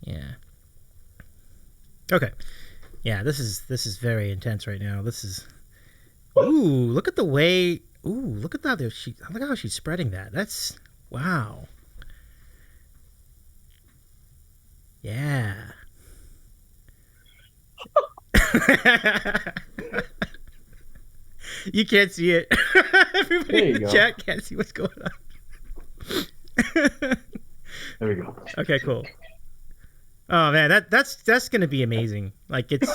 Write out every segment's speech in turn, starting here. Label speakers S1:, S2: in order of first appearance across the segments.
S1: Yeah. Okay. Yeah, this is very intense right now. This is. Ooh, look at the way. Ooh, look at that. Look at how she's spreading that. That's wow. Yeah. You can't see it. Everybody in the chat can't see what's going on.
S2: There we go.
S1: Okay, cool. Oh man, that's gonna be amazing. Like it's,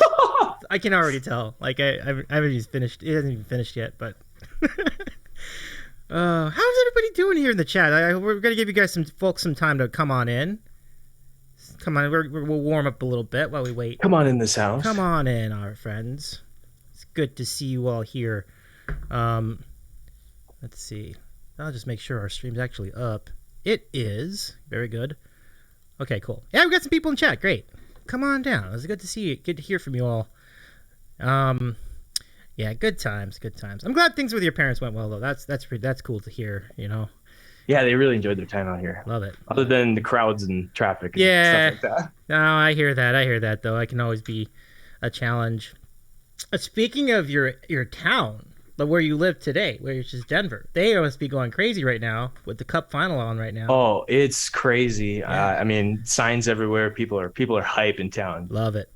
S1: I can already tell. Like I haven't even finished. It hasn't even finished yet, but. How's everybody doing here in the chat? We're gonna give you guys some time to come on in. Come on, we'll warm up a little bit while we wait.
S2: Come on in this house.
S1: Come on in, our friends. It's good to see you all here. Let's see. I'll just make sure our stream's actually up. It is. Very good. Okay, cool. Yeah, we got some people in chat. Great. Come on down. It's good to see you. Good to hear from you all. Yeah, good times. Good times. I'm glad things with your parents went well, though. That's cool to hear. You know.
S2: Yeah, they really enjoyed their time out here.
S1: Love it.
S2: Other than the crowds and traffic and stuff like that.
S1: No, I hear that, though. I can always be a challenge. Speaking of your town, where you live today, which is Denver, they must be going crazy right now with the Cup final on right now.
S2: Oh, it's crazy. Yeah. I mean, signs everywhere. People are hype in town.
S1: Love it.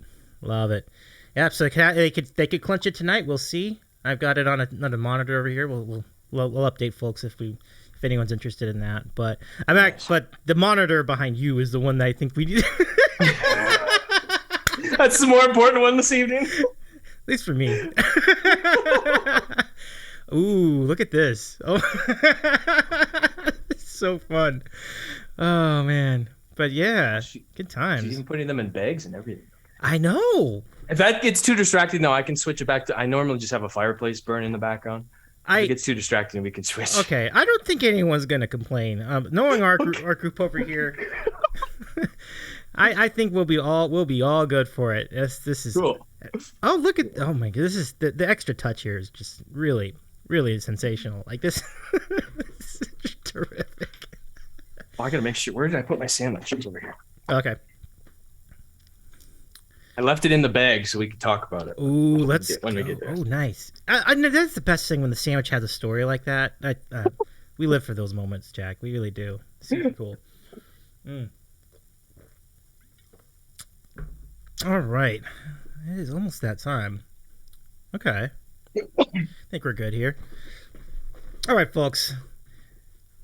S1: Yeah, so they could clinch it tonight. We'll see. I've got it on a monitor over here. We'll update folks if anyone's interested in that. But but the monitor behind you is the one that I think we need.
S2: That's the more important one this evening.
S1: At least for me. Ooh, look at this. Oh, it's so fun. Oh man. But yeah, good times.
S2: She's even putting them in bags and everything.
S1: I know.
S2: If that gets too distracting, though, I can switch it back to. I normally just have a fireplace burn in the background. If it gets too distracting, we can switch.
S1: Okay, I don't think anyone's gonna complain. Knowing our group over here, I think we'll be all good for it. This is
S2: cool.
S1: Oh, look at my god! This is the extra touch here is just really sensational. Like this, this is terrific.
S2: Oh, I gotta make sure. Where did I put my sandwich? It's over here.
S1: Okay.
S2: I left it in the bag so we could talk about it.
S1: Ooh,
S2: when we get there.
S1: Oh, nice. I know that's the best thing when the sandwich has a story like that. We live for those moments, Jack. We really do. Super cool. All right. It is almost that time. Okay. I think we're good here. All right, folks.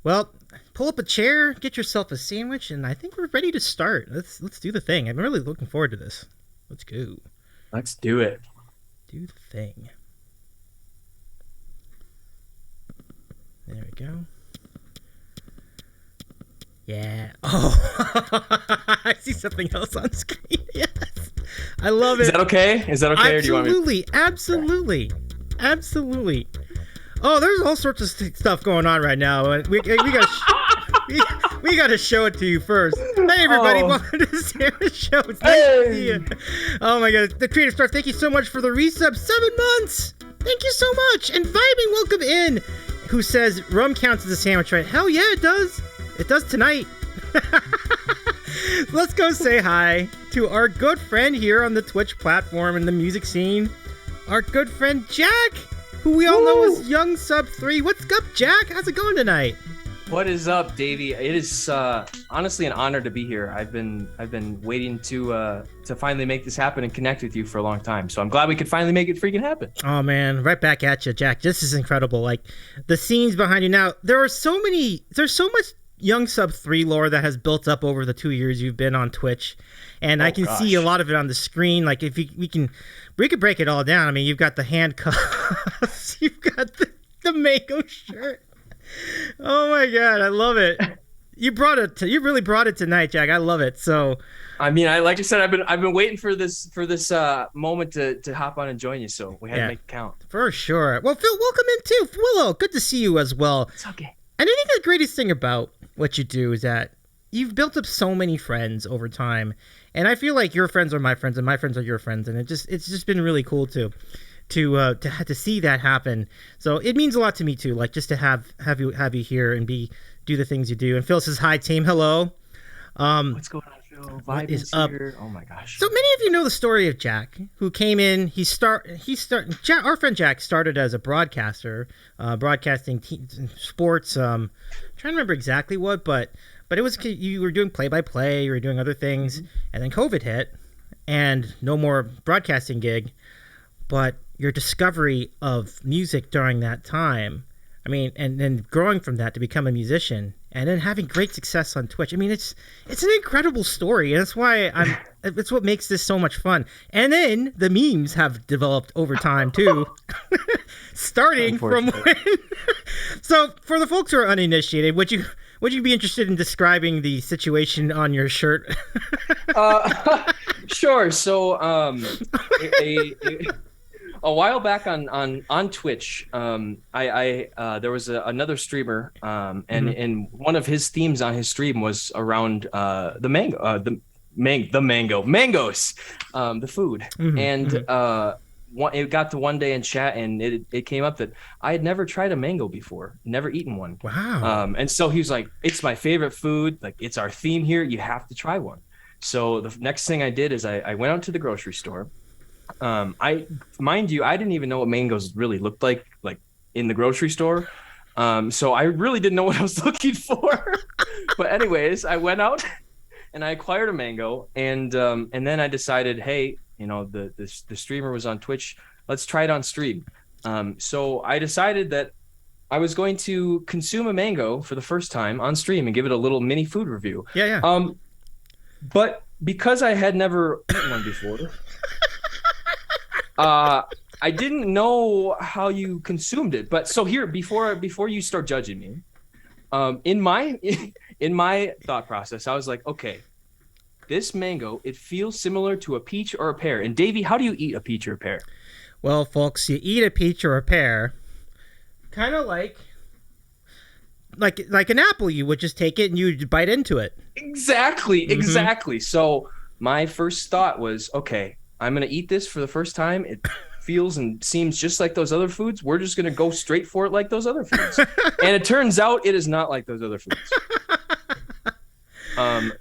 S1: Well, pull up a chair, get yourself a sandwich, and I think we're ready to start. Let's do the thing. I'm really looking forward to this. Let's go.
S2: Let's do it.
S1: Do the thing. There we go. Yeah. Oh, I see something else on screen. Yes. I love it.
S2: Is that okay?
S1: Absolutely.
S2: Or do you want me
S1: Absolutely. Oh, there's all sorts of stuff going on right now. We got to show it to you first. Hey, everybody. Welcome to the Sandwich Show. It's nice to see you. Oh, my God. The Creative Star, thank you so much for the resub. 7 months. Thank you so much. And Vibing, welcome in. Who says rum counts as a sandwich, right? Hell yeah, it does. It does tonight. Let's go say hi to our good friend here on the Twitch platform and the music scene. Our good friend Jack, who we all know as YoungSub3. What's up, Jack? How's it going tonight?
S2: What is up, Davey? It is honestly an honor to be here. I've been waiting to finally make this happen and connect with you for a long time. So I'm glad we could finally make it freaking happen.
S1: Oh man, right back at you, Jack. This is incredible. Like the scenes behind you now. There's so much YoungSub3 lore that has built up over the 2 years you've been on Twitch, and I can see a lot of it on the screen. Like if we could break it all down. I mean, you've got the handcuffs, you've got the Mako shirt. Oh my God, I love it. You really brought it tonight, Jack. I love it. So,
S2: I mean, like I said, I've been waiting for this moment to hop on and join you. So we had to make it count.
S1: For sure. Well, Phil, welcome in too. Willow, good to see you as well.
S2: It's okay.
S1: And I think the greatest thing about what you do is that you've built up so many friends over time, and I feel like your friends are my friends and my friends are your friends, and it's just been really cool to see that happen. So it means a lot to me too, like just to have you here and do the things you do. And Phil says hi, team. Hello.
S2: What's going on, Show,
S1: What
S2: Vibe
S1: is up?
S2: Here. Oh my gosh.
S1: So many of you know the story of Jack, who came in. Jack, our friend Jack started as a broadcaster, broadcasting sports. Trying to remember exactly what, but it was, you were doing play-by-play, you were doing other things, and then COVID hit, and no more broadcasting gig. But your discovery of music during that time, I mean, and then growing from that to become a musician, and then having great success on Twitch. I mean, it's an incredible story, and that's why it's what makes this so much fun. And then the memes have developed over time too, starting from when. So for the folks who are uninitiated, would you be interested in describing the situation on your shirt?
S2: Sure. So a while back on Twitch, there was another streamer, and one of his themes on his stream was around the mangoes, the food, and it got to one day in chat, and it came up that I had never tried a mango before, never eaten one.
S1: Wow.
S2: And so he was like, "It's my favorite food. Like, it's our theme here. You have to try one." So the next thing I did is I went out to the grocery store. I didn't even know what mangoes really looked like in the grocery store. So I really didn't know what I was looking for. But anyways, I went out and I acquired a mango, and then I decided, hey, the streamer was on Twitch. Let's try it on stream. So I decided that I was going to consume a mango for the first time on stream and give it a little mini food review.
S1: Yeah.
S2: But because I had never eaten one before, I didn't know how you consumed it. But so here, before you start judging me, in my thought process, I was like, okay, this mango, it feels similar to a peach or a pear. And Davey, how do you eat a peach or a pear?
S1: Well, folks, you eat a peach or a pear, kind of like an apple. You would just take it and you bite into it.
S2: Exactly. So my first thought was, okay, I'm going to eat this for the first time. It feels and seems just like those other foods. We're just going to go straight for it like those other foods. And it turns out it is not like those other foods.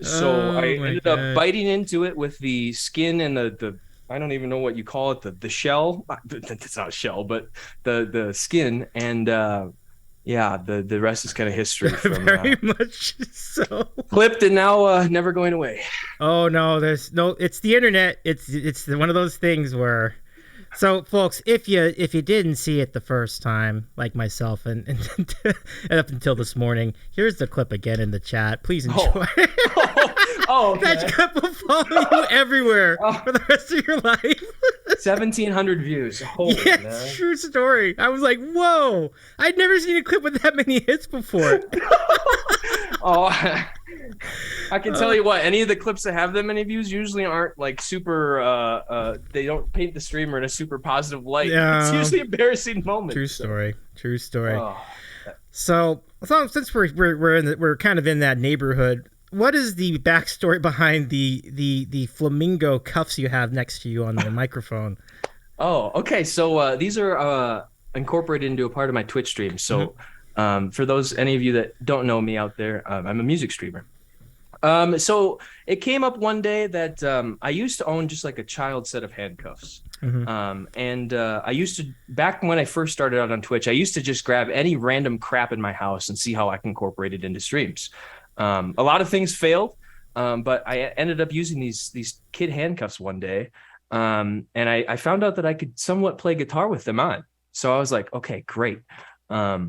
S2: So I ended up biting into it with the skin and the I don't even know what you call it, the shell. It's not a shell, but the skin. And the rest is kind of history. From,
S1: Very much so.
S2: Clipped and now never going away.
S1: Oh no, it's the internet. It's one of those things where. So, folks, if you didn't see it the first time, like myself, and up until this morning, here's the clip again in the chat. Please enjoy.
S2: Okay.
S1: That clip will follow you everywhere for the rest of your life.
S2: 1,700 views. Holy man.
S1: True story. I was like, whoa! I'd never seen a clip with that many hits before.
S2: I can tell you what, any of the clips that have that many views usually aren't like super they don't paint the streamer in a super positive light. Yeah. It's usually embarrassing moments.
S1: True story. So since we're kind of in that neighborhood, what is the backstory behind the flamingo cuffs you have next to you on the microphone?
S2: Oh, okay. So these are incorporated into a part of my Twitch stream. So for any of you that don't know me out there, I'm a music streamer. So it came up one day that I used to own just like a child set of handcuffs. And I used to, back when I first started out on Twitch, I used to just grab any random crap in my house and see how I can incorporate it into streams. A lot of things failed, but I ended up using these kid handcuffs one day. And I found out that I could somewhat play guitar with them on. So I was like, okay, great. Let's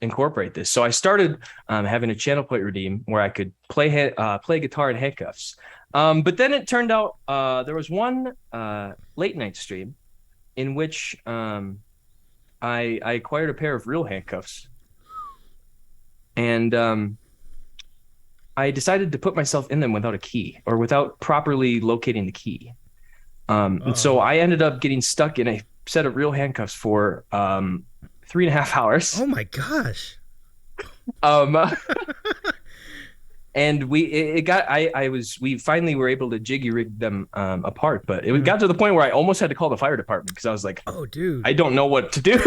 S2: incorporate this. So I started having a channel plate redeem where I could play guitar in handcuffs. But then it turned out there was one late night stream in which I acquired a pair of real handcuffs, and I decided to put myself in them without a key or without properly locating the key. And so I ended up getting stuck in a set of real handcuffs for 3.5 hours.
S1: Oh my gosh.
S2: And we finally were able to jiggy rig them apart, but it got to the point where I almost had to call the fire department because I was like, oh dude, I don't know what to do.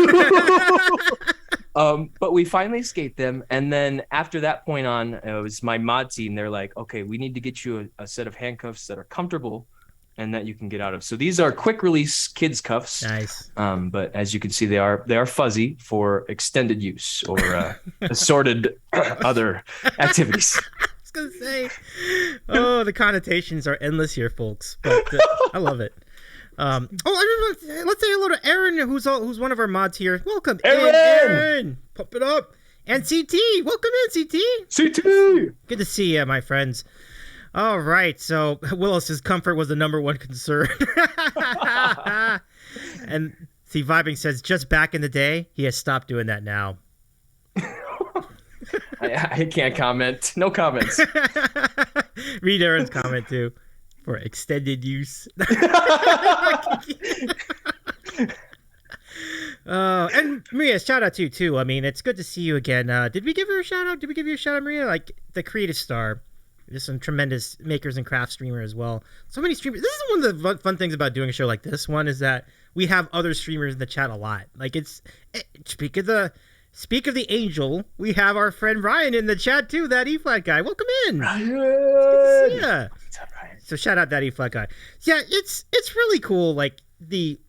S2: But we finally escaped them. And then after that point on, it was my mod team. They're like, okay, we need to get you a set of handcuffs that are comfortable and that you can get out of. So these are quick release kids cuffs.
S1: Nice.
S2: But as you can see, they are fuzzy for extended use or assorted other activities.
S1: Gonna say, oh, the connotations are endless here, folks, but I love it. Let's say hello to Aaron, who's one of our mods here. Welcome, Aaron. Pump it up. And CT, welcome in, CT. Good to see you, my friends. All right, so Willis's comfort was the number one concern. And see, Vibing says, just back in the day, he has stopped doing that now.
S2: I can't comment. No comments.
S1: Read Aaron's comment too for extended use. And Maria, shout out to you too. I mean, it's good to see you again. Did we give her a shout out? Did we give you a shout out, Maria? Like the creative star. There's some tremendous makers and craft streamer as well. So many streamers. This is one of the fun things about doing a show like this one is that we have other streamers in the chat a lot. Like Speak of the angel, we have our friend Ryan in the chat too, that E-flat guy. Welcome in. Ryan. Good to see ya. What's up, Ryan? So shout out that E-flat guy. Yeah, it's really cool, like the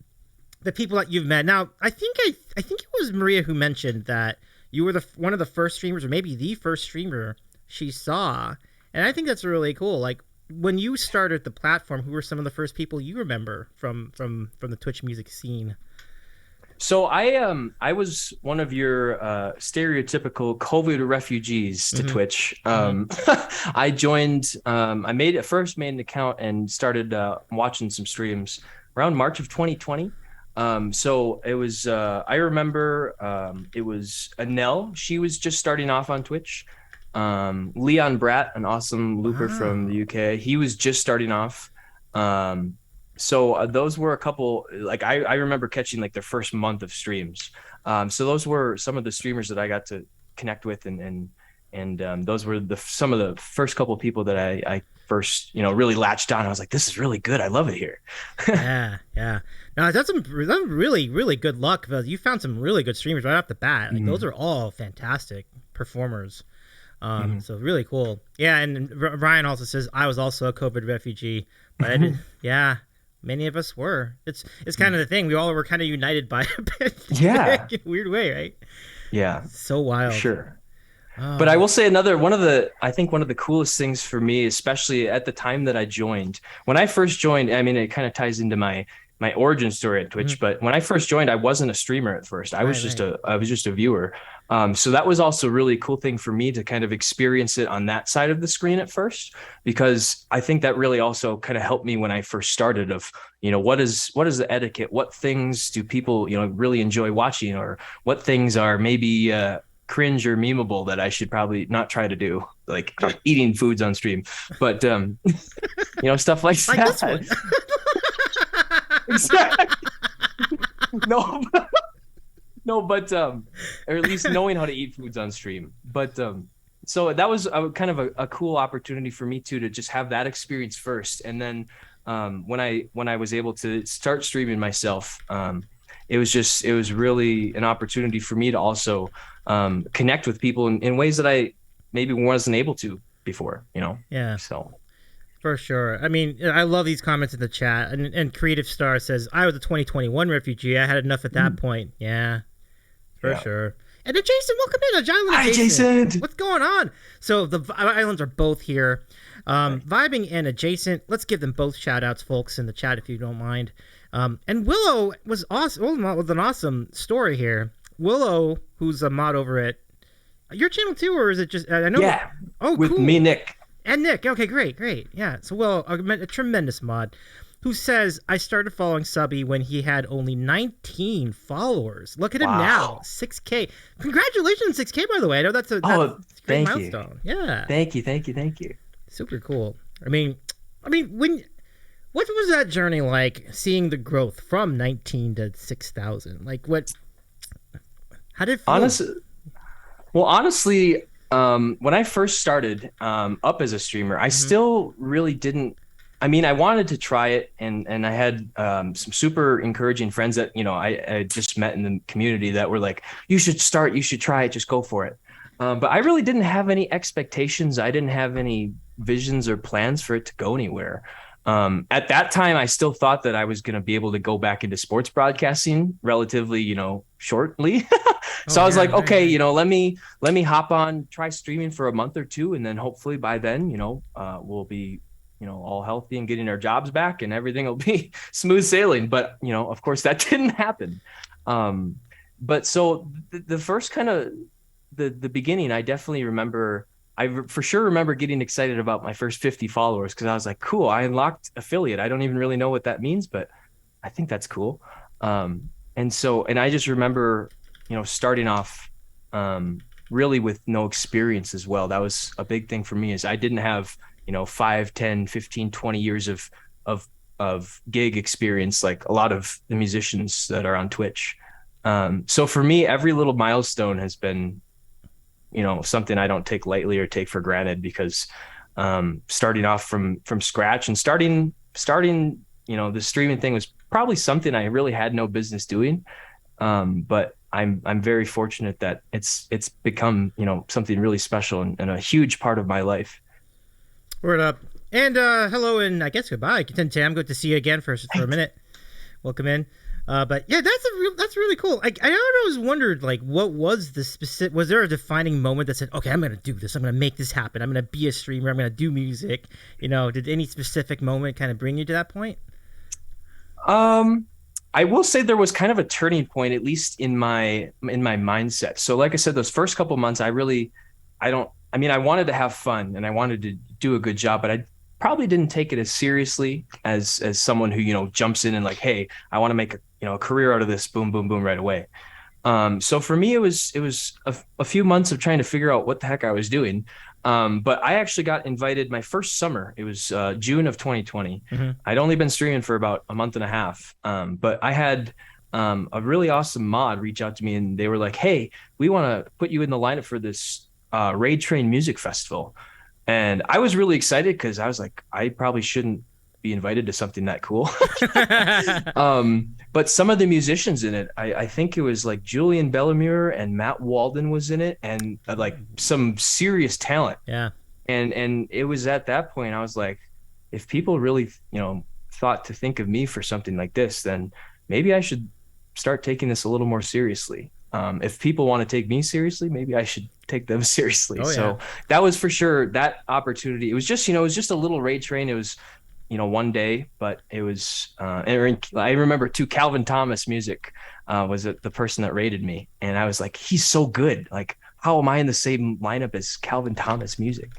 S1: people that you've met. Now, I think it was Maria who mentioned that you were one of the first streamers, or maybe the first streamer she saw. And I think that's really cool. Like when you started the platform, who were some of the first people you remember from the Twitch music scene?
S2: So I was one of your stereotypical COVID refugees to Twitch. I joined. I first made an account and started watching some streams around March of 2020. So it was. I remember it was Anel. She was just starting off on Twitch. Leon Bratt, an awesome looper from the UK. He was just starting off. So those were a couple, like I remember catching like their first month of streams. So those were some of the streamers that I got to connect with, and those were some of the first couple of people that I first really latched on. I was like, this is really good. I love it here.
S1: Yeah. No, that's really really good luck. You found some really good streamers right off the bat. Like those are all fantastic performers. So really cool. Yeah, and Ryan also says I was also a COVID refugee, but I didn't. Yeah. Many of us were. It's kind of the thing. We all were kind of united by it.
S2: Yeah.
S1: In a weird way, right?
S2: Yeah.
S1: So wild.
S2: Sure. But I will say one of the coolest things for me, especially at the time that I joined, when I first joined, I mean, it kind of ties into my origin story at Twitch, but when I first joined, I wasn't a streamer at first. I was just a viewer. So that was also a really cool thing for me to kind of experience it on that side of the screen at first, because I think that really also kind of helped me when I first started of, what is the etiquette? What things do people, really enjoy watching, or what things are maybe cringe or memeable that I should probably not try to do, like eating foods on stream, but stuff like that. This one. Exactly. No, but or at least knowing how to eat foods on stream. But so that was kind of a cool opportunity for me too, to just have that experience first, and then when I was able to start streaming myself, it was really an opportunity for me to also connect with people in ways that I maybe wasn't able to before.
S1: Yeah.
S2: So.
S1: For sure. I mean, I love these comments in the chat. And Creative Star says, I was a 2021 refugee. I had enough at that point. Yeah, for sure. And then Jason, welcome in. John,
S2: hi, Jason.
S1: What's going on? So the islands are both here. Vibing and Adjacent. Let's give them both shout outs, folks, in the chat if you don't mind. And Willow was awesome. With an awesome story here. Willow, who's a mod over at your channel too, or is it just, I know.
S2: Yeah.
S1: Oh,
S2: with
S1: cool.
S2: me, Nick.
S1: And Nick, okay, great. Yeah, so Will, a tremendous mod, who says, I started following Subby when he had only 19 followers. Look at him now, 6K. Congratulations, 6K, by the way. I know that's a great milestone. Yeah.
S2: Thank you.
S1: Super cool. I mean, what was that journey like, seeing the growth from 19 to 6,000? Like, how did it feel?
S2: Honestly, when I first started up as a streamer, I still really didn't I mean, I wanted to try it, and I had some super encouraging friends that, I just met in the community that were like, you should start, you should try it, just go for it. But I really didn't have any expectations. I didn't have any visions or plans for it to go anywhere. At that time, I still thought that I was going to be able to go back into sports broadcasting relatively, shortly. So I was like, okay, let me hop on, try streaming for a month or two, and then hopefully by then, we'll be, all healthy and getting our jobs back, and everything will be smooth sailing. But of course, that didn't happen. But so the first kind of the beginning, I definitely remember. For sure remember getting excited about my first 50 followers, because I was like, cool, I unlocked affiliate. I don't even really know what that means, but I think that's cool. And I just remember, starting off really with no experience as well. That was a big thing for me, is I didn't have, 5, 10, 15, 20 years of gig experience like a lot of the musicians that are on Twitch. So for me, every little milestone has been, something I don't take lightly or take for granted, because starting off from scratch and starting, the streaming thing was probably something I really had no business doing. But I'm very fortunate that it's become, something really special and a huge part of my life.
S1: Word up. And hello, and I guess goodbye. Tim, good to see you again for a minute. Welcome in. But yeah, that's really cool. I always wondered, like, what was the specific? Was there a defining moment that said, "Okay, I'm gonna do this. I'm gonna make this happen. I'm gonna be a streamer. I'm gonna do music." Did any specific moment kind of bring you to that point?
S2: I will say there was kind of a turning point, at least in my mindset. So, like I said, those first couple months, I wanted to have fun and I wanted to do a good job, but I probably didn't take it as seriously as someone who, jumps in and like, hey, I want to make a career out of this, boom, boom, boom, right away. So for me, it was a few months of trying to figure out what the heck I was doing. But I actually got invited my first summer. It was June of 2020. Mm-hmm. I'd only been streaming for about a month and a half. But I had a really awesome mod reach out to me, and they were like, hey, we want to put you in the lineup for this Raid Train Music Festival. And I was really excited, because I was like, I probably shouldn't be invited to something that cool. But some of the musicians in it, I think it was like Julian Bellemure and Matt Walden was in it, and like some serious talent.
S1: Yeah.
S2: And it was at that point I was like, if people really, thought to think of me for something like this, then maybe I should start taking this a little more seriously. If people want to take me seriously, maybe I should take them seriously. Oh, yeah. So that was for sure that opportunity. It was just, a little Raid Train. It was, one day, but it was, I remember too, Calvin Thomas Music was the person that rated me. And I was like, he's so good. Like, how am I in the same lineup as Calvin Thomas Music?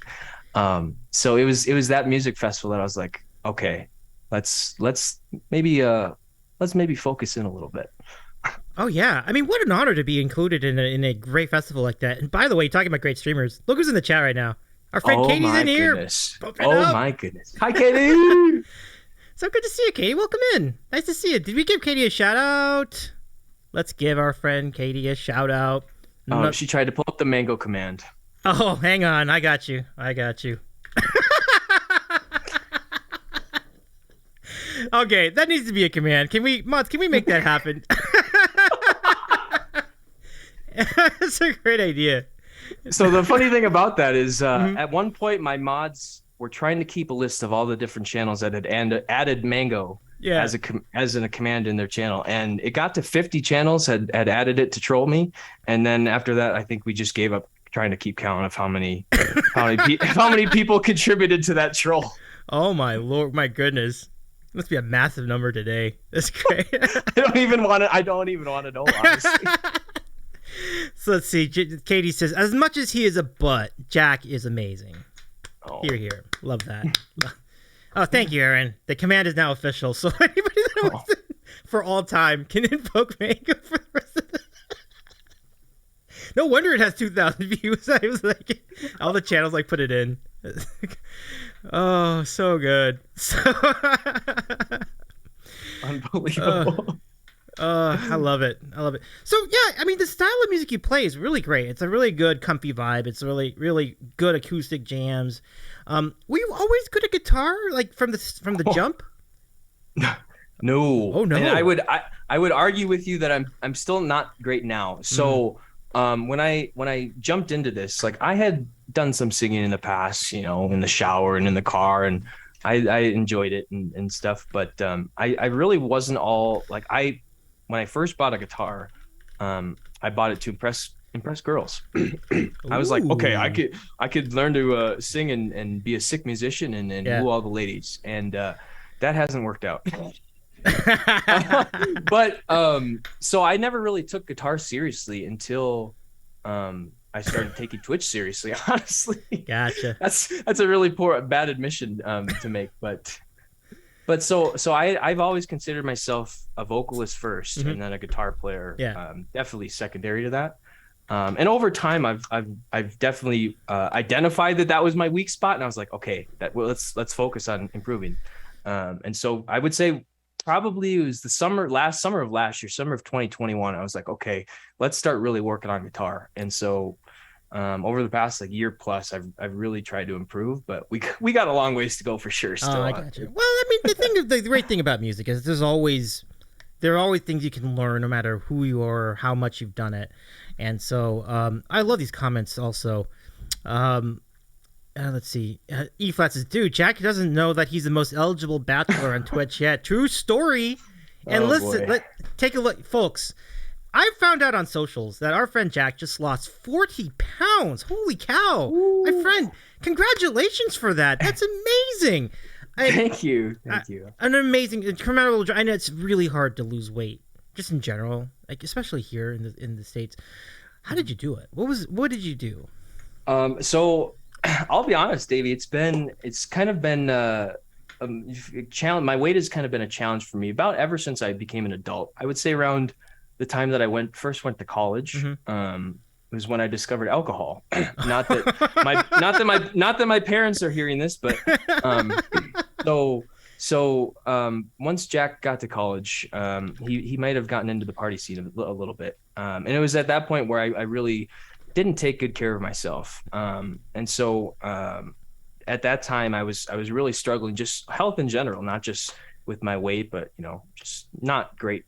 S2: So it was that music festival that I was like, okay, let's maybe focus in a little bit.
S1: Oh yeah, I mean, what an honor to be included in a great festival like that. And by the way, talking about great streamers, look who's in the chat right now. Our friend Katie's in here.
S2: My goodness. Hi, Katie.
S1: So good to see you, Katie. Welcome in. Nice to see you. Did we give Katie a shout out? Let's give our friend Katie a shout out.
S2: Oh, she tried to pull up the mango command.
S1: Oh, hang on. I got you. Okay, that needs to be a command. Can we make that happen? That's a great idea.
S2: So the funny thing about that is at one point my mods were trying to keep a list of all the different channels that had added mango as a command in their channel, and it got to 50 channels had added it to troll me, and then after that I think we just gave up trying to keep count of how many people contributed to that troll.
S1: Oh my lord, my goodness. Must be a massive number today. That's great.
S2: I don't even want to know, honestly.
S1: So let's see. Katie says, as much as he is a butt, Jack is amazing. Oh. Here. Love that. Oh, thank you, Aaron. The command is now official. So anybody that wants to, for all time, can invoke mango for the rest of the... No wonder it has 2,000 views. I was like, all the channels like put it in. Oh, so good.
S2: Unbelievable.
S1: I love it. I love it. So yeah, I mean, the style of music you play is really great. It's a really good, comfy vibe. It's really, really good acoustic jams. Were you always good at guitar, like from the jump?
S2: No.
S1: Oh no.
S2: And I would argue with you that I'm still not great now. So when I jumped into this, like I had done some singing in the past, you know, in the shower and in the car, and I enjoyed it and stuff. But I really wasn't all like when I first bought a guitar, I bought it to impress girls. I was like, okay, I could learn to sing and be a sick musician and woo all the ladies, and that hasn't worked out. But so I never really took guitar seriously until I started taking Twitch seriously. Honestly,
S1: gotcha.
S2: That's a really bad admission to make, but so I've always considered myself a vocalist first, and then a guitar player. Definitely secondary to that. And over time, I've definitely identified that was my weak spot, and I was like, okay, let's focus on improving. And so I would say probably it was last summer of 2021. I was like, okay, let's start really working on guitar. And so over the past like year plus, I've really tried to improve, but we got a long ways to go for sure. Still,
S1: I got you. Well, I mean, the great thing about music is there are always things you can learn, no matter who you are or how much you've done it. And so I love these comments also. Let's see. E-Flat says, dude, Jack doesn't know that he's the most eligible bachelor on Twitch yet. True story. And listen, take a look, folks. I found out on socials that our friend Jack just lost 40 pounds. Holy cow. Ooh. My friend, congratulations for that. That's amazing.
S2: Thank you.
S1: An amazing, commendable. I know it's really hard to lose weight, just in general, like especially here in the States. How did you do it? What did you do?
S2: So I'll be honest, Davey. It's kind of been a challenge. My weight has kind of been a challenge for me about ever since I became an adult. I would say around the time that I first went to college. Was when I discovered alcohol. Not that my parents are hearing this, but so once Jack got to college, he might have gotten into the party scene a little bit, and it was at that point where I really didn't take good care of myself, and so at that time I was really struggling, just health in general, not just with my weight, but just not great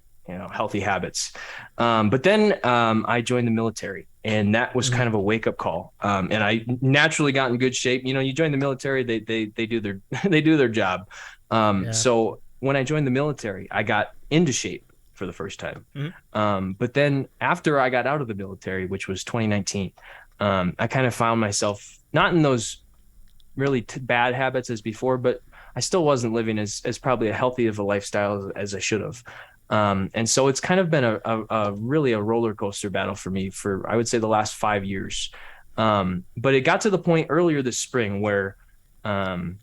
S2: healthy habits. But then I joined the military, and that was kind of a wake up call. And I naturally got in good shape. You join the military, they do their they do their job. So when I joined the military, I got into shape for the first time. But then after I got out of the military, which was 2019, I kind of found myself not in those really bad habits as before, but I still wasn't living as probably a healthy of a lifestyle as I should have. And so it's kind of been a really a roller coaster battle for me for, I would say, the last 5 years. But it got to the point earlier this spring where my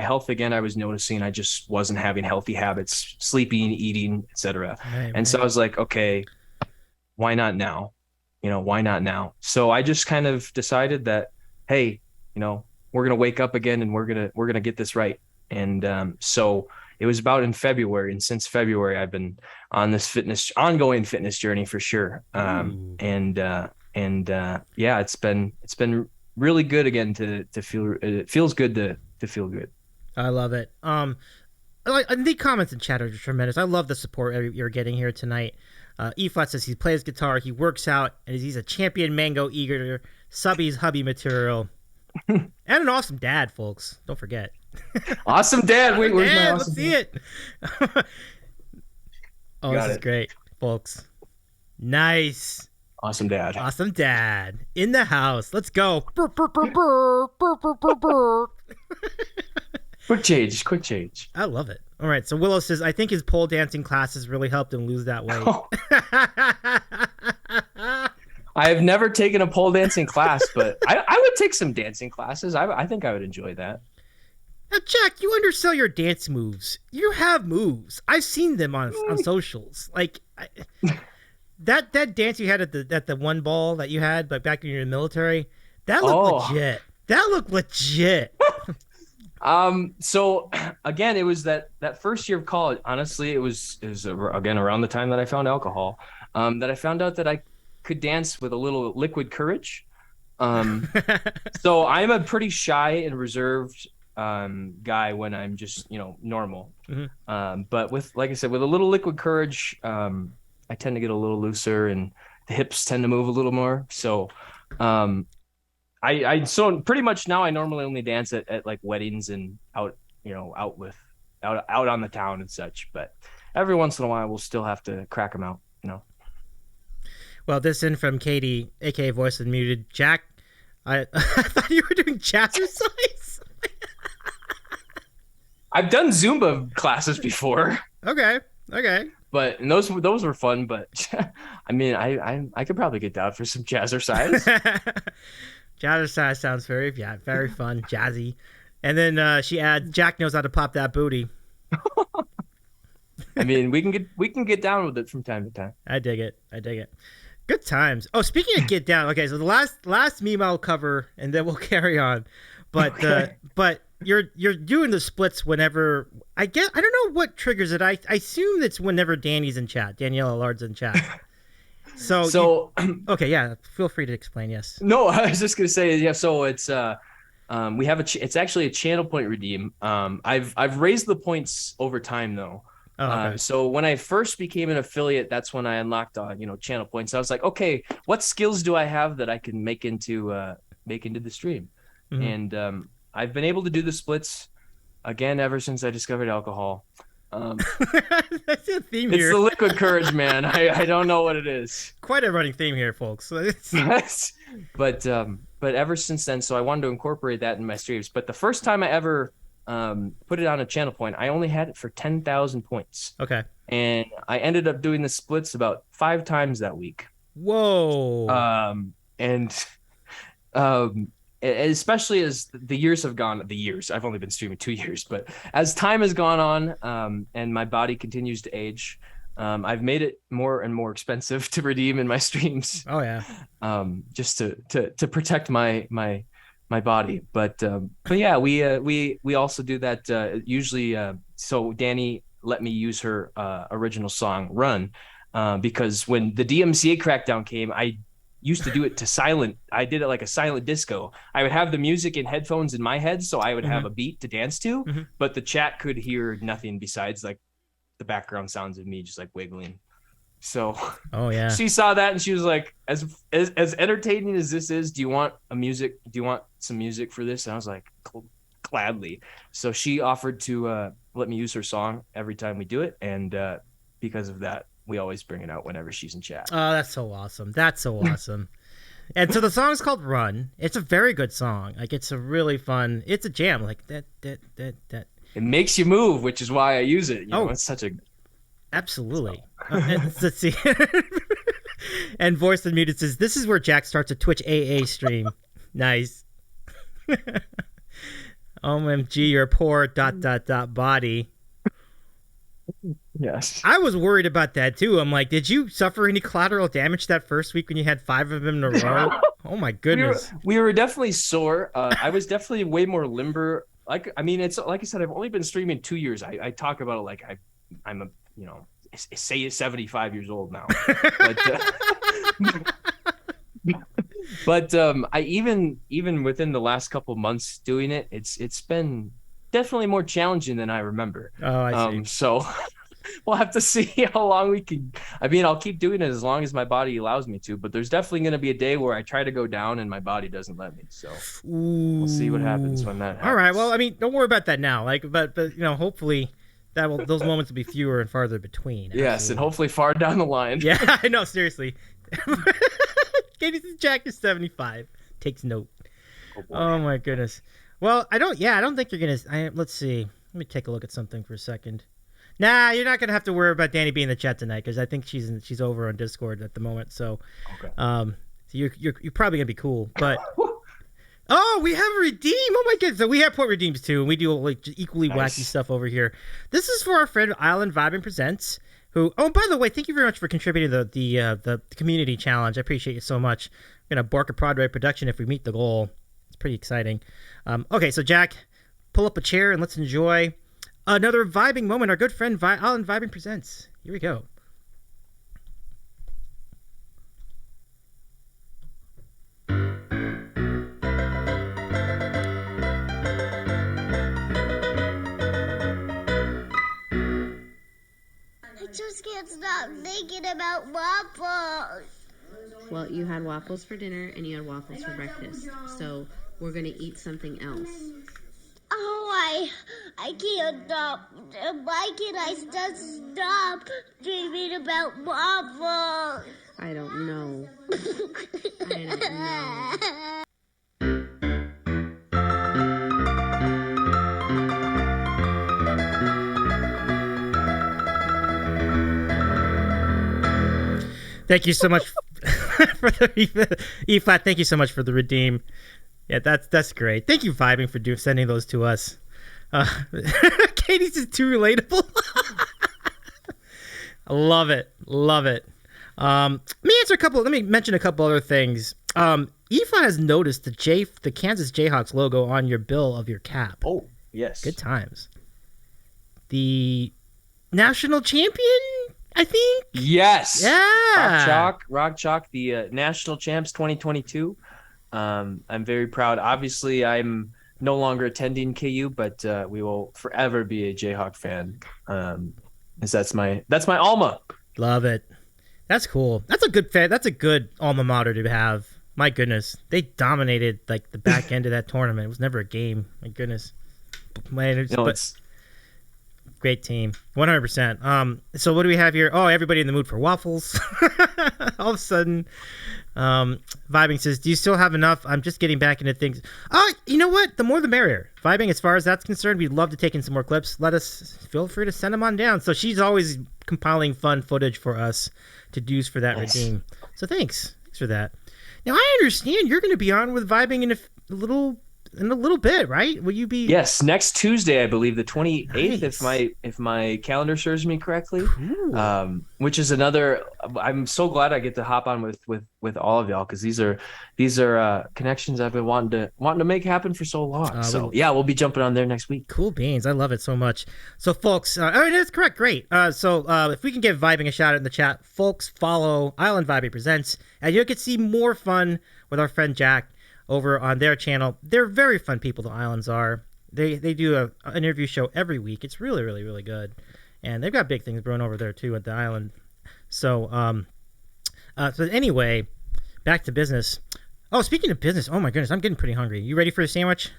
S2: health, again, I was noticing I just wasn't having healthy habits, sleeping, eating, etc. And so I was like, okay, why not now? Why not now? So I just kind of decided that, hey, we're going to wake up again, and we're going to get this right. And so it was about in February, and since February, I've been on this ongoing fitness journey for sure. Yeah, it's been really good again to feel. It feels good to feel good.
S1: I love it. The comments in chat are tremendous. I love the support you're getting here tonight. E-Flat says he plays guitar, he works out, and he's a champion mango eater, subby's hubby material, and an awesome dad, folks. Don't forget.
S2: Awesome dad. Wait, where's my awesome
S1: let's see it. This is great, folks. Nice.
S2: Awesome dad.
S1: Awesome dad in the house. Let's go.
S2: Quick change.
S1: I love it. All right, so Willow says, I think his pole dancing classes really helped him lose that weight.
S2: I have never taken a pole dancing class, but I would take some dancing classes. I think I would enjoy that.
S1: Now, Jack, you undersell your dance moves. You have moves. I've seen them on socials. Like that dance you had at the one ball that you had, but back when you were in the military, that looked legit. That looked legit.
S2: So again, it was that first year of college. Honestly, it was again around the time that I found alcohol, that I found out that I could dance with a little liquid courage. So I'm a pretty shy and reserved guy when I'm just, normal. But with, like I said, with a little liquid courage, I tend to get a little looser and the hips tend to move a little more. So, so pretty much now I normally only dance at like weddings and out, out on the town and such. But every once in a while, we'll still have to crack them out.
S1: Well, this in from Katie, a.k.a. Voice Unmuted. Jack, I thought you were doing jazzercise.
S2: I've done Zumba classes before.
S1: Okay.
S2: But and those were fun. But I mean, I could probably get down for some jazzercise.
S1: Jazzercise sounds very fun, jazzy. And then she adds, Jack knows how to pop that booty.
S2: I mean, we can get down with it from time to time.
S1: I dig it. Good times. Oh, speaking of get down, okay, so the last meme I'll cover, and then we'll carry on. But but you're doing the splits whenever I don't know what triggers it. I assume it's whenever Danielle Allard's in chat. So okay, yeah. Feel free to explain. Yes.
S2: No, I was just gonna say, yeah. So it's we have it's actually a channel point redeem. I've raised the points over time though. Oh, okay. So when I first became an affiliate, that's when I unlocked channel points. I was like, okay, what skills do I have that I can make into the stream? Mm-hmm. And I've been able to do the splits again ever since I discovered alcohol.
S1: That's a theme here.
S2: It's the liquid courage, man. I don't know what it is.
S1: Quite a running theme here, folks.
S2: But ever since then, so I wanted to incorporate that in my streams. But the first time I ever put it on a channel point, I only had it for 10,000 points.
S1: Okay.
S2: And I ended up doing the splits about 5 times that week.
S1: Whoa.
S2: Especially as the years have gone, I've only been streaming 2 years, but as time has gone on, and my body continues to age, I've made it more and more expensive to redeem in my streams.
S1: Oh yeah.
S2: Just to protect my body. But yeah, we also do that usually. So Dani let me use her original song "Run" because when the DMCA crackdown came, I used to do it to silent. I did it like a silent disco. I would have the music in headphones in my head, so I would have a beat to dance to, but the chat could hear nothing besides like the background sounds of me just like wiggling. So
S1: oh yeah,
S2: she saw that and she was like, as entertaining as this is, do you want some music for this? And I was like, gladly. So she offered to let me use her song every time we do it, and because of that, we always bring it out whenever she's in chat.
S1: Oh, that's so awesome. And so the song is called "Run." It's a very good song. Like, it's a really fun. It's a jam. Like that.
S2: It makes you move, which is why I use it. It's such a
S1: absolutely. Let's see. And Voice Unmuted says, "This is where Jack starts a Twitch AA stream." Nice. OMG, you're poor. ... body.
S2: Yes.
S1: I was worried about that too. I'm like, did you suffer any collateral damage that first week when you had 5 of them in a row? Oh my goodness.
S2: We were definitely sore. I was definitely way more limber. Like, I mean, it's like I said, I've only been streaming 2 years. I talk about it like I'm a, say 75 years old now. But I even within the last couple of months doing it, it's been definitely more challenging than I remember.
S1: Oh, I see.
S2: So we'll have to see how long we can. I mean, I'll keep doing it as long as my body allows me to, but there's definitely going to be a day where I try to go down and my body doesn't let me. So we'll see what happens when that happens.
S1: All right. Well, I mean, don't worry about that now. Like, but hopefully those moments will be fewer and farther between.
S2: Absolutely. Yes, and hopefully far down the line.
S1: Yeah, I know. Seriously. Katie says Jack is 75. Takes note. Oh my goodness. Well, I don't think you're gonna. Let's see. Let me take a look at something for a second. Nah, you're not gonna have to worry about Dani being in the chat tonight because I think she's over on Discord at the moment. So, okay. So you're probably gonna be cool. But oh, we have a redeem. Oh my goodness. So we have point redeems too, and we do like equally wacky stuff over here. This is for our friend Island Vibing Presents. Who? Oh, by the way, thank you very much for contributing to the community challenge. I appreciate you so much. I'm gonna bark a Broadway production if we meet the goal. It's pretty exciting. Okay, so Jack, pull up a chair and let's enjoy another vibing moment. Our good friend Alan Vibing presents. Here we go.
S3: I just can't stop thinking about waffles.
S4: Well, you had waffles for dinner and you had waffles for breakfast. So we're going to eat something else.
S3: Oh, I can't stop. Why can't I just stop dreaming about waffles?
S4: I don't know. I don't know.
S1: Thank you so much for the E-flat. Thank you so much for the redeem. Yeah, that's great. Thank you, Vibing, for sending those to us. Katie's is too relatable. I love it. Love it. Let me mention a couple other things. E-flat has noticed the Kansas Jayhawks logo on your bill of your cap.
S2: Oh, yes.
S1: Good times. The national champion, I think.
S2: Yes.
S1: Yeah.
S2: Rock Chalk, the national champs 2022. I'm very proud. Obviously, I'm no longer attending KU, but we will forever be a Jayhawk fan. Because that's my alma.
S1: Love it. That's cool. That's a good fan. That's a good alma mater to have. My goodness, they dominated like the back end of that tournament. It was never a game. My goodness. It's great team, 100%. So what do we have here? Oh, everybody in the mood for waffles. All of a sudden, Vibing says, "Do you still have enough? I'm just getting back into things." You know what? The more the merrier. Vibing, as far as that's concerned, we'd love to take in some more clips. Feel free to send them on down. So she's always compiling fun footage for us to use for that redeem. So thanks for that. Now I understand you're going to be on with Vibing in a little bit, right? Will you be?
S2: Yes, next Tuesday, I believe, the 28th,
S1: Nice.
S2: if my calendar serves me correctly. Which is another. I'm so glad I get to hop on with all of y'all, because these are connections I've been wanting to make happen for so long. We'll be jumping on there next week.
S1: Cool beans. I love it so much. So, folks, that's correct. Great. So, if we can give Vibing a shout out in the chat, folks, follow Island Vibing Presents, and you can see more fun with our friend Jack over on their channel. They're very fun people, the Islands are. They do an interview show every week. It's really, really, really good. And they've got big things brewing over there, too, at the island. So, so anyway, back to business. Oh, speaking of business, oh my goodness, I'm getting pretty hungry. You ready for a sandwich?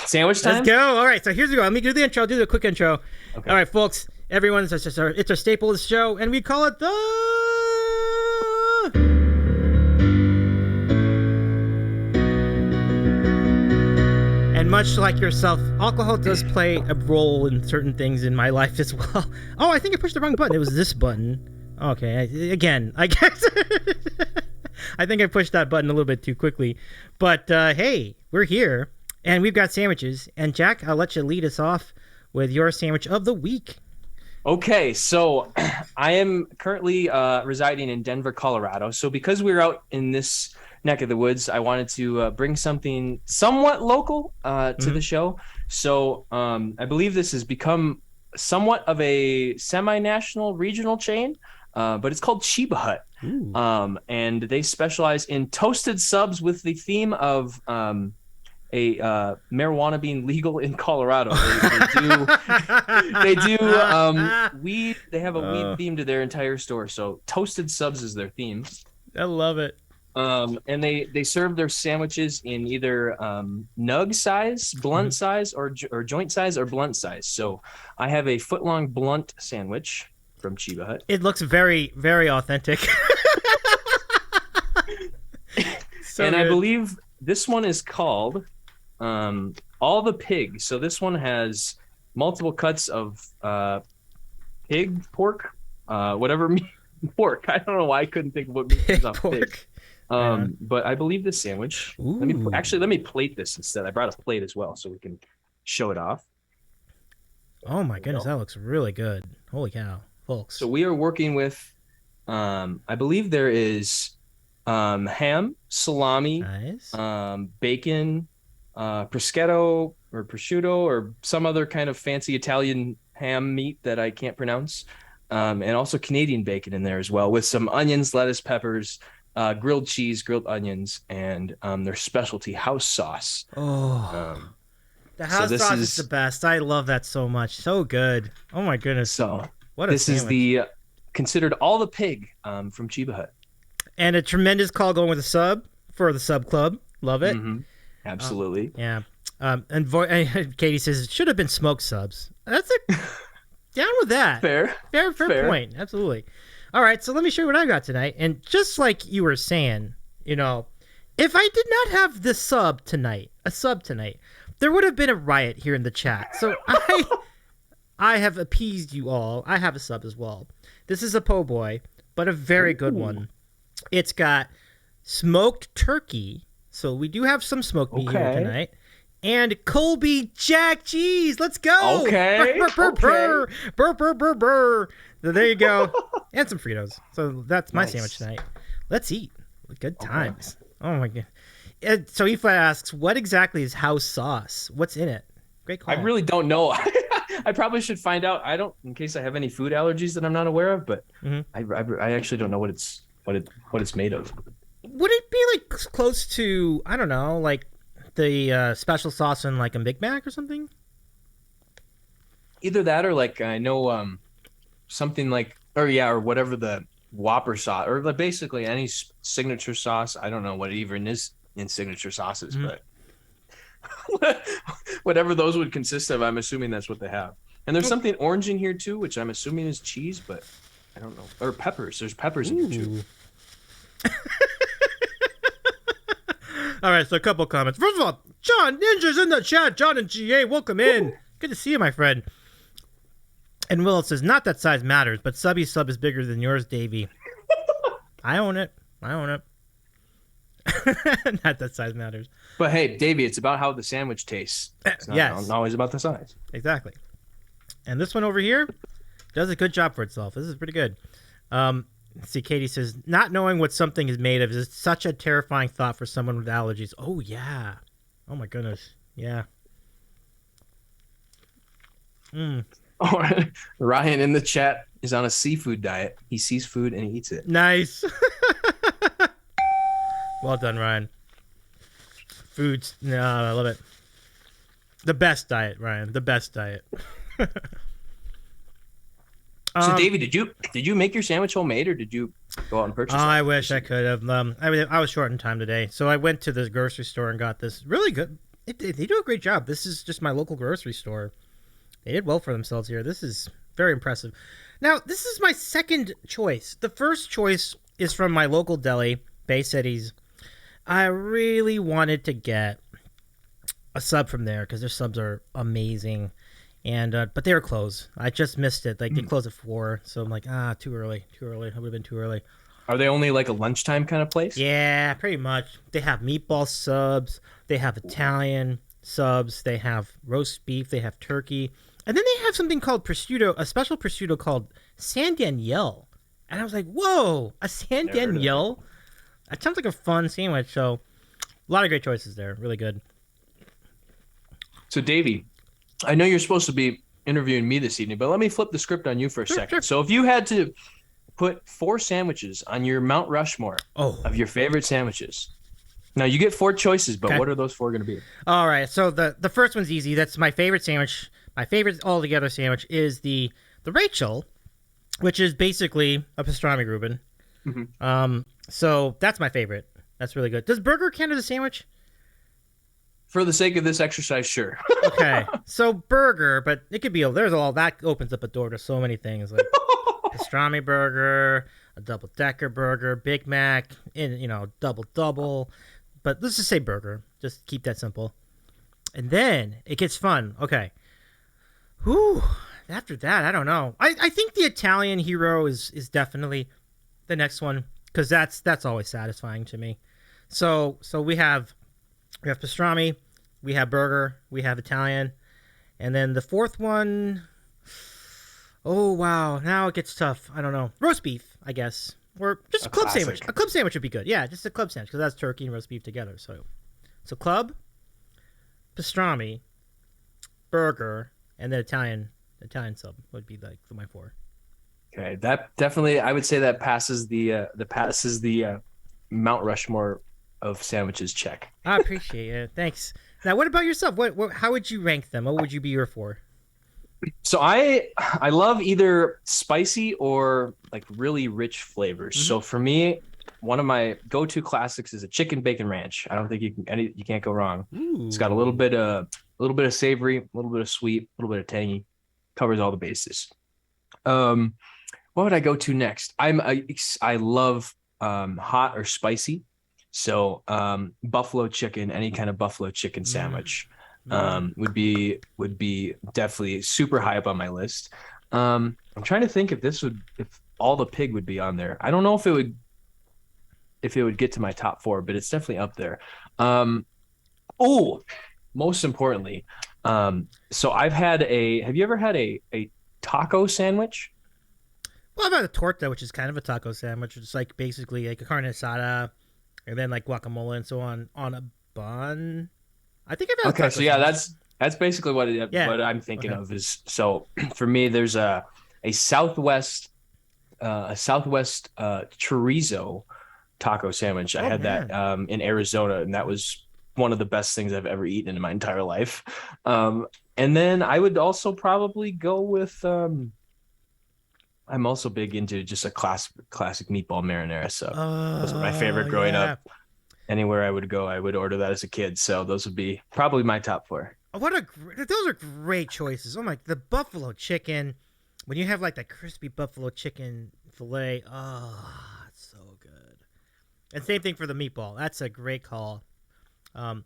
S2: Sandwich time?
S1: Let's go. All right, so here's we go. Let me do the intro. I'll do the quick intro. Okay. All right, folks, everyone, it's a staple of the show, and we call it the... And much like yourself, alcohol does play a role in certain things in my life as well. Oh, I think I pushed the wrong button. It was this button. Okay, again, I guess. I think I pushed that button a little bit too quickly. But hey, we're here, and we've got sandwiches. And Jack, I'll let you lead us off with your sandwich of the week.
S2: Okay, so I am currently residing in Denver, Colorado. So because we're out in this neck of the woods, I wanted to bring something somewhat local to the show. So I believe this has become somewhat of a semi-national regional chain, but it's called Chiba Hut. And they specialize in toasted subs with the theme of marijuana being legal in Colorado. They do weed. They have a weed theme to their entire store. So toasted subs is their theme.
S1: I love it.
S2: And they serve their sandwiches in either nug size, blunt size, or joint size, or blunt size. So I have a foot-long blunt sandwich from Chiba Hut.
S1: It looks very, very authentic.
S2: So good. I believe this one is called All the Pig. So this one has multiple cuts of pig, pork, whatever meat, pork. I don't know why I couldn't think of what meat is on pig. But I believe this sandwich. Let me plate this instead. I brought a plate as well, so we can show it off.
S1: Oh my goodness, that looks really good. Holy cow, folks.
S2: So we are working with, I believe there is ham, salami,
S1: nice.
S2: Bacon, prosciutto, or prosciutto or some other kind of fancy Italian ham meat that I can't pronounce. And also Canadian bacon in there as well, with some onions, lettuce, peppers, grilled cheese, grilled onions, and their specialty house sauce.
S1: The house sauce is the best. I love that so much. So good. Oh my goodness.
S2: So
S1: what a
S2: this
S1: sandwich.
S2: is the considered all the pig from Chiba Hut.
S1: And a tremendous call going with a sub for the sub club. Love it.
S2: Mm-hmm. Absolutely.
S1: Yeah. And Katie says it should have been smoked subs. That's down with that.
S2: Fair
S1: point. Absolutely. All right, so let me show you what I got tonight. And just like you were saying, you know, if I did not have this sub tonight, there would have been a riot here in the chat. So I have appeased you all. I have a sub as well. This is a po' boy, but a very good one. It's got smoked turkey. So we do have some smoked meat here tonight. And Colby Jack cheese. Let's go.
S2: Okay.
S1: Burr. So there you go. And some Fritos. So that's my sandwich tonight. Let's eat. Good times. Oh my god. So Aoife asks, what exactly is house sauce? What's in it? Great call.
S2: I really don't know. I probably should find out. I don't, in case I have any food allergies that I'm not aware of, but I actually don't know what it's made of.
S1: Would it be like close to, I don't know, like the special sauce in like a Big Mac or something?
S2: Either that or like I know something like or whatever the Whopper sauce or like basically any signature sauce. I don't know what it even is in signature sauces, but whatever those would consist of, I'm assuming that's what they have. And there's something orange in here too, which I'm assuming is cheese, but I don't know. Or peppers. There's peppers in here too.
S1: All right, so a couple comments. First of all, John Ninja's in the chat. John and GA, welcome in. Good to see you, my friend. And Will says, not that size matters, but Subby's sub is bigger than yours, Davey. I own it. Not that size matters.
S2: But hey, Davey, it's about how the sandwich tastes. It's not always about the size.
S1: Exactly. And this one over here does a good job for itself. This is pretty good. See, Katie says, not knowing what something is made of is such a terrifying thought for someone with allergies. Oh, yeah. Oh, my goodness. Yeah.
S2: Oh, Ryan in the chat is on a seafood diet. He sees food and he eats it.
S1: Nice. Well done, Ryan. Foods. No, I love it. The best diet, Ryan. The best diet.
S2: So, Davey, did you make your sandwich homemade, or did you go out and purchase it?
S1: I wish I could have. I was short in time today, so I went to the grocery store and got this really good. They do a great job. This is just my local grocery store. They did well for themselves here. This is very impressive. Now, this is my second choice. The first choice is from my local deli, Bay Cities. I really wanted to get a sub from there because their subs are amazing. And but they were closed. I just missed it. Like they closed at 4, so I'm like, too early. It would have been too early.
S2: Are they only like a lunchtime kind of place?
S1: Yeah, pretty much. They have meatball subs. They have Italian subs. They have roast beef. They have turkey, and then they have something called prosciutto, a special prosciutto called San Danielle. And I was like, whoa, a San Danielle? That sounds like a fun sandwich. So a lot of great choices there. Really good.
S2: So Davey, I know you're supposed to be interviewing me this evening, but let me flip the script on you for a second. Sure. So if you had to put 4 sandwiches on your Mount Rushmore of your favorite sandwiches, now you get 4 choices, but what are those 4 going to be? All
S1: right. So the first one's easy. That's my favorite sandwich. My favorite altogether sandwich is the Rachel, which is basically a pastrami Reuben. Mm-hmm. So that's my favorite. That's really good. Does burger count as a sandwich?
S2: For the sake of this exercise, sure.
S1: Okay, so burger, but it could be that opens up a door to so many things like pastrami burger, a double-decker burger, Big Mac, and double. But let's just say burger. Just keep that simple. And then it gets fun. Okay. Whew. After that, I don't know. I think the Italian hero is definitely the next one because that's always satisfying to me. So we have pastrami, we have burger, we have Italian, and then the fourth one, oh wow, now it gets tough. I don't know. Roast beef, I guess, or just a club sandwich. A club sandwich would be good. Yeah, just a club sandwich because that's turkey and roast beef together. So club, pastrami, burger, and then Italian sub would be like my 4.
S2: Okay, that definitely, I would say that passes the Mount Rushmore of sandwiches check.
S1: I appreciate it. Thanks. Now, what about yourself? What how would you rank them? What would you be your 4?
S2: So I love either spicy or like really rich flavors. So for me, one of my go-to classics is a chicken bacon ranch. I don't think you can't go wrong.
S1: Ooh.
S2: It's got a little bit of savory, a little bit of sweet, a little bit of tangy, covers all the bases. What would I go to next? I love hot or spicy. So buffalo chicken, any kind of buffalo chicken sandwich would be definitely super high up on my list. I'm trying to think if all the pig would be on there. I don't know if it would get to my top 4, but it's definitely up there. Most importantly, so have you ever had a taco sandwich?
S1: Well, I've had a torta, which is kind of a taco sandwich. It's like basically like a carne asada, and then like guacamole and so on a bun. I think I've had.
S2: Okay, so yeah, that's basically what I'm thinking of is. So for me, there's a Southwest chorizo taco sandwich. I had that in Arizona, and that was one of the best things I've ever eaten in my entire life. And then I would also probably go with. I'm also big into just a classic meatball marinara. So those were my favorite growing up. Anywhere I would go, I would order that as a kid. So those would be probably my top 4.
S1: Those are great choices. Oh my, the buffalo chicken, when you have like that crispy buffalo chicken fillet, it's so good. And same thing for the meatball. That's a great call. Where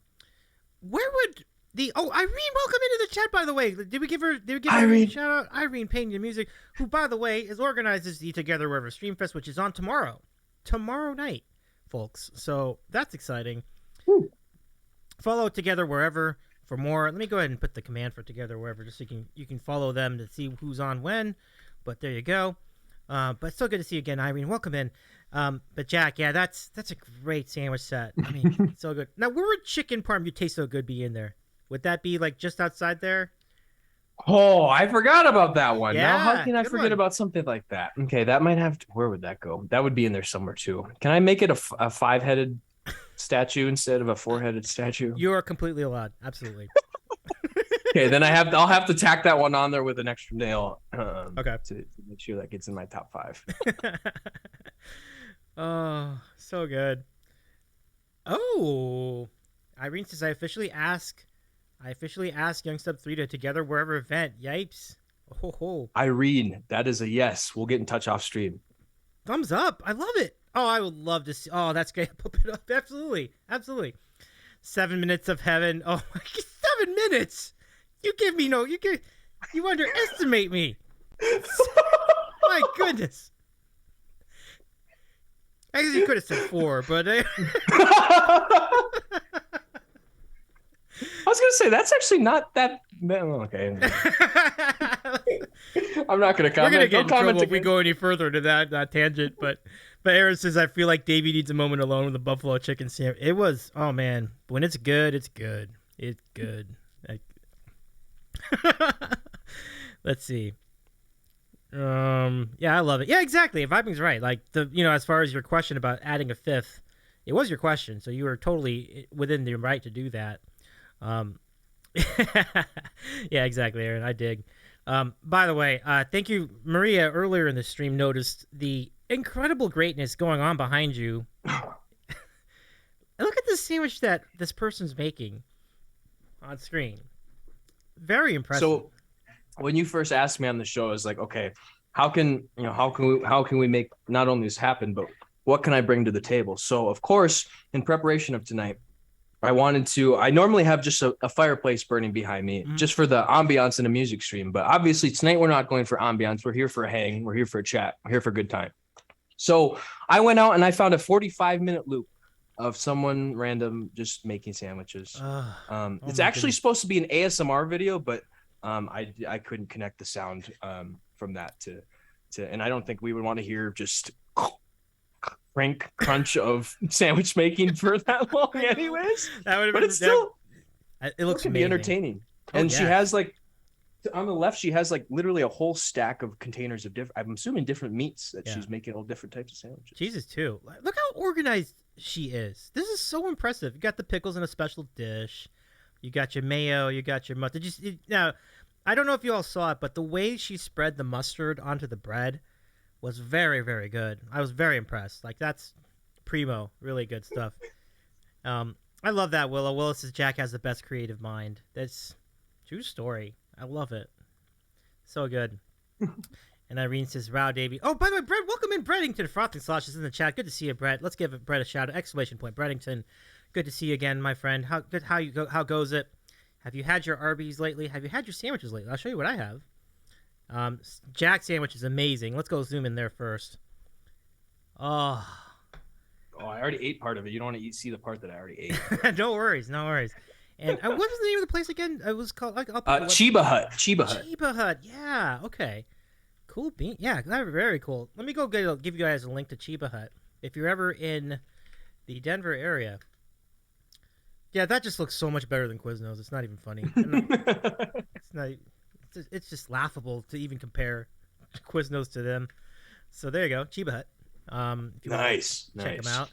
S1: would Irene, welcome into the chat, by the way. Did we give her a shout out? Irene Painting the Music, who, by the way, organizes the Together Wherever Stream Fest, which is on tomorrow night, folks. So that's exciting. Woo. Follow Together Wherever for more. Let me go ahead and put the command for Together Wherever just so you can follow them to see who's on when. But there you go. But so good to see you again, Irene. Welcome in. But Jack, yeah, that's a great sandwich set. I mean, so good. Now, where would chicken parm you taste so good be in there? Would that be like just outside there?
S2: Oh, I forgot about that one.
S1: Yeah,
S2: now, how can I forget about something like that? Okay, that might have to, where would that go? That would be in there somewhere too. Can I make it a 5-headed statue instead of a 4-headed statue?
S1: You are completely allowed. Absolutely.
S2: Okay, then I'll have to tack that one on there with an extra nail.
S1: Okay.
S2: To make sure that gets in my top 5.
S1: Oh, so good. Oh, Irene says I officially ask YoungSub3 to Together Wherever event. Yipes. Oh.
S2: Irene, that is a yes. We'll get in touch off stream.
S1: Thumbs up. I love it. Oh, I would love to see. Oh, that's great. Pop it up. Absolutely. 7 minutes of heaven. Oh my, 7 minutes. You underestimate me. My goodness. I guess you could have said 4, but
S2: I was gonna say that's actually not that. Okay. I'm not gonna comment.
S1: We're gonna get in trouble if we go any further to that tangent. But Aaron says I feel like Davey needs a moment alone with the buffalo chicken sandwich. It was, oh man, when it's good, it's good. It's good. Let's see. Yeah, I love it. Yeah, exactly. Vibing's right. Like as far as your question about adding a 5th, it was your question, so you were totally within the right to do that. Yeah, exactly, Aaron. I dig. By the way, thank you, Maria. Earlier in the stream, noticed the incredible greatness going on behind you. Look at the sandwich that this person's making on screen. Very impressive.
S2: So, when you first asked me on the show, I was like, okay, how can we make not only this happen, but what can I bring to the table? So, of course, in preparation of tonight, I normally have just a fireplace burning behind me just for the ambiance in a music stream. But obviously tonight we're not going for ambiance. We're here for a hang. We're here for a chat. We're here for a good time. So I went out and I found a 45-minute loop of someone random just making sandwiches. It's actually supposed to be an ASMR video, but I couldn't connect the sound from that to, and I don't think we would want to hear just crunch of sandwich making for that long anyways.
S1: That would have
S2: been,
S1: but it's still, it looks
S2: be entertaining. And she has like on the left, she has like literally a whole stack of containers of different, I'm assuming different meats that she's making all different types of sandwiches.
S1: Jesus too. Look how organized she is. This is so impressive. You got the pickles in a special dish. You got your mayo. You got your mustard. Now, I don't know if you all saw it, but the way she spread the mustard onto the bread was very, very good. I was very impressed. Like, that's primo. Really good stuff. I love that, Willow. Willow says Jack has the best creative mind. That's true story. I love it. So good. And Irene says, wow, Davey. Oh, by the way, Brett, welcome in Breddington. Frothing Slosh is in the chat. Good to see you, Brett. Let's give Brett a shout out. Exclamation point. Breddington. Good to see you again, my friend. How goes it? Have you had your Arby's lately? Have you had your sandwiches lately? I'll show you what I have. Jack sandwich is amazing. Let's go zoom in there first. Oh,
S2: I already ate part of it. You don't want to see the part that I already ate.
S1: No worries. And what was the name of the place again? It was called
S2: Chiba Hut.
S1: Chiba Hut. Yeah. Okay. Cool bean. Yeah, very cool. Let me go give you guys a link to Chiba Hut if you're ever in the Denver area. Yeah, that just looks so much better than Quiznos. It's not even funny. It's not. It's just laughable to even compare Quiznos to them. So there you go, Chiba Hut. If you
S2: nice.
S1: Check them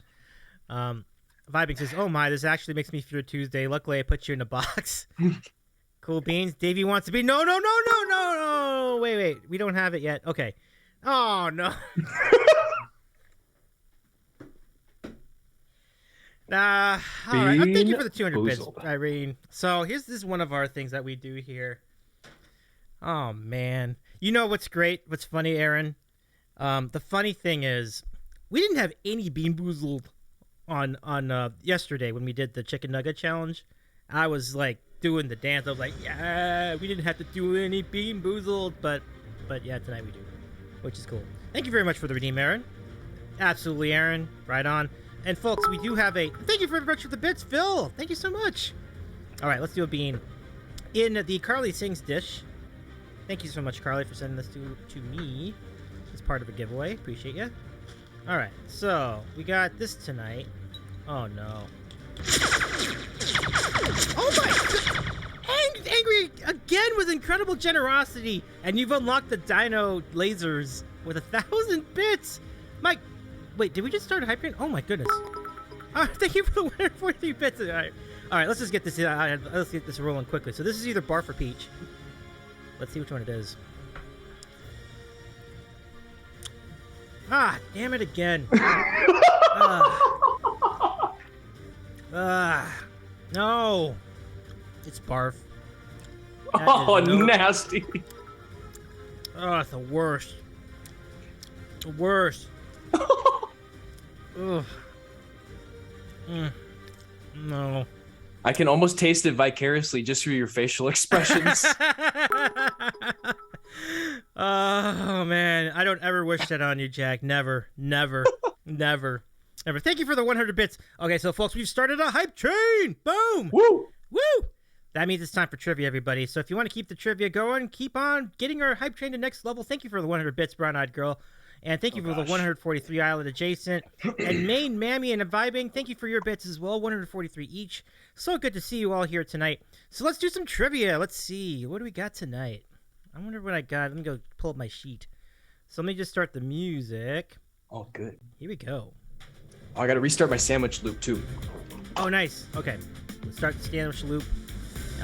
S1: out. Vibing says, "Oh my, this actually makes me feel Tuesday. Luckily, I put you in a box." Cool beans. Davey wants to be. No. Wait. We don't have it yet. Okay. Oh no. All right. Thank you for the 200 bits, Irene. So this is one of our things that we do here. Oh man, you know what's great? What's funny, Aaron? The funny thing is, we didn't have any Bean Boozled on yesterday when we did the chicken nugget challenge. I was like doing the dance. I was like, yeah, we didn't have to do any Bean Boozled, but yeah, tonight we do, which is cool. Thank you very much for the redeem, Aaron. Absolutely, Aaron. Right on. And folks, we do have thank you very much for the bits, Phil. Thank you so much. All right, let's do a bean in the Carly Sings dish. Thank you so much, Carly, for sending this to me as part of a giveaway. Appreciate you. All right, so we got this tonight. Oh no. Oh my! Angry again with incredible generosity, and you've unlocked the Dino lasers with 1,000 bits. Mike, wait, did we just start a hype train? Oh my goodness! Thank you for the 143 bits. All right, let's just get this. Let's get this rolling quickly. So this is either barf or peach. Let's see which one it is. Ah, damn it again. No. It's barf.
S2: Nasty.
S1: Oh, it's the worst. The worst. Ugh. No.
S2: I can almost taste it vicariously just through your facial expressions.
S1: Oh, man. I don't ever wish that on you, Jack. Never. Thank you for the 100 bits. Okay, so, folks, we've started a hype train. Boom.
S2: Woo.
S1: That means it's time for trivia, everybody. So if you want to keep the trivia going, keep on getting our hype train to next level. Thank you for the 100 bits, Brown-Eyed Girl. And thank you for the 143 Island Adjacent. And Main, Mammy, and Vibing, thank you for your bits as well, 143 each. So good to see you all here tonight. So let's do some trivia. Let's see. What do we got tonight? I wonder what I got. Let me go pull up my sheet. So let me just start the music.
S2: Oh, good.
S1: Here we go.
S2: Oh, I got to restart my sandwich loop, too.
S1: Oh, nice. Okay. Let's start the sandwich loop.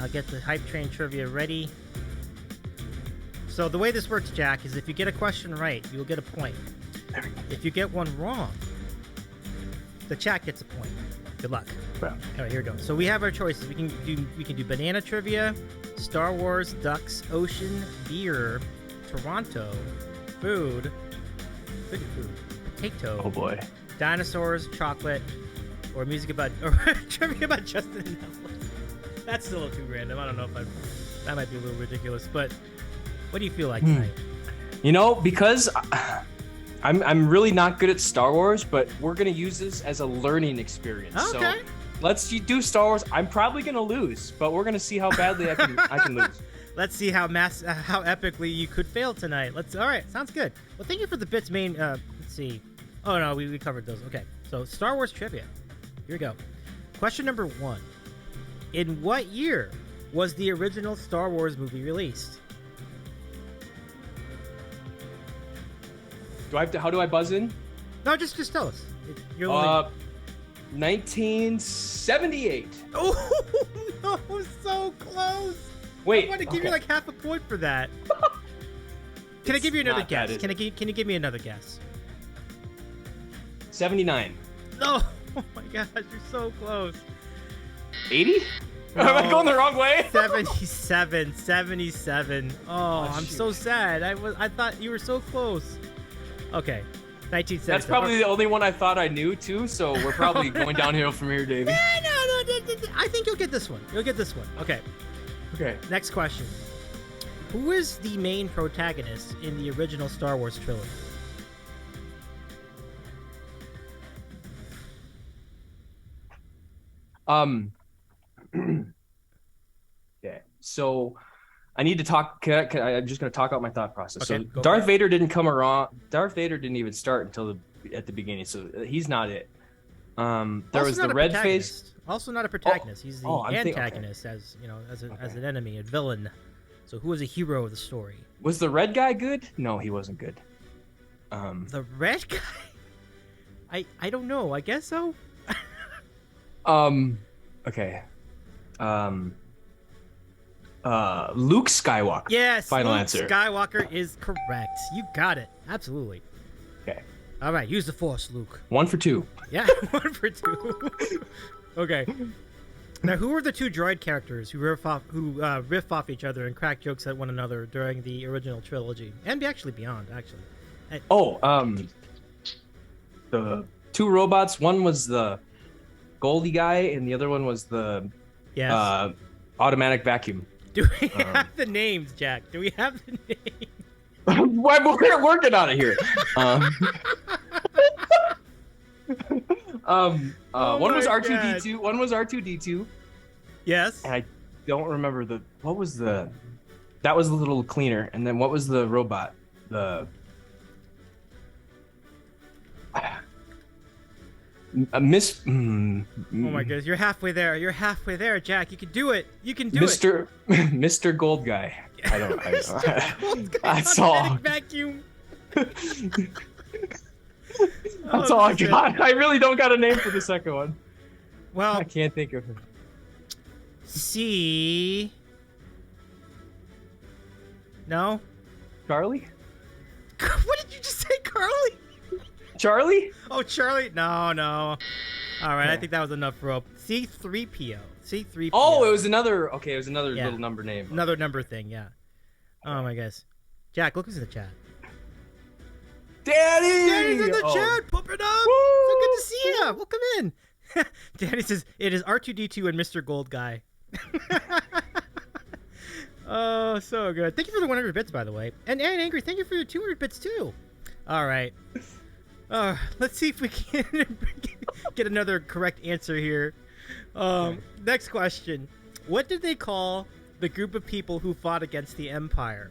S1: I'll get the hype train trivia ready. So the way this works, Jack, is if you get a question right, you'll get a point. If you get one wrong, the chat gets a point. Good luck.
S2: Yeah.
S1: All right, here we go. So we have our choices. We can do banana trivia, Star Wars, ducks, ocean, beer, Toronto, food, potato.
S2: Oh boy.
S1: Dinosaurs, chocolate, or trivia about Justin and Netflix. That's still a little too random. I don't know if that might be a little ridiculous, but what do you feel like tonight?
S2: You know, because I'm really not good at Star Wars, but we're gonna use this as a learning experience.
S1: Okay.
S2: So let's do Star Wars. I'm probably gonna lose, but we're gonna see how badly I can lose.
S1: Let's see how epically you could fail tonight. All right, sounds good. Well, thank you for the bits, Main. Let's see. Oh no, we covered those. Okay, so Star Wars trivia. Here we go. Question number 1. In what year was the original Star Wars movie released?
S2: How do I buzz in?
S1: No, just tell us. You're
S2: 1978.
S1: Oh, no, so close.
S2: Wait,
S1: I want to give you like half a point for that. Can I give you another guess? Can you give me another guess?
S2: 79.
S1: No. Oh my gosh, you're so close.
S2: 80?
S1: No.
S2: Am I going the wrong way?
S1: 77. Oh, I'm so sad. I thought you were so close. Okay. 1977.
S2: That's probably the only one I thought I knew too, so we're probably going downhill from here, Davey.
S1: No. I think you'll get this one. Okay. Next question. Who is the main protagonist in the original Star Wars trilogy?
S2: Okay, so I need to talk. I'm just going to talk out my thought process.
S1: Okay,
S2: so Darth Vader didn't come around. Darth Vader didn't even start until at the beginning, so he's not it. There
S1: also
S2: was the red face.
S1: Also not a protagonist. He's the antagonist,
S2: okay.
S1: as an enemy, a villain. So who was a hero of the story?
S2: Was the red guy good? No, he wasn't good.
S1: The red guy? I don't know. I guess so.
S2: Okay. Luke Skywalker.
S1: Yes.
S2: Final
S1: Luke
S2: answer.
S1: Skywalker is correct. You got it. Absolutely.
S2: Okay.
S1: All right. Use the Force, Luke.
S2: 1 for 2.
S1: Yeah. 1 for 2. Okay. Now, who were the two droid characters who riff off each other and crack jokes at one another during the original trilogy, and actually beyond? Actually.
S2: The two robots. One was the Goldie guy, and the other one was the automatic vacuum.
S1: Do we have the names, Jack? Do we have the names?
S2: We're working on it here. One was R2D2. One was R2D2.
S1: Yes.
S2: And I don't remember that was a little cleaner. And then what was the robot? Oh
S1: my goodness, you're halfway there, Jack. You can do it.
S2: Mr. Gold Guy. I don't That's all.
S1: Vacuum.
S2: That's all I got. I really don't got a name for the second one.
S1: Well,
S2: I can't think of it.
S1: C. No?
S2: Charlie?
S1: What did you just say, Carly?
S2: Charlie?
S1: Oh, Charlie? No. All right, I think that was enough rope. C3PO. C3PO.
S2: Oh, it was another little number name.
S1: Another number thing, yeah. Oh my gosh. Jack, look who's in the chat.
S2: Danny's
S1: in the chat. Pump it up.
S2: Woo!
S1: So good to see you. Welcome in. Danny says it is R2D2 and Mr. Gold Guy. Oh, so good. Thank you for the 100 bits, by the way. And Angry, thank you for your 200 bits too. All right. Let's see if we can get another correct answer here. Next question. What did they call the group of people who fought against the Empire?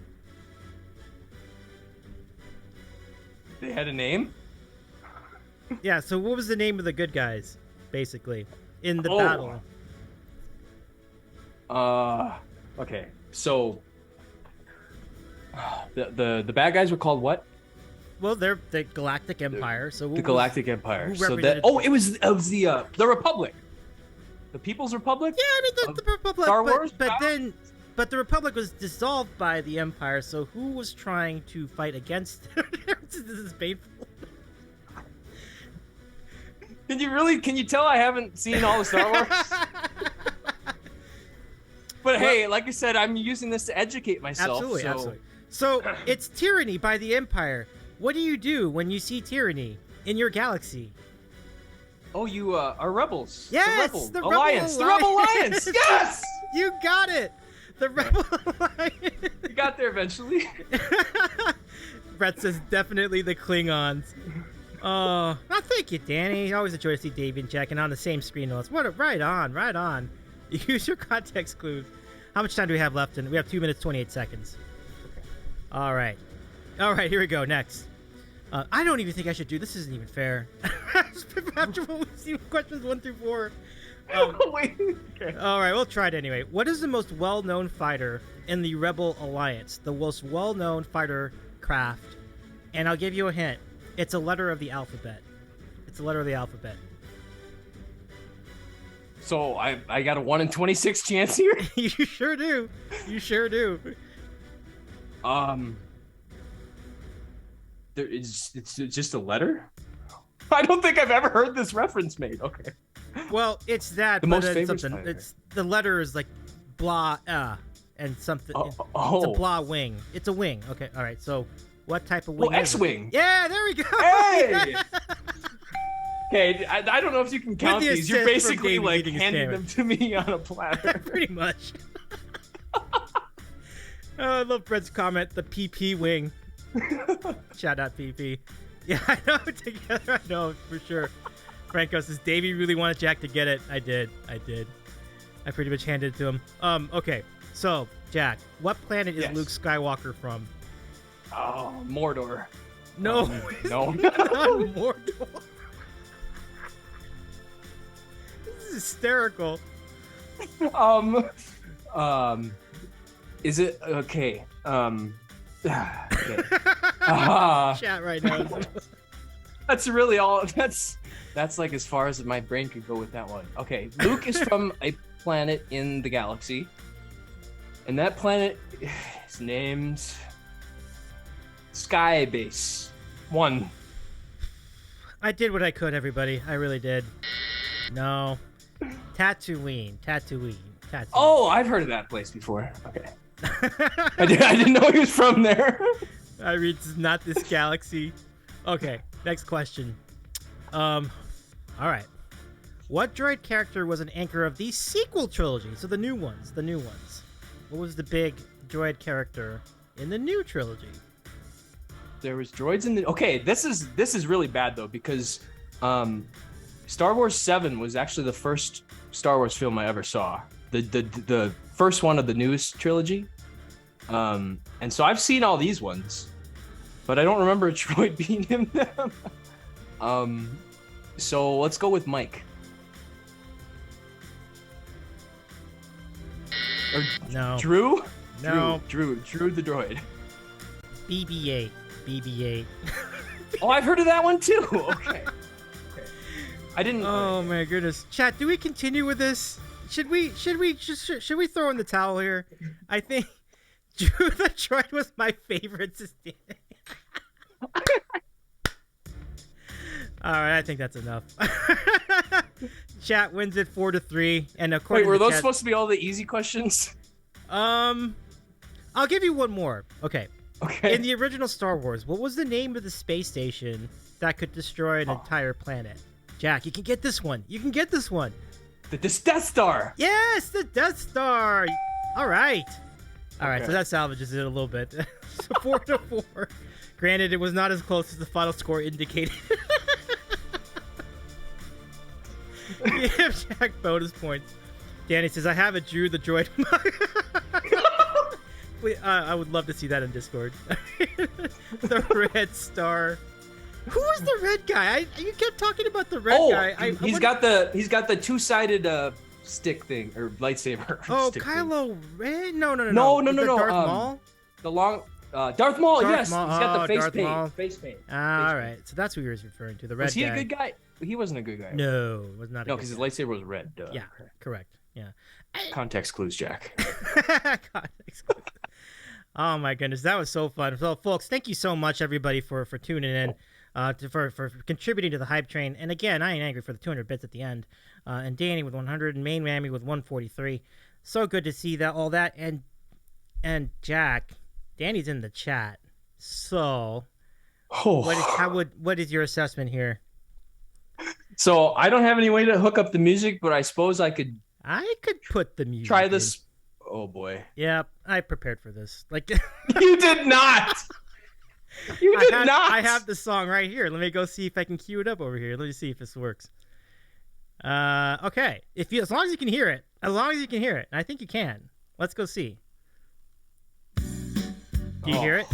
S2: They had a name?
S1: Yeah, so what was the name of the good guys, basically, in the battle?
S2: Okay. So the bad guys were called what?
S1: Well, they're the Galactic Empire. So
S2: the Galactic Empire.
S1: So
S2: it was the Republic. The People's Republic?
S1: Yeah, I mean the Republic.
S2: Star Wars?
S1: But the Republic was dissolved by the Empire, so who was trying to fight against this is painful.
S2: Can you tell I haven't seen all the Star Wars? But hey, like I said, I'm using this to educate myself.
S1: Absolutely. So it's tyranny by the Empire. What do you do when you see tyranny in your galaxy?
S2: Oh, you are rebels.
S1: Yes,
S2: the Rebel Alliance. The Rebel Alliance. Yes,
S1: you got it. The Rebel Alliance.
S2: You got there eventually.
S1: Brett says definitely the Klingons. Oh, thank you, Danny. Always a joy to see Dave and Jack and on the same screen notes. Right on. Use your context clues. How much time do we have left? We have 2 minutes, 28 seconds. All right, here we go. Next. I don't even think I should do this. Isn't even fair. After what we've seen, questions 1 through 4.
S2: Wait. Okay.
S1: All right, we'll try it anyway. What is the most well-known fighter in the Rebel Alliance? The most well-known fighter craft. And I'll give you a hint. It's a letter of the alphabet. It's a letter of the alphabet.
S2: So I got a 1 in 26 chance here.
S1: You sure do. You sure do.
S2: It's just a letter. I don't think I've ever heard this reference made. Okay.
S1: Well, it's that.
S2: The
S1: but
S2: most
S1: it's
S2: famous
S1: something.
S2: fighter.
S1: It's the letter is like blah and something. It's a
S2: Oh.
S1: blah wing. It's a wing. Okay. All right. So, what type of wing?
S2: Well,
S1: is it?
S2: X-wing.
S1: Yeah, there we go.
S2: Hey. Okay, I don't know if you can count
S1: the
S2: these. You're
S1: assist from
S2: basically
S1: David
S2: like
S1: eating his
S2: handing them
S1: sandwich.
S2: to me on a platter.
S1: Pretty much. I love Brett's comment. The PP wing. Shout out PP. Yeah, I know. Together, I know for sure. Franco says, Davey really wanted Jack to get it. I did. I pretty much handed it to him. Okay. So, Jack, what planet is
S2: Yes.
S1: Luke Skywalker from?
S2: Oh, Mordor.
S1: No.
S2: No.
S1: Not Mordor. This is hysterical.
S2: Is it okay? Okay.
S1: Chat right now.
S2: That's really all. That's like as far as my brain could go with that one. Okay, Luke is from a planet in the galaxy, and that planet is named Skybase 1.
S1: I did what I could, everybody. I really did. No. Tatooine.
S2: Oh, I've heard of that place before. Okay. I didn't know he was from there.
S1: I read not this galaxy. Okay, next question. All right. What droid character was an anchor of the sequel trilogy? So the new ones. What was the big droid character in the new trilogy?
S2: There was droids in the. Okay, this is really bad though because, Star Wars 7 was actually the first Star Wars film I ever saw. The first one of the newest trilogy. And so I've seen all these ones, but I don't remember a droid being in them. So let's go with Mike. Or
S1: No.
S2: Drew?
S1: No.
S2: Drew the droid.
S1: BB-8.
S2: Oh, I've heard of that one too. Okay. I didn't.
S1: Oh my goodness. Chat, do we continue with this? Should we throw in the towel here? I think Drew the Droid was my favorite. All right, I think that's enough. Chat wins it 4-3, and according
S2: Wait, were
S1: to
S2: those
S1: chat,
S2: supposed to be all the easy questions?
S1: I'll give you one more. Okay.
S2: Okay.
S1: In the original Star Wars, what was the name of the space station that could destroy an entire planet? Jack, you can get this one.
S2: The Death Star.
S1: Yes, the Death Star. All right. All right,
S2: Okay.
S1: so that salvages it a little bit. So 4-4. Granted, it was not as close as the final score indicated. Give Jack bonus points. Danny says, I have a Drew the Droid mug. I would love to see that in Discord. The Red Star. Who was the red guy? You kept talking about the red guy.
S2: He's got the two-sided stick thing or lightsaber.
S1: Oh,
S2: stick
S1: Kylo Ren? No.
S2: No.
S1: Darth Maul?
S2: The long Darth Maul.
S1: Darth
S2: Yes,
S1: Maul.
S2: he's got the face
S1: Darth Maul.
S2: paint. Face paint.
S1: All right, so that's what he was referring to. The red
S2: Was he
S1: guy.
S2: a good guy? He wasn't a good guy.
S1: No, was not.
S2: No,
S1: because
S2: his lightsaber was red. Duh.
S1: Yeah, correct. Yeah.
S2: Context clues, Jack.
S1: Context clues. Oh my goodness, that was so fun. So, folks, thank you so much, everybody, for tuning in, for contributing to the hype train. And again, I ain't angry for the 200 bits at the end, and Danny with 100, and Main Mammy with 143. So good to see that, all that, and Jack, Danny's in the chat. So, what is your assessment here?
S2: So I don't have any way to hook up the music, but I suppose I could
S1: put the music.
S2: try this. Oh boy.
S1: Yeah, I prepared for this. Like
S2: You did not. You did not.
S1: I have the song right here. Let me go see if I can cue it up over here. Let me see if this works. Okay. As long as you can hear it. And I think you can. Let's go see. Do you hear it?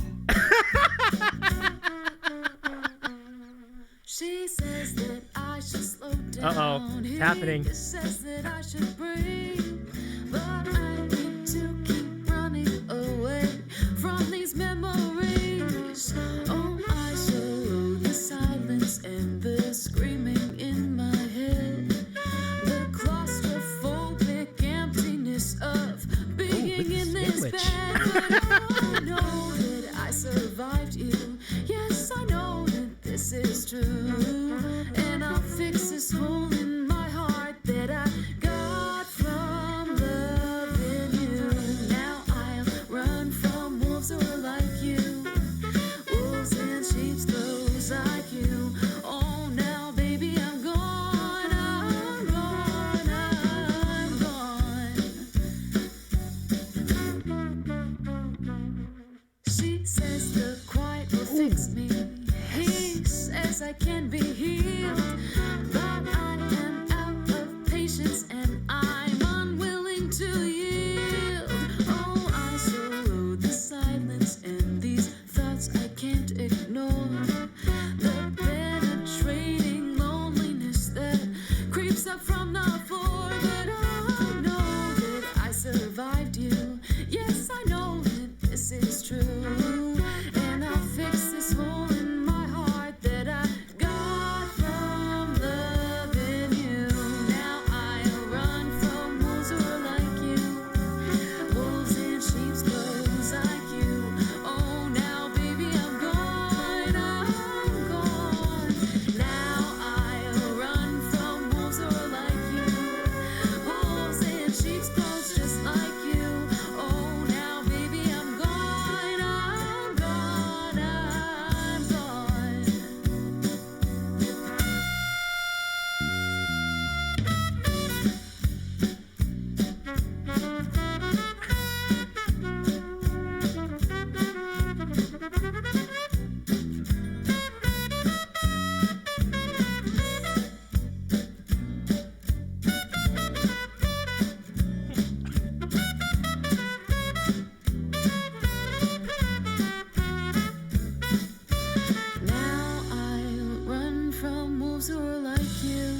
S5: She says that I
S1: Uh-oh, it's happening.
S5: But I need to keep running away from these memories. Oh, I so loathe the silence and the screaming in my head. The claustrophobic emptiness of being in this bed. But I know that I survived you. Yes, I know that this is true. And I'll fix this hole in my heart that I got from loving you. Now I'll run from wolves who are like you. Wolves in sheep's clothes like you. Oh, now baby, I'm gone. I'm gone. I'm gone. She says the quiet will fix me. He says I can be healed. But I am out of patience and I'm unwilling to yield. Oh, I so loathe the silence and these thoughts I can't ignore. The penetrating loneliness that creeps up from the floor. But I know that I survived you. Yes, I know that this is true. And I'll fix this hole in my heart that I got from loving you. Now I'll run from wolves who are like you. Wolves in sheep's clothes like you. Oh, now baby, I'm gone. I'm gone. Now I'll run from wolves who are like you. Wolves in sheep's clothes just like you. Oh, now baby, I'm gone. I'm gone. I'm gone. Now I'll run from wolves who are like you.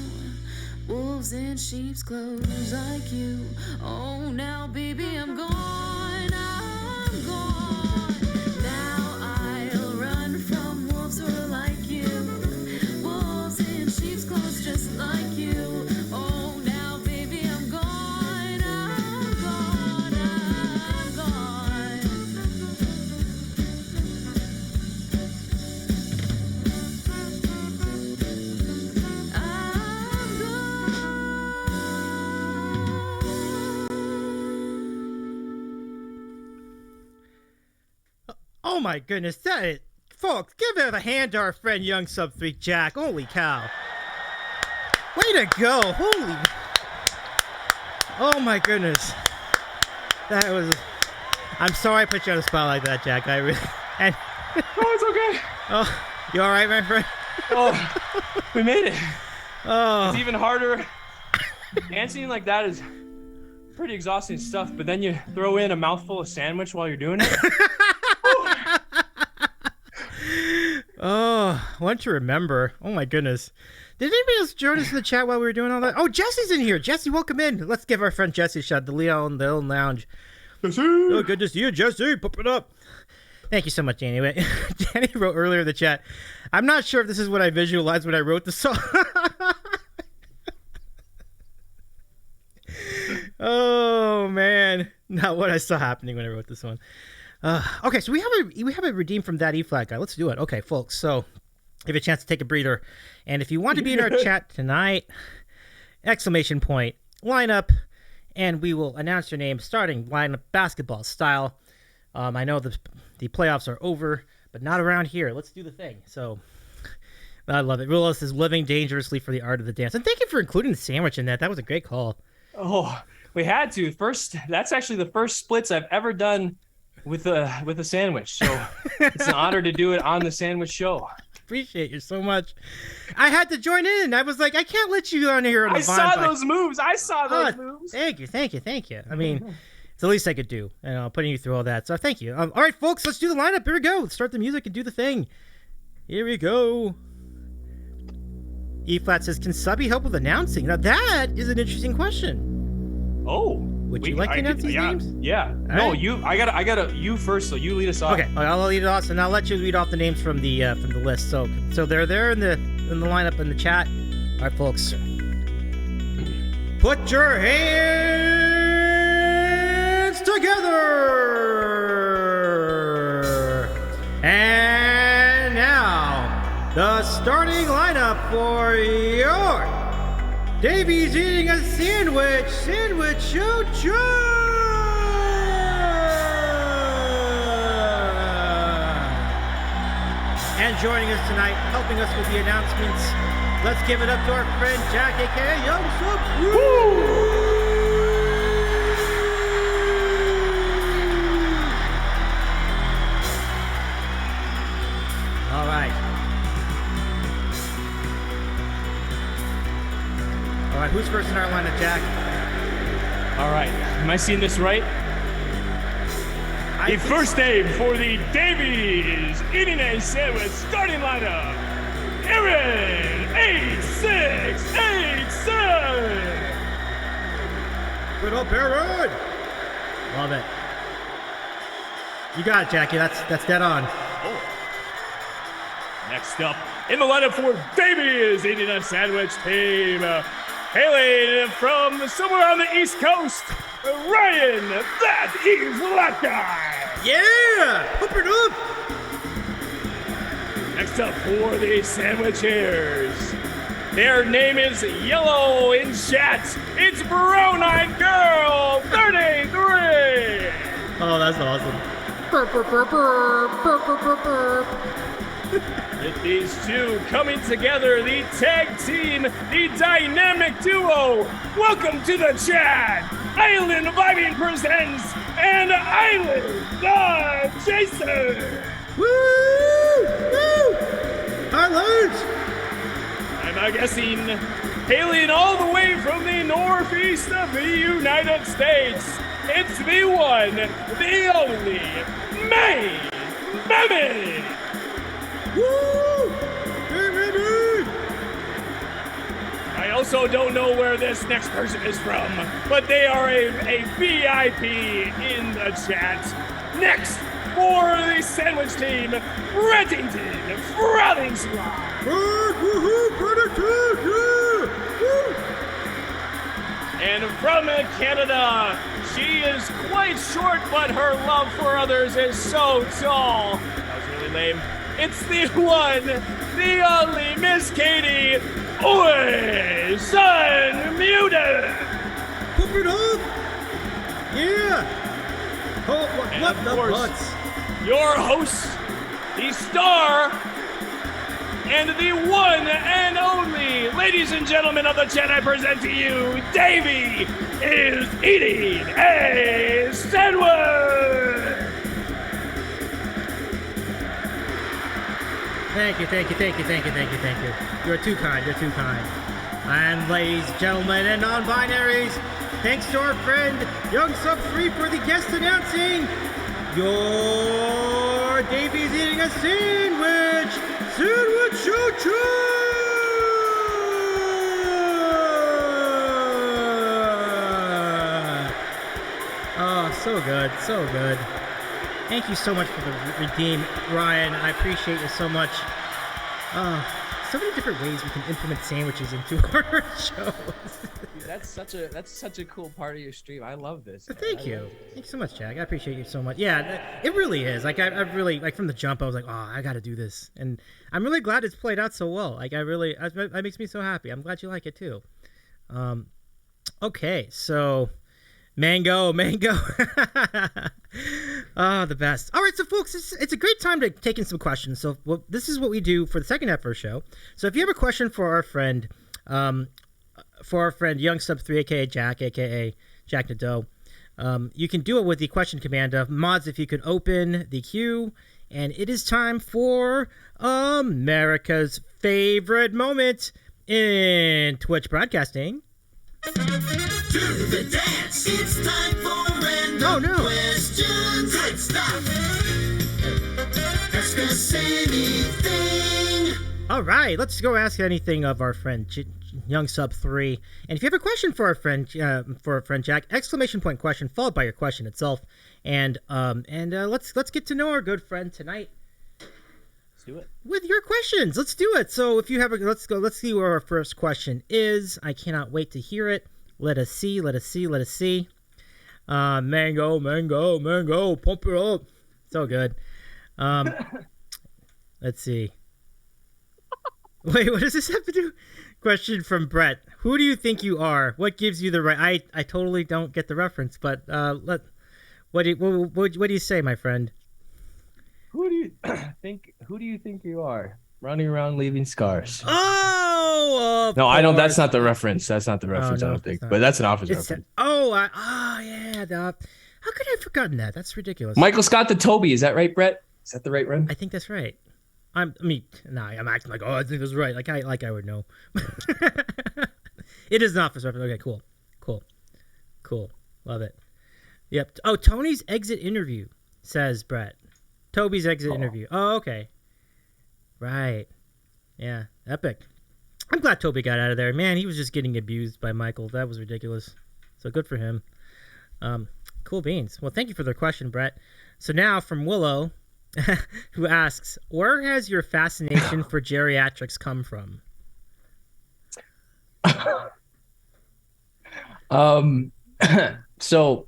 S5: Wolves in sheep's clothes like you. Oh, now baby, I'm gone. I'm gone. Now I'll run from wolves who are like you. Wolves in sheep's clothes just like you. Oh, now baby, I'm gone. I'm gone. I'm gone. I'm
S1: Oh my goodness, that is, folks, give it a hand to our friend YoungSub3 Jack. Holy cow. Way to go. Holy. Oh my goodness. That was, I'm sorry I put you on the spot like that, Jack. I really, and,
S2: Oh, it's okay.
S1: oh, you all right, my friend?
S2: Oh, we made it.
S1: Oh,
S2: It's even harder. Dancing like that is pretty exhausting stuff, but then you throw in a mouthful of sandwich while you're doing it.
S1: oh, want to remember. Oh my goodness. Did anybody else join us in the chat while we were doing all that? Oh, Jesse's in here. Jesse, welcome in. Let's give our friend Jesse a shot. The Leon, the Old Lounge.
S2: Jesse.
S1: Oh, good to see you, Jesse. Pop it up. Thank you so much, Dani. Dani wrote earlier in the chat, I'm not sure if this is what I visualized when I wrote the song. Oh, man. Not what I saw happening when I wrote this one. Okay, so we have a redeem from that E-Flat guy. Let's do it. Okay, folks. So give you a chance to take a breather. And if you want to be in our chat tonight, exclamation point, lineup, and we will announce your name starting lineup basketball style. I know the playoffs are over, but not around here. Let's do the thing. So I love it. Willis is living dangerously for the art of the dance. And thank you for including the sandwich in that. That was a great call.
S2: Oh, we had to. That's actually the first splits I've ever done with a sandwich. So it's an honor to do it on the Sandwich Show.
S1: Appreciate you so much. I had to join in. I was like, I can't let you on here.
S2: I saw those moves. Moves.
S1: Thank you. I mean, it's the least I could do, putting you through all that. So thank you. All right, folks, let's do the lineup. Here we go. Let's start the music and do the thing. Here we go. E-Flat says, can Subby help with announcing? Now that is an interesting question.
S6: Oh.
S1: Would you like to announce these names?
S6: Yeah. No,
S1: right.
S6: I gotta you first, so you lead us off.
S1: Okay, I'll lead it off, and I'll let you read off the names from the list. So they're there in the lineup in the chat. All right, folks. Put your hands together. And now, the starting lineup for your Davey's Eating a Sandwich Show. And joining us tonight, helping us with the announcements, let's give it up to our friend Jack, a.k.a. YoungSub3. All right. All right, who's first in our lineup, Jack?
S6: All right. Am I seeing this right? The first name for the Davies Eating a Sandwich starting lineup, Aaron 8687.
S1: Good up, Aaron. Love it. You got it, Jackie. That's dead on.
S6: Oh. Next up in the lineup for Davies Eating a Sandwich team, hailing from somewhere on the East Coast, Ryan, that is that guy.
S1: Yeah! Hoop it up!
S6: Next up for the Sandwichers, their name is Yellow in chat. It's Brown Eyed Girl 33.
S1: Oh, that's awesome. Burp, burp, burp, burp, burp, burp, burp, burp.
S6: With these two coming together, the tag team, the dynamic duo. Welcome to the chat. Island Vibing presents an Island the Jason.
S1: Woo! Woo! Island!
S6: I'm guessing hailing all the way from the northeast of the United States. It's the one, the only, May Baby.
S1: Woo! Hey, baby!
S6: I also don't know where this next person is from, but they are a VIP in the chat. Next, for the sandwich team, Reddington Frothing Slide.
S1: Woohoo! Reddington! Yeah!
S6: And from Canada, she is quite short, but her love for others is so tall. That was really lame. It's the one, the only Miss Katie always unmuted.
S1: Pop it up! Yeah! Oh, what
S6: of
S1: the
S6: course,
S1: butts?
S6: Your host, the star, and the one and only, ladies and gentlemen of the chat, I present to you, Davey is eating a sandwich.
S1: Thank you. You're too kind. And ladies, gentlemen, and non-binaries, thanks to our friend YoungSub3 for the guest announcing your Davey's Eating a Sandwich Show. Oh, so good. Thank you so much for the redeem, Ryan. I appreciate you so much. So many different ways we can implement sandwiches into our shows.
S2: That's such a cool part of your stream. I love this.
S1: Thank you so much, Jack. I appreciate you so much. Yeah, it really is. Like I really, like, from the jump, I was like, oh, I got to do this, and I'm really glad it's played out so well. Like that makes me so happy. I'm glad you like it too. Okay, so. Mango. Oh, the best. All right, so folks, it's a great time to take in some questions. So this is what we do for the second half of our show. So if you have a question for our friend YoungSub3, a.k.a. Jack, a.k.a. Jack Nadeau, you can do it with the question command of mods if you could open the queue. And it is time for America's favorite moment in Twitch broadcasting.
S7: Do the dance. It's time for random questions. Good stuff. Ask us anything.
S1: All right, let's go ask anything of our friend YoungSub3. And if you have a question for our friend Jack, exclamation point question followed by your question itself. And let's get to know our good friend tonight.
S2: Let's do it
S1: with your questions. Let's do it. So if you have let's see where our first question is. I cannot wait to hear it. Let us see. Mango, pump it up. So good. Let's see. Wait, what does this have to do? Question from Brett. Who do you think you are? What gives you the right? I totally don't get the reference, but what do you say, my friend?
S2: Who do you think you are? Running around leaving scars.
S1: Oh,
S2: no, I don't. That's not the reference. That's not the reference. I don't think. But that's an Office reference.
S1: Yeah. How could I have forgotten that? That's ridiculous.
S2: Michael Scott to Toby. Is that right, Brett? Is that the right run?
S1: I think that's right. I'm acting like, I think that's right. Like I would know. It is an Office reference. Okay, cool. Love it. Yep. Oh, Tony's exit interview, says Brett. Toby's exit interview. Oh, okay. Right. Yeah. Epic. I'm glad Toby got out of there. Man, he was just getting abused by Michael. That was ridiculous. So good for him. Cool beans. Well, thank you for the question, Brett. So now from Willow, who asks, where has your fascination for geriatrics come from?
S2: So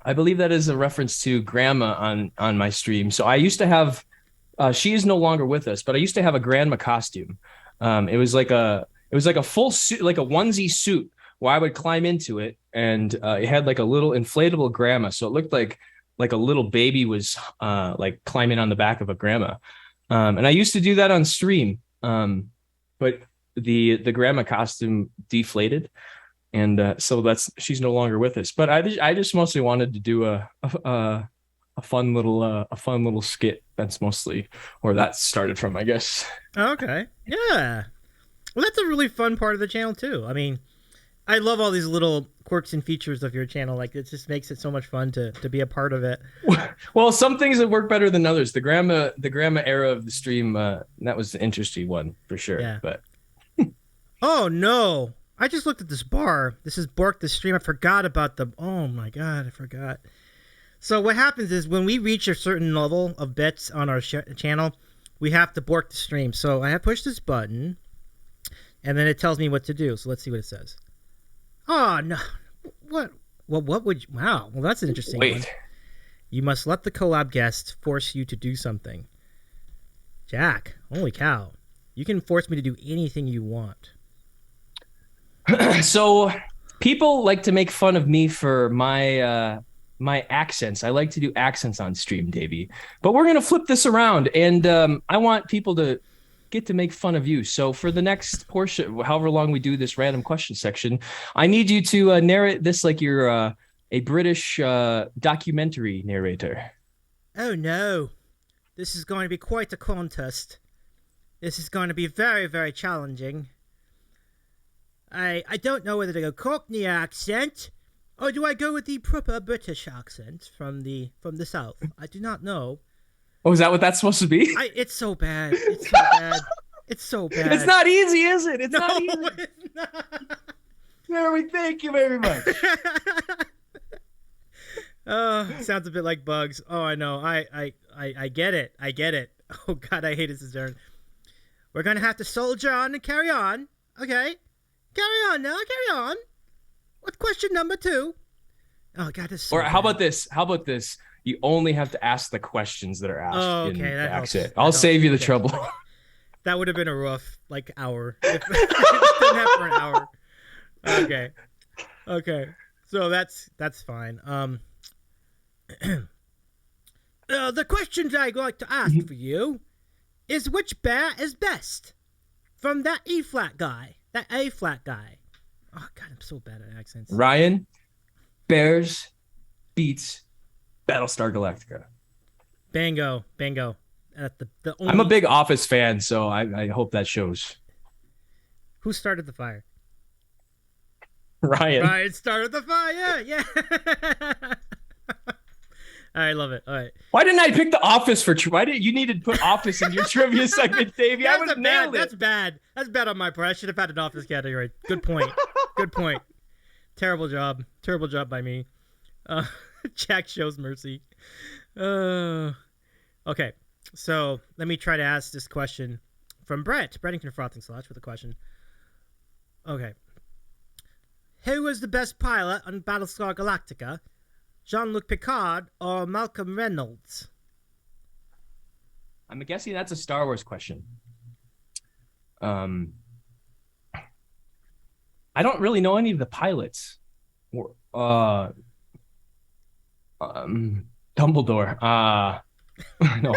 S2: I believe that is a reference to grandma on my stream. So I used to have, she is no longer with us, but I used to have a grandma costume. It was like a full suit, like a onesie suit where I would climb into it, and it had like a little inflatable grandma. So it looked like a little baby was like climbing on the back of a grandma. And I used to do that on stream. But the grandma costume deflated. And so she's no longer with us. But I just mostly wanted to do a fun little skit. That's mostly where that started from, I guess.
S1: Okay. Yeah. Well, that's a really fun part of the channel too. I mean, I love all these little quirks and features of your channel. Like, it just makes it so much fun to be a part of it.
S2: Well, some things that work better than others. The grandma era of the stream, that was the interesting one for sure.
S1: Yeah.
S2: But
S1: oh no. I just looked at this bar. This is Bork the stream. I forgot about oh my God, I forgot. So what happens is when we reach a certain level of bits on our channel, we have to Bork the stream. So I have pushed this button, and then it tells me what to do. So let's see what it says. Oh no! What? Well, what would you? Wow. Well, that's an interesting one. You must let the collab guest force you to do something. Jack, holy cow! You can force me to do anything you want.
S2: So people like to make fun of me for my accents. I like to do accents on stream, Davey. But we're gonna flip this around, and I want people to get to make fun of you. So for the next portion, however long we do this random question section, I need you to narrate this like you're a British documentary narrator.
S1: Oh no, this is going to be quite a contest. This is going to be very, very challenging. I don't know whether to go Cockney accent, or do I go with the proper British accent from the south. I do not know.
S2: Oh, is that what that's supposed to be?
S1: It's so bad. It's so bad. It's so bad.
S2: It's not easy, is it? It's not easy.
S1: It's not.
S2: Mary, thank you very much.
S1: Oh, sounds a bit like Bugs. Oh, I know. I get it. I get it. Oh God, I hate this turn. We're gonna have to soldier on and carry on. Okay, carry on now. Carry on. What's question number 2? Oh God, this. So
S2: or how
S1: bad.
S2: about this? How about this? You only have to ask the questions that are asked.
S1: Oh,
S2: in
S1: okay,
S2: the
S1: that helps.
S2: accent.
S1: That
S2: I'll
S1: helps.
S2: save you the
S1: Okay.
S2: trouble.
S1: That would have been a rough hour. If it didn't have for an hour. Okay. So that's fine. The questions I'd like to ask for you is which bear is best from that E flat guy, that A flat guy. Oh God, I'm so bad at accents.
S2: Ryan, Bears beats Battlestar Galactica.
S1: Bingo. The only...
S2: I'm a big Office fan, so I hope that shows.
S1: Who started the fire?
S2: Ryan.
S1: Ryan started the fire. Yeah. I love it. All right.
S2: Why didn't I pick The Office for? Why did you need to put Office in your trivia segment, Davey? I would have nailed it.
S1: That's bad. That's bad on my part. I should have had an Office category. Good point. Good point. Terrible job. Terrible job by me. Jack shows mercy. Okay. So let me try to ask this question from Brett. Breddington Frothing Slosh with a question. Okay. Who was the best pilot on Battlestar Galactica? Jean-Luc Picard or Malcolm Reynolds?
S2: I'm guessing that's a Star Wars question. I don't really know any of the pilots. Dumbledore. No.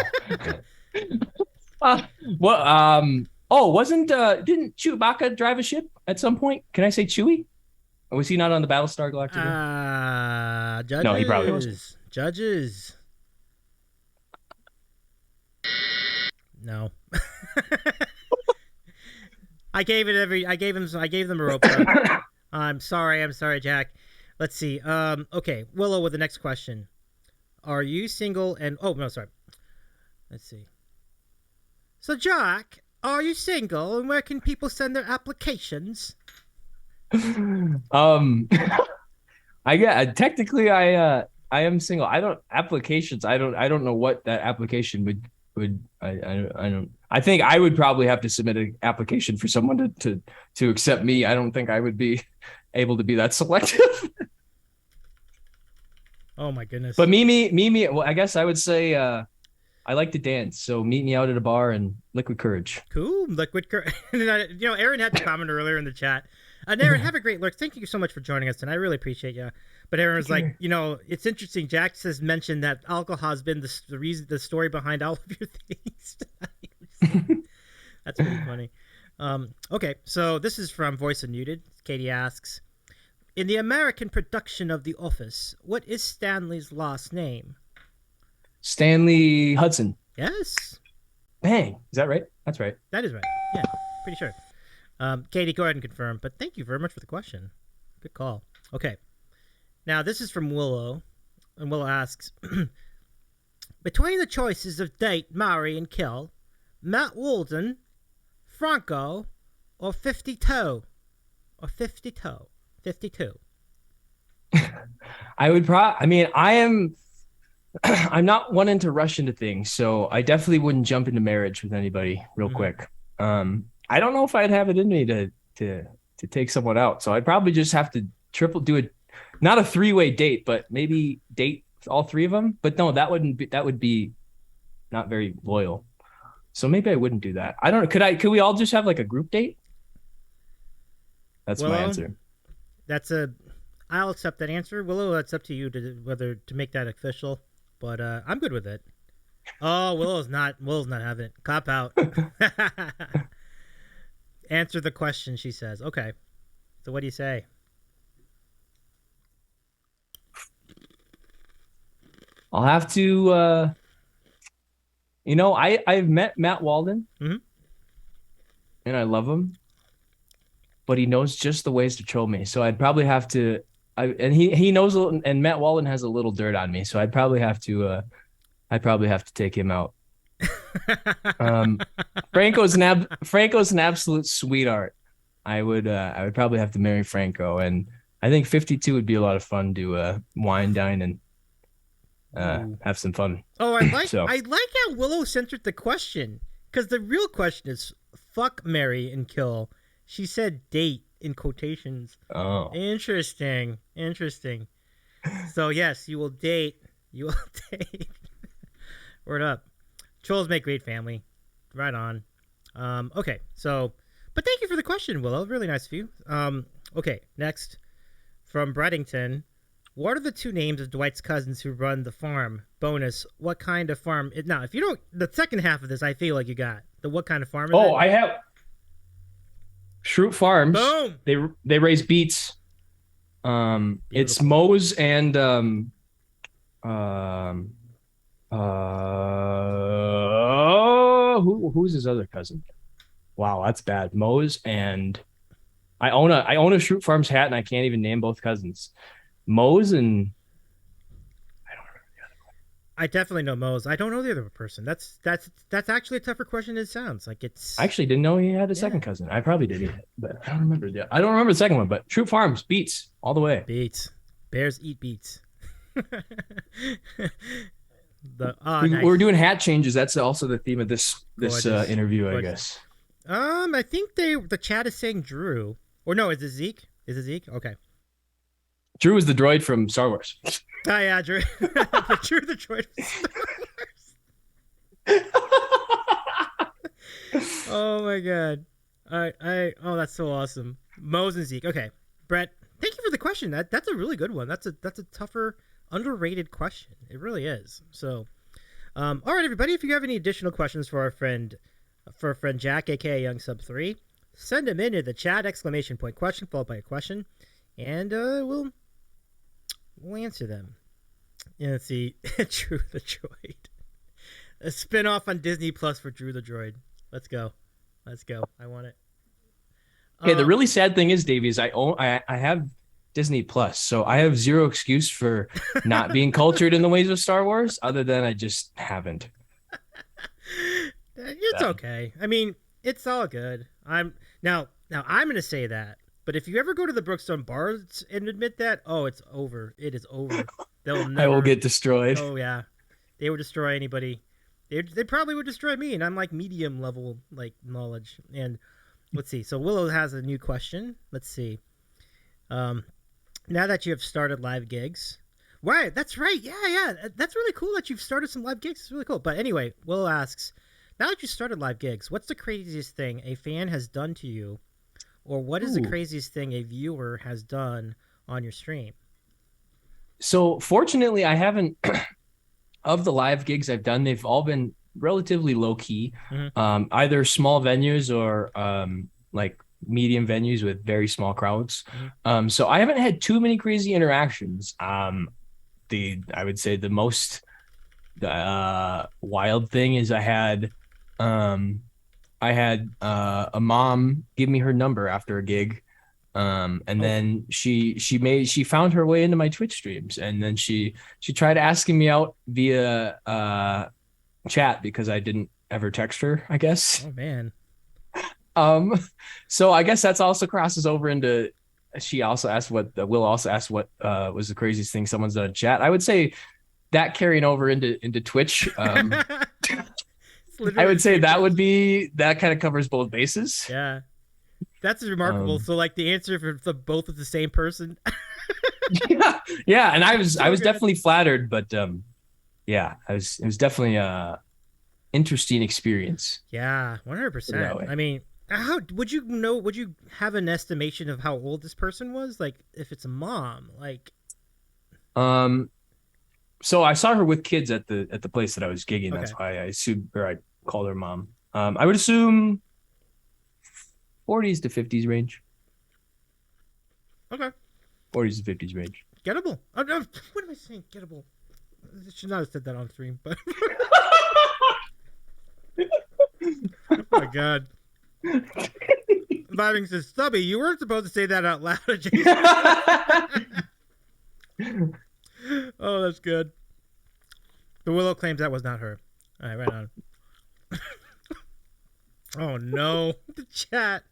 S2: Didn't Chewbacca drive a ship at some point? Can I say Chewie? Or was he not on the Battlestar Galactica?
S1: Judges.
S2: No, he probably was.
S1: Judges. No. I gave them a rope. I'm sorry, Jack. Let's see. Okay, Willow with the next question. Are you single and sorry. Let's see. So Jack, are you single and where can people send their applications?
S2: Technically I am single. I don't know what that application would I think I would probably have to submit an application for someone to accept me. I don't think I would be able to be that selective.
S1: Oh my goodness.
S2: But me, well, I guess I would say I like to dance, so meet me out at a bar and Liquid Courage.
S1: Cool, Liquid Courage. Aaron had to comment earlier in the chat. And Aaron, have a great look. Thank you so much for joining us, and I really appreciate you. But Aaron was like, it's interesting. Jack has mentioned that alcohol has been the story behind all of your things. That's pretty funny. Okay, so this is from Voice Unmuted. Katie asks, in the American production of The Office, what is Stanley's last name?
S2: Stanley Hudson.
S1: Yes.
S2: Bang. Is that right? That's right.
S1: That is right. Yeah, pretty sure. Katie, go ahead and confirm. But thank you very much for the question. Good call. Okay. Now, this is from Willow. And Willow asks, between the choices of date, marry, and kill, Matt Walden, Franco, or 52? Or 52? 52.
S2: I'm not wanting to rush into things, so I definitely wouldn't jump into marriage with anybody real quick. I don't know if I'd have it in me to take someone out, so I'd probably just have to not a 3-way date, but maybe date all 3 of them. But no, that would be not very loyal. So maybe I wouldn't do that. I don't know. Could we all just have like a group date? That's my answer.
S1: I'll accept that answer. Willow, that's up to you whether to make that official. But I'm good with it. Oh, Willow's not having it. Cop out. Answer the question, she says. Okay. So what do you say?
S2: I'll have to I've met Matt Walden. And I love him. But he knows just the ways to troll me. So I'd probably have to he knows, and Matt Walden has a little dirt on me, so I'd probably have to take him out. Franco's an absolute sweetheart. I would probably have to marry Franco, and I think 52 would be a lot of fun to wine, dine, and have some fun.
S1: Oh, I like how Willow centered the question, because the real question is fuck, marry, and kill. She said date in quotations.
S2: Oh,
S1: interesting. So yes, you will date. Word up. Trolls make great family. Right on. Okay, so, but thank you for the question, Willow. Really nice of you. Okay, next from Breddington. What are the 2 names of Dwight's cousins who run the farm? Bonus, what kind of farm? Now, if you don't, the second half of this, I feel like you got the what kind of farm is it?
S2: I have Shroot Farms.
S1: Boom.
S2: They raise beets. It's Moe's and who's his other cousin? Wow, that's bad. Moe's and I own a Shroot Farms hat, and I can't even name both cousins. Moe's and I don't remember the other one.
S1: I definitely know Mose. I don't know the other person. That's actually a tougher question than it sounds. Like it's.
S2: I actually didn't know he had a second cousin. I probably did, but I don't remember. I don't remember the second one. But Troop Farms beats all the way.
S1: Beets. Bears eat beets.
S2: Nice. We're doing hat changes. That's also the theme of this interview,
S1: Gorgeous.
S2: I guess.
S1: I think the chat is saying Drew. Or no, is it Zeke? Is it Zeke? Okay.
S2: Drew is the droid from Star Wars.
S1: Oh yeah, Drew. Drew the droid from Star Wars. Oh my god. Oh, that's so awesome. Mose and Zeke. Okay. Brett, thank you for the question. That's a really good one. That's a tougher, underrated question. It really is. So all right, everybody, if you have any additional questions for our friend Jack, aka YoungSub3, send them into the chat, ! Question followed by a question, and we'll answer them. Yeah, let's see. Drew the Droid. A spin-off on Disney Plus for Drew the Droid. Let's go. I want it.
S2: Okay, the really sad thing is, Davey, is I have Disney Plus, so I have zero excuse for not being cultured in the ways of Star Wars, other than I just haven't.
S1: It's okay. I mean, it's all good. I'm gonna say that. But if you ever go to the Brookstone bars and admit that, it's over. It is over. They'll never.
S2: I will get destroyed.
S1: Oh yeah, they would destroy anybody. They probably would destroy me, and I'm like medium level knowledge. And let's see. So Willow has a new question. Let's see. Now that you have started live gigs, right? That's right. Yeah. That's really cool that you've started some live gigs. It's really cool. But anyway, Willow asks, now that you started live gigs, what's the craziest thing a fan has done to you? Or what is the craziest thing a viewer has done on your stream?
S2: So fortunately, I haven't, of the live gigs I've done, they've all been relatively low key, either small venues or like medium venues with very small crowds. So I haven't had too many crazy interactions. I would say the most wild thing is I had a mom give me her number after a gig, and then she found her way into my Twitch streams, and then she tried asking me out via chat because I didn't ever text her, I guess.
S1: Oh man.
S2: So I guess that's also crosses over into. She also asked Will also asked what was the craziest thing someone's done in chat. I would say that carrying over into Twitch. I would say that kind of covers both bases.
S1: Yeah, that's remarkable. So like the answer for the both of the same person.
S2: yeah, and I was definitely flattered, but it was definitely a interesting experience.
S1: Yeah, 100%. I mean, how would you know? Would you have an estimation of how old this person was? Like, if it's a mom, like.
S2: So I saw her with kids at the place that I was gigging. Okay. That's why I assumed, or I called her mom. I would assume 40s to 50s range.
S1: Okay.
S2: 40s to 50s range.
S1: Gettable. Oh, no, what am I saying? Gettable. I should not have said that on stream, but. Oh my god. Vibing says, Stubby, you weren't supposed to say that out loud, Jason. Oh, that's good. The Willow claims that was not her. All right, right on. Oh no, the chat.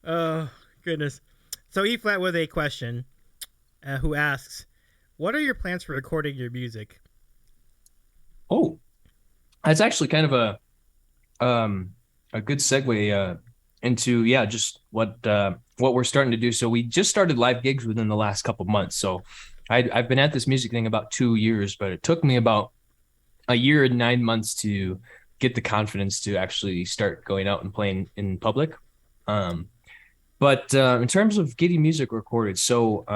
S1: Oh goodness. So E-Flat with a question, who asks, "What are your plans for recording your music?"
S2: Oh, that's actually kind of a good segue into just what we're starting to do. So we just started live gigs within the last couple months. So I've been at this music thing about 2 years, but it took me about a year and 9 months to get the confidence to actually start going out and playing in public. But in terms of getting music recorded, so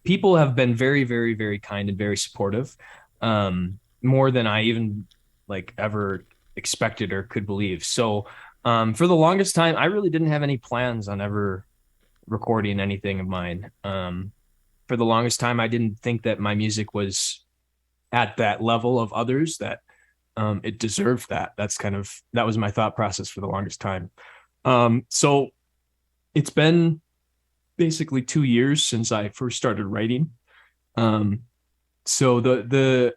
S2: people have been very, very, very kind and very supportive, more than I even ever expected or could believe. So for the longest time, I really didn't have any plans on ever recording anything of mine. For the longest time, I didn't think that my music was at that level of others, that it deserved that. That was my thought process for the longest time. So it's been basically 2 years since I first started writing. So the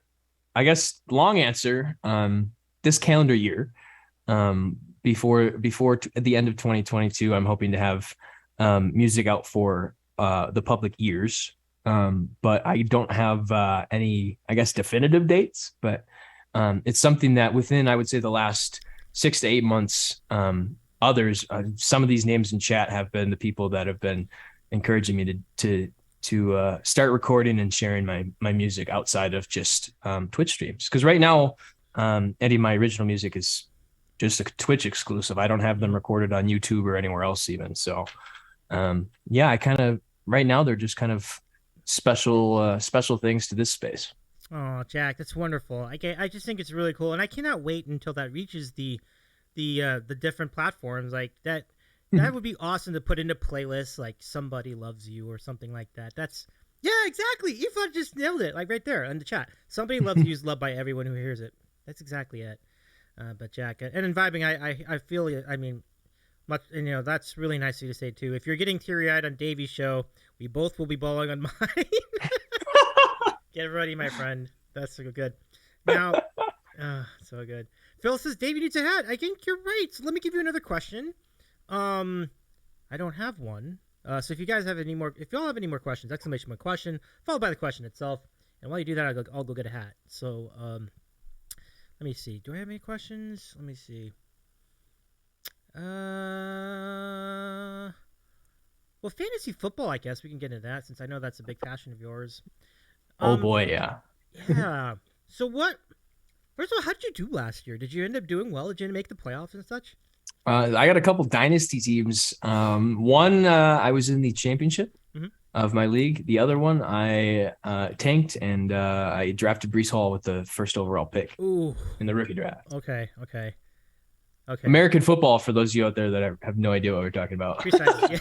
S2: I guess long answer. This calendar year, before at the end of 2022, I'm hoping to have music out for the public ears. But I don't have any, I guess, definitive dates. But it's something that within, I would say, the last 6 to 8 months, others, some of these names in chat have been the people that have been encouraging me to start recording and sharing my music outside of just Twitch streams. Because right now, any of my original music is just a Twitch exclusive. I don't have them recorded on YouTube or anywhere else even. So yeah, I kind of, right now they're just kind of special things to this space.
S1: Oh, Jack, that's wonderful. I just think it's really cool, and I cannot wait until that reaches the different platforms like that. That would be awesome to put into playlists like Somebody Loves You or something like that. Yeah, exactly. Eva just nailed it, like right there in the chat. Somebody Loves You is loved by everyone who hears it. That's exactly it. But Jack, and in vibing, I feel it. I mean, much, and, that's really nice of you to say too. If you're getting teary-eyed on Davy's show, we both will be bawling on mine. Get ready, my friend. That's so good. Now, so good. Phil says Davey needs a hat. I think you're right. So let me give you another question. I don't have one. So if you guys have any more, if y'all have any more questions, exclamation point question, followed by the question itself. And while you do that, I'll go get a hat. So, let me see. Do I have any questions? Let me see. Well, fantasy football, I guess we can get into that since I know that's a big passion of yours.
S2: Oh boy, yeah.
S1: Yeah. So first of all, how did you do last year? Did you end up doing well? Did you make the playoffs and such?
S2: I got a couple dynasty teams. One, I was in the championship of my league. The other one, I tanked and I drafted Breece Hall with the first overall pick in the rookie draft.
S1: Okay.
S2: American football, for those of you out there that have no idea what we're talking about.
S1: Precisely.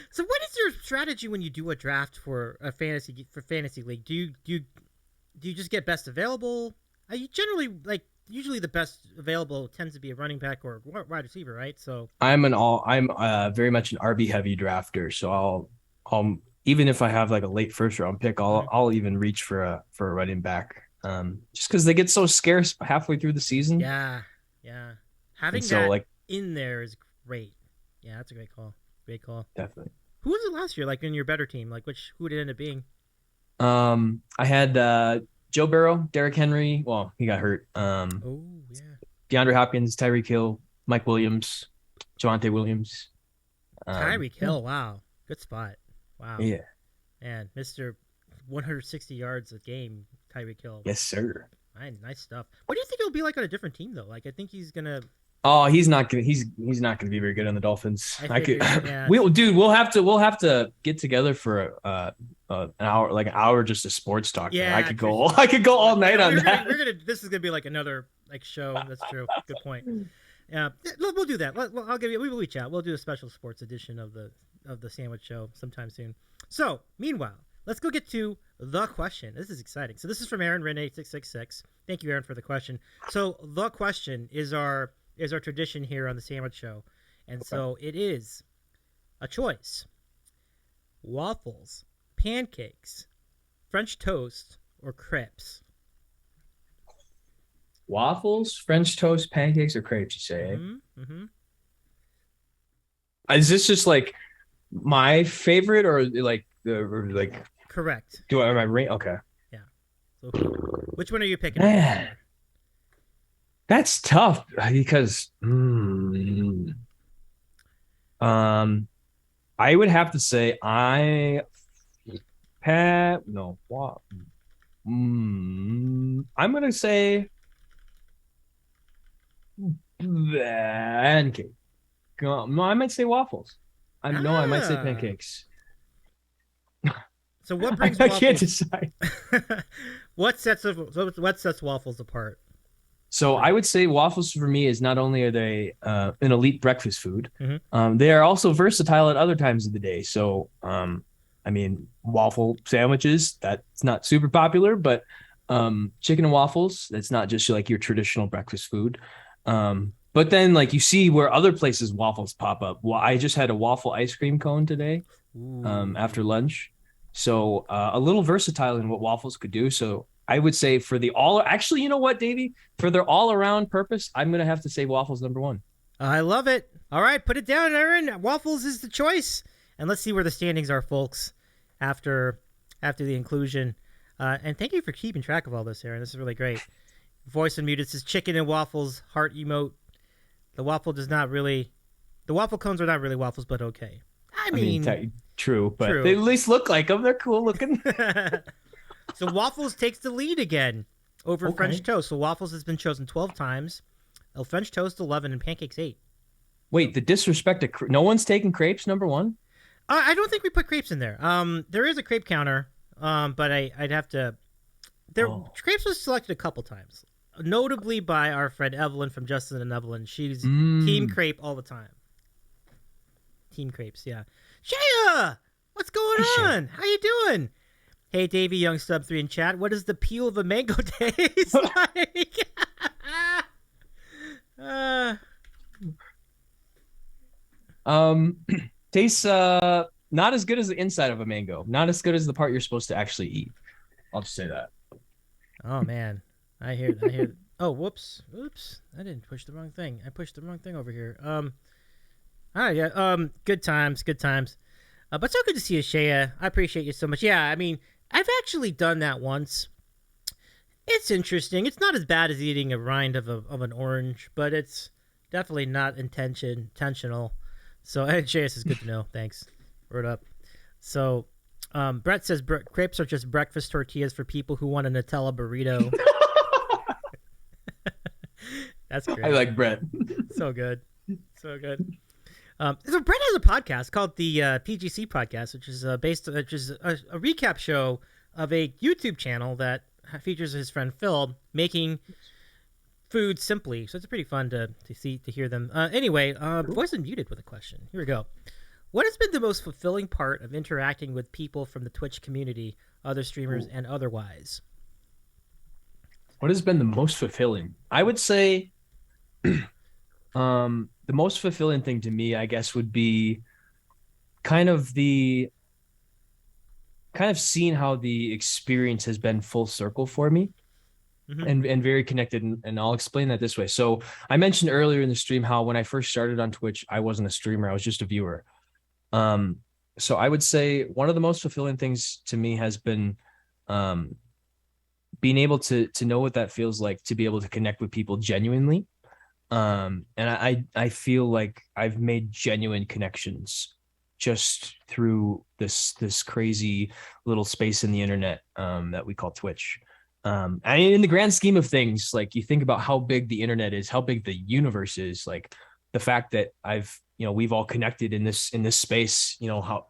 S1: So what is your strategy when you do a draft for a fantasy league? Do you just get best available? You generally usually the best available tends to be a running back or wide receiver, right? So
S2: I'm very much an RB heavy drafter. So I'll even if I have like a late first round pick, I'll even reach for a running back. Just because they get so scarce halfway through the season.
S1: Yeah. Having that in there is great. Yeah, that's a great call. Great call.
S2: Definitely.
S1: Who was it last year? Like in your better team, who did it end up being?
S2: I had Joe Burrow, Derrick Henry. Well, he got hurt. DeAndre Hopkins, Tyreek Hill, Mike Williams, Javonte Williams.
S1: Tyreek Hill, wow, good spot. Wow.
S2: Yeah.
S1: And Mr. 160 yards a game, Tyreek Hill.
S2: Yes, sir.
S1: Nice stuff. What do you think he'll be like on a different team though? Like I think he's gonna.
S2: Oh, he's not gonna be very good on the Dolphins.
S1: Yeah.
S2: We'll have to get together for an hour just a sports talk.
S1: Yeah,
S2: I could go all night on that.
S1: This is gonna be like another show. That's true. Good point. Yeah, we'll do that. We will reach out. We'll do a special sports edition of the Sandwich Show sometime soon. So meanwhile, let's go get to the question. This is exciting. So this is from Aaron Renee 666. Thank you, Aaron, for the question. So the question is our tradition here on the Sandwich Show, and so it is a choice: waffles, pancakes, French toast, or crepes.
S2: Waffles, French toast, pancakes, or crepes? You say?
S1: Mm-hmm.
S2: Is this just like my favorite, or like
S1: Correct.
S2: Am I right? Okay.
S1: Yeah. So which one are you picking?
S2: Man, that's tough because I would have to say I'm gonna say pancake. No, I might say waffles. I might say pancakes.
S1: So what brings
S2: I
S1: waffles?
S2: can't decide.
S1: What sets waffles apart?
S2: So I would say waffles for me is not only are they an elite breakfast food, they are also versatile at other times of the day. So, I mean, waffle sandwiches, that's not super popular, but chicken and waffles, that's not just like your traditional breakfast food. But then like you see where other places waffles pop up. Well, I just had a waffle ice cream cone today after lunch. So a little versatile in what waffles could do. So I would say for the actually, you know what, Davey? For their all around purpose, I'm going to have to say waffles number one.
S1: I love it. All right, put it down, Aaron. Waffles is the choice. And let's see where the standings are, folks, after the inclusion. And thank you for keeping track of all this, Aaron. This is really great. Voice unmuted says chicken and waffles, heart emote. The waffle cones are not really waffles, but okay. I mean
S2: true, but they at least look like them. They're cool looking.
S1: So waffles takes the lead again over French toast. So waffles has been chosen 12 times. French toast 11 and pancakes 8.
S2: Wait, the disrespect to no one's taking crepes number one?
S1: I don't think we put crepes in there. There is a crepe counter, but I'd have to. Crepes was selected a couple times, notably by our friend Evelyn from Justin and Evelyn. She's team crepe all the time. Team crepes, yeah. Shaya, what's going on? How you doing? Hey, Davey, YoungSub3 in chat. What does the peel of a mango taste like?
S2: Tastes not as good as the inside of a mango. Not as good as the part you're supposed to actually eat. I'll just say that.
S1: Oh man, I hear. Oh, whoops. Oops. I didn't push the wrong thing. I pushed the wrong thing over here. Good times. But so good to see you, Shaya. I appreciate you so much. Yeah, I mean, I've actually done that once. It's interesting. It's not as bad as eating a rind of an orange, but it's definitely not intentional. So, Shaya says, good to know. Thanks. Word up. So, Brett says crepes are just breakfast tortillas for people who want a Nutella burrito. That's great.
S2: I like Brett.
S1: So good. So Brett has a podcast called the PGC Podcast, which is a recap show of a YouTube channel that features his friend Phil making food simply. So it's pretty fun to hear them. Anyway, voice unmuted with a question. Here we go. What has been the most fulfilling part of interacting with people from the Twitch community, other streamers, and otherwise?
S2: What has been the most fulfilling? I would say the most fulfilling thing to me, I guess, would be kind of seeing how the experience has been full circle for me. Mm-hmm. and very connected. And I'll explain that this way. So I mentioned earlier in the stream how when I first started on Twitch, I wasn't a streamer. I was just a viewer. So I would say one of the most fulfilling things to me has been being able to know what that feels like, to be able to connect with people genuinely. And I feel like I've made genuine connections just through this crazy little space in the internet that we call Twitch. And in the grand scheme of things, like you think about how big the internet is, how big the universe is, like the fact that we've all connected in this space, how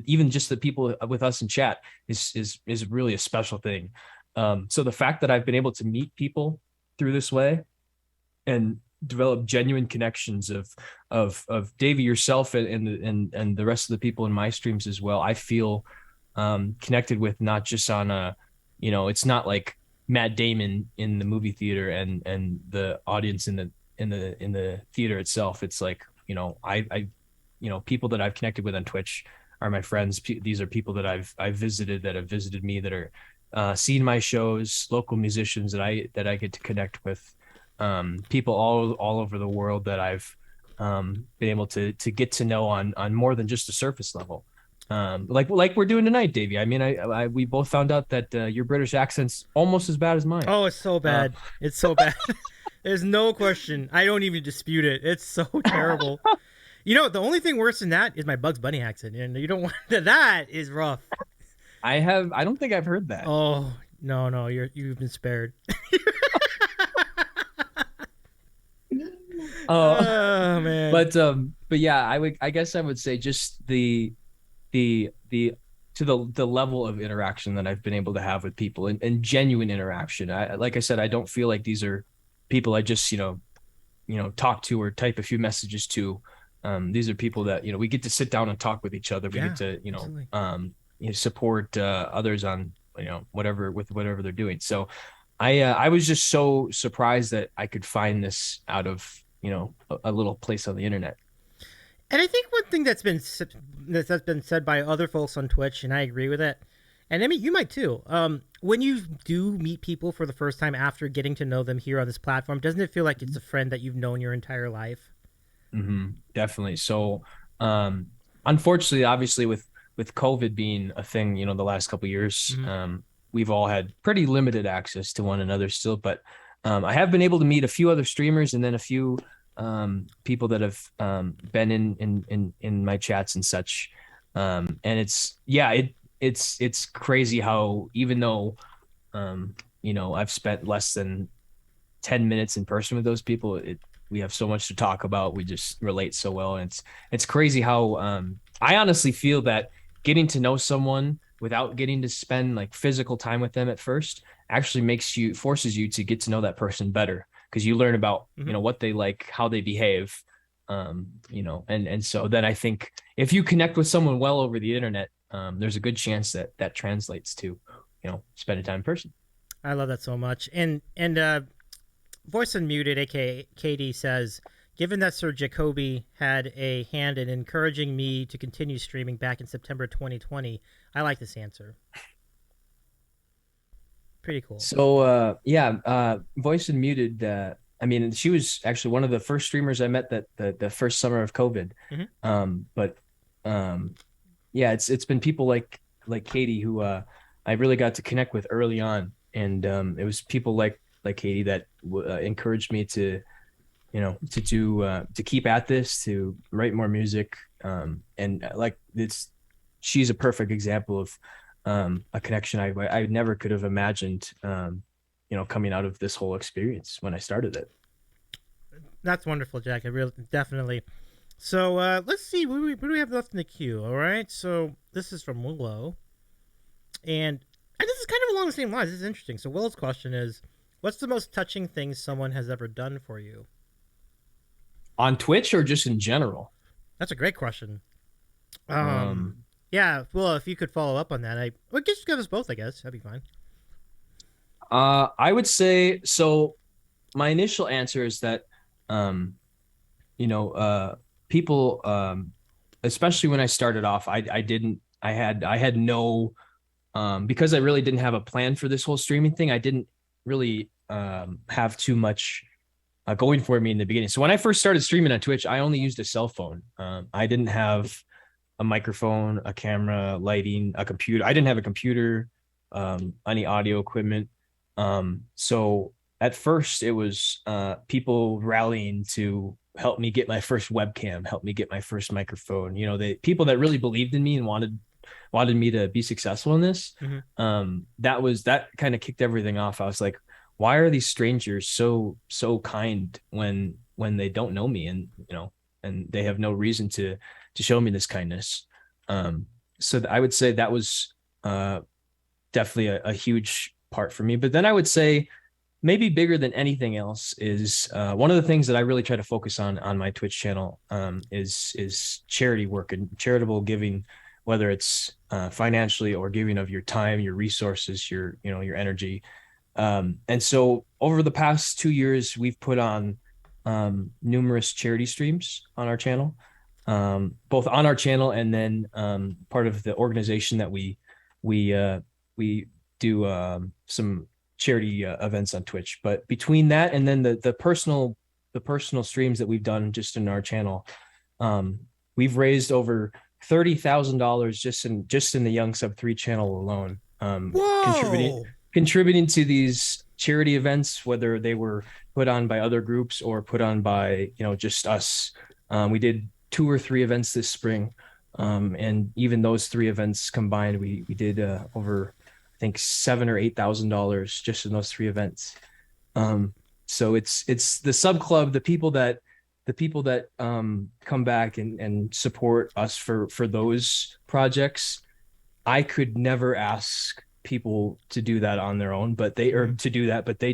S2: even just the people with us in chat is really a special thing. So the fact that I've been able to meet people through this way and develop genuine connections of Davey, yourself, and the rest of the people in my streams as well, I feel connected with, not just on a, it's not like Matt Damon in the movie theater and the audience in the theater itself. It's like, I people that I've connected with on Twitch are my friends. These are people that I've visited, that have visited me, that are seen my shows, local musicians that I get to connect with, people all over the world that I've been able to get to know on more than just a surface level. Like we're doing tonight, Davey. I mean, we both found out that your British accent's almost as bad as mine.
S1: Oh, it's so bad. It's so bad. There's no question. I don't even dispute it. It's so terrible. The only thing worse than that is my Bugs Bunny accent, and you don't want that is rough.
S2: I don't think I've heard that.
S1: Oh, no, you've been spared. Oh man.
S2: But yeah, I guess I would say just the level of interaction that I've been able to have with people, and genuine interaction. Like I said, I don't feel like these are people I just talk to or type a few messages to. These are people that we get to sit down and talk with each other. We get to support others on whatever they're doing. So I was just so surprised that I could find this out of a little place on the internet.
S1: And I think one thing that's been said by other folks on Twitch, and I agree with it, And I mean, you might too. When you do meet people for the first time after getting to know them here on this platform, doesn't it feel like it's a friend that you've known your entire life?
S2: Definitely. So, unfortunately, obviously, with COVID being a thing, the last couple of years, we've all had pretty limited access to one another still. But I have been able to meet a few other streamers and then a few people that have been in my chats and such. And it's crazy how even though I've spent less than 10 minutes in person with those people, we have so much to talk about. We just relate so well. And it's crazy how I honestly feel that getting to know someone without getting to spend like physical time with them at first actually forces you to get to know that person better, because you learn about what they like, how they behave, and so then I think if you connect with someone well over the internet, there's a good chance that translates to spending time in person.
S1: I love that so much. And Voice Unmuted, a.k.a. Katie, says, given that Sir Jacoby had a hand in encouraging me to continue streaming back in September 2020, I like this answer. Pretty cool.
S2: So, Voice Unmuted, I mean, she was actually one of the first streamers I met the first summer of COVID. It's been people like Katie who I really got to connect with early on. And it was people like Katie that encouraged me to keep at this, to write more music. She's a perfect example of a connection I never could have imagined, coming out of this whole experience when I started it.
S1: That's wonderful, Jack. I really, definitely. So let's see, what do we have left in the queue? All right. So this is from Willow. And this is kind of along the same lines. This is interesting. So Willow's question is, what's the most touching thing someone has ever done for you?
S2: On Twitch or just in general?
S1: That's a great question. Yeah, well, if you could follow up on that, just give us both, I guess. That'd be fine.
S2: I would say, so my initial answer is that, people, especially when I started off, I had no, because I really didn't have a plan for this whole streaming thing. I didn't really have too much going for me in the beginning. So when I first started streaming on Twitch, I only used a cell phone. I didn't have a microphone, a camera, lighting, a computer. I didn't have a computer, any audio equipment. So at first it was people rallying to help me get my first webcam, help me get my first microphone. The people that really believed in me and wanted me to be successful in this. That kind of kicked everything off. I was like, why are these strangers so kind when they don't know me, and they have no reason to show me this kindness. So I would say that was definitely a huge part for me. But then I would say maybe bigger than anything else is one of the things that I really try to focus on my Twitch channel is charity work and charitable giving, whether it's financially or giving of your time, your resources, your energy. And so over the past 2 years, we've put on numerous charity streams on our channel, both on our channel and then part of the organization that we do some charity events on Twitch. But between that and then the personal streams that we've done just in our channel, we've raised over $30,000 just in the YoungSub3 channel alone, contributing to these charity events, whether they were put on by other groups or put on by just us. We did 2 or 3 events this spring, and even those 3 events combined, we did over, I think, $7,000 or $8,000 just in those 3 events. So it's the sub club, the people that come back and support us for those projects. I could never ask people to do that on their own, but they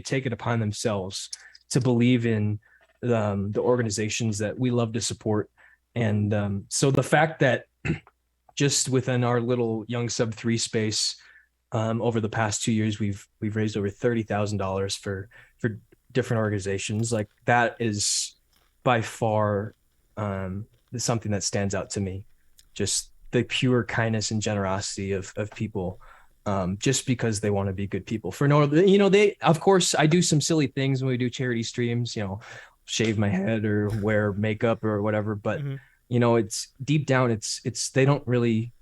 S2: take it upon themselves to believe in the organizations that we love to support. And so the fact that just within our little YoungSub3 space, over the past 2 years, we've raised over $30,000 for different organizations, like that is by far something that stands out to me. Just the pure kindness and generosity of people just because they want to be good people for no, they, of course, I do some silly things when we do charity streams, shave my head or wear makeup or whatever, but it's deep down, it's they don't really,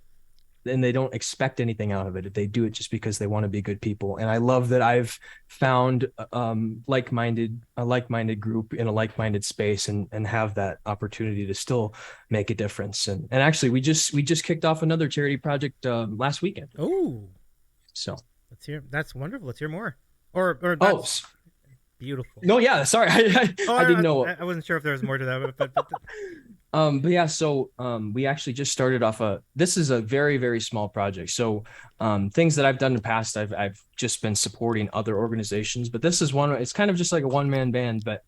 S2: and they don't expect anything out of it. They do it just because they want to be good people. And I love that I've found a like-minded group in a like-minded space and have that opportunity to still make a difference. And actually we just kicked off another charity project last weekend.
S1: Oh,
S2: so
S1: let's hear. That's wonderful. Let's hear more. Or that's beautiful.
S2: No, yeah, sorry. I didn't know.
S1: I wasn't sure if there was more to that,
S2: but yeah, so we actually just started off this is a very, very small project. So things that I've done in the past, I've just been supporting other organizations, but this is one, it's kind of just like a one-man band, but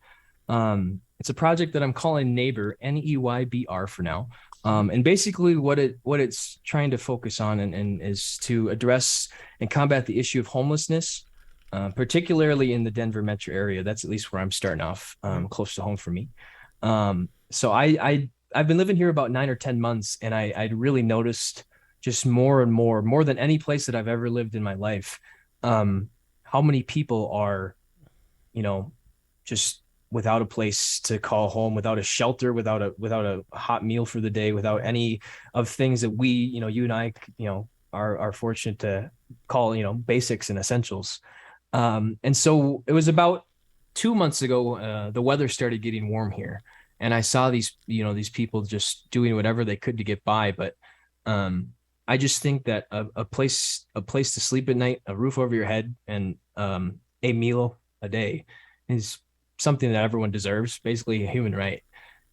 S2: it's a project that I'm calling Neighbor, Neybr for now. And basically what it's trying to focus on and is to address and combat the issue of homelessness, particularly in the Denver metro area. That's at least where I'm starting off, close to home for me. So I've been living here about 9 or 10 months, and I really noticed just more and more than any place that I've ever lived in my life, how many people are, just without a place to call home, without a shelter, without a hot meal for the day, without any of things that we, you and I, are fortunate to call, basics and essentials. And so it was about 2 months ago, the weather started getting warm here. And I saw these people just doing whatever they could to get by. But I just think that a place to sleep at night, a roof over your head, and a meal a day is something that everyone deserves, basically a human right.